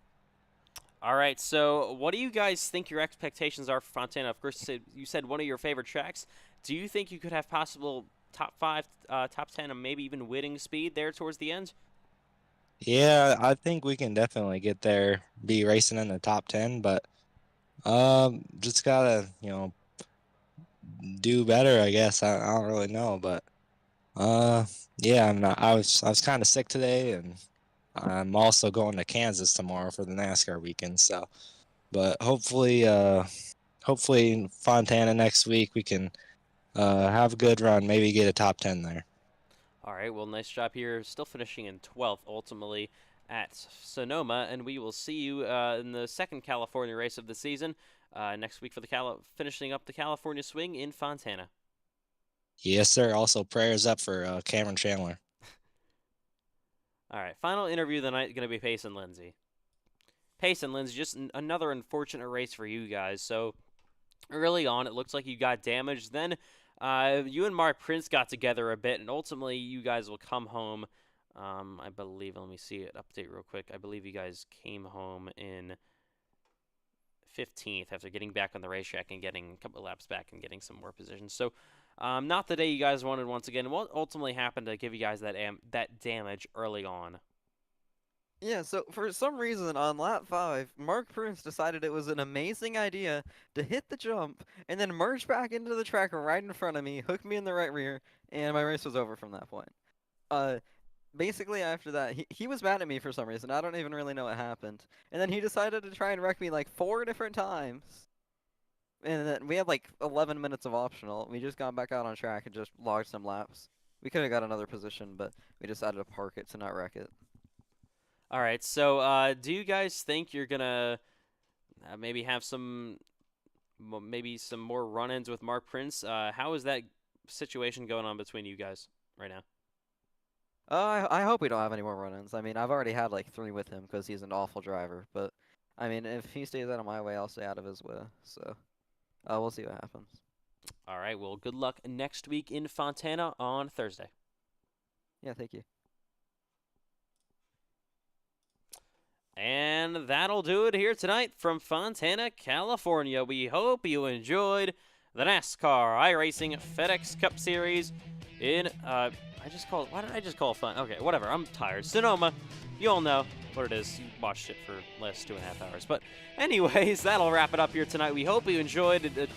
All right, so what do you guys think your expectations are for Fontana? Of course, you said one of your favorite tracks. Do you think you could have possible top 5, top 10, and maybe even winning speed there towards the end? Yeah, I think we can definitely get there, be racing in the top 10, but just gotta do better, I guess. I don't really know, but yeah, I'm not. I was kind of sick today, and I'm also going to Kansas tomorrow for the NASCAR weekend. So, but hopefully in Fontana next week we can have a good run, maybe get a top 10 there. All right, well, nice job here. Still finishing in 12th, ultimately, at Sonoma, and we will see you in the second California race of the season next week for the finishing up the California Swing in Fontana. Yes, sir. Also, prayers up for Cameron Chandler. All right, final interview of the night going to be Pace and Lindsay. Pace and Lindsay, just another unfortunate race for you guys. So early on, it looks like you got damaged. Then you and Mark Prince got together a bit, and ultimately you guys will come home. I believe, let me see it, update real quick. I believe you guys came home in 15th after getting back on the racetrack and getting a couple of laps back and getting some more positions. So not the day you guys wanted once again. What ultimately happened to give you guys that damage early on? Yeah, so for some reason on lap 5, Mark Prince decided it was an amazing idea to hit the jump and then merge back into the track right in front of me, hook me in the right rear, and my race was over from that point. Basically after that, he was mad at me for some reason. I don't even really know what happened. And then he decided to try and wreck me like 4 different times. And then we had like 11 minutes of optional. We just got back out on track and just logged some laps. We could have got another position, but we decided to park it to not wreck it. All right, so do you guys think you're gonna maybe have maybe some more run-ins with Mark Prince? How is that situation going on between you guys right now? I hope we don't have any more run-ins. I mean, I've already had like 3 with him because he's an awful driver. But I mean, if he stays out of my way, I'll stay out of his way. So we'll see what happens. All right, well, good luck next week in Fontana on Thursday. Yeah, thank you. And that'll do it here tonight from Fontana, California. We hope you enjoyed the NASCAR iRacing FedEx Cup Series in, why did I just call it fun? Okay, whatever, I'm tired. Sonoma, you all know what it is. You watched it for the last 2.5 hours. But anyways, that'll wrap it up here tonight. We hope you enjoyed the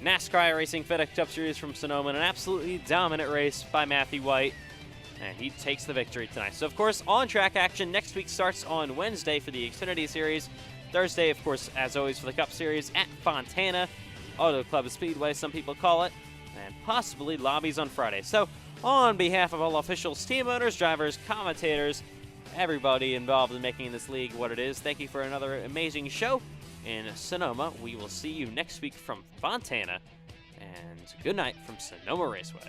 NASCAR iRacing FedEx Cup Series from Sonoma, an absolutely dominant race by Matthew White. And he takes the victory tonight. So, of course, on-track action next week starts on Wednesday for the Xfinity Series. Thursday, of course, as always, for the Cup Series at Fontana. Auto Club Speedway, some people call it. And possibly lobbies on Friday. So, on behalf of all officials, team owners, drivers, commentators, everybody involved in making this league what it is, thank you for another amazing show in Sonoma. We will see you next week from Fontana. And good night from Sonoma Raceway.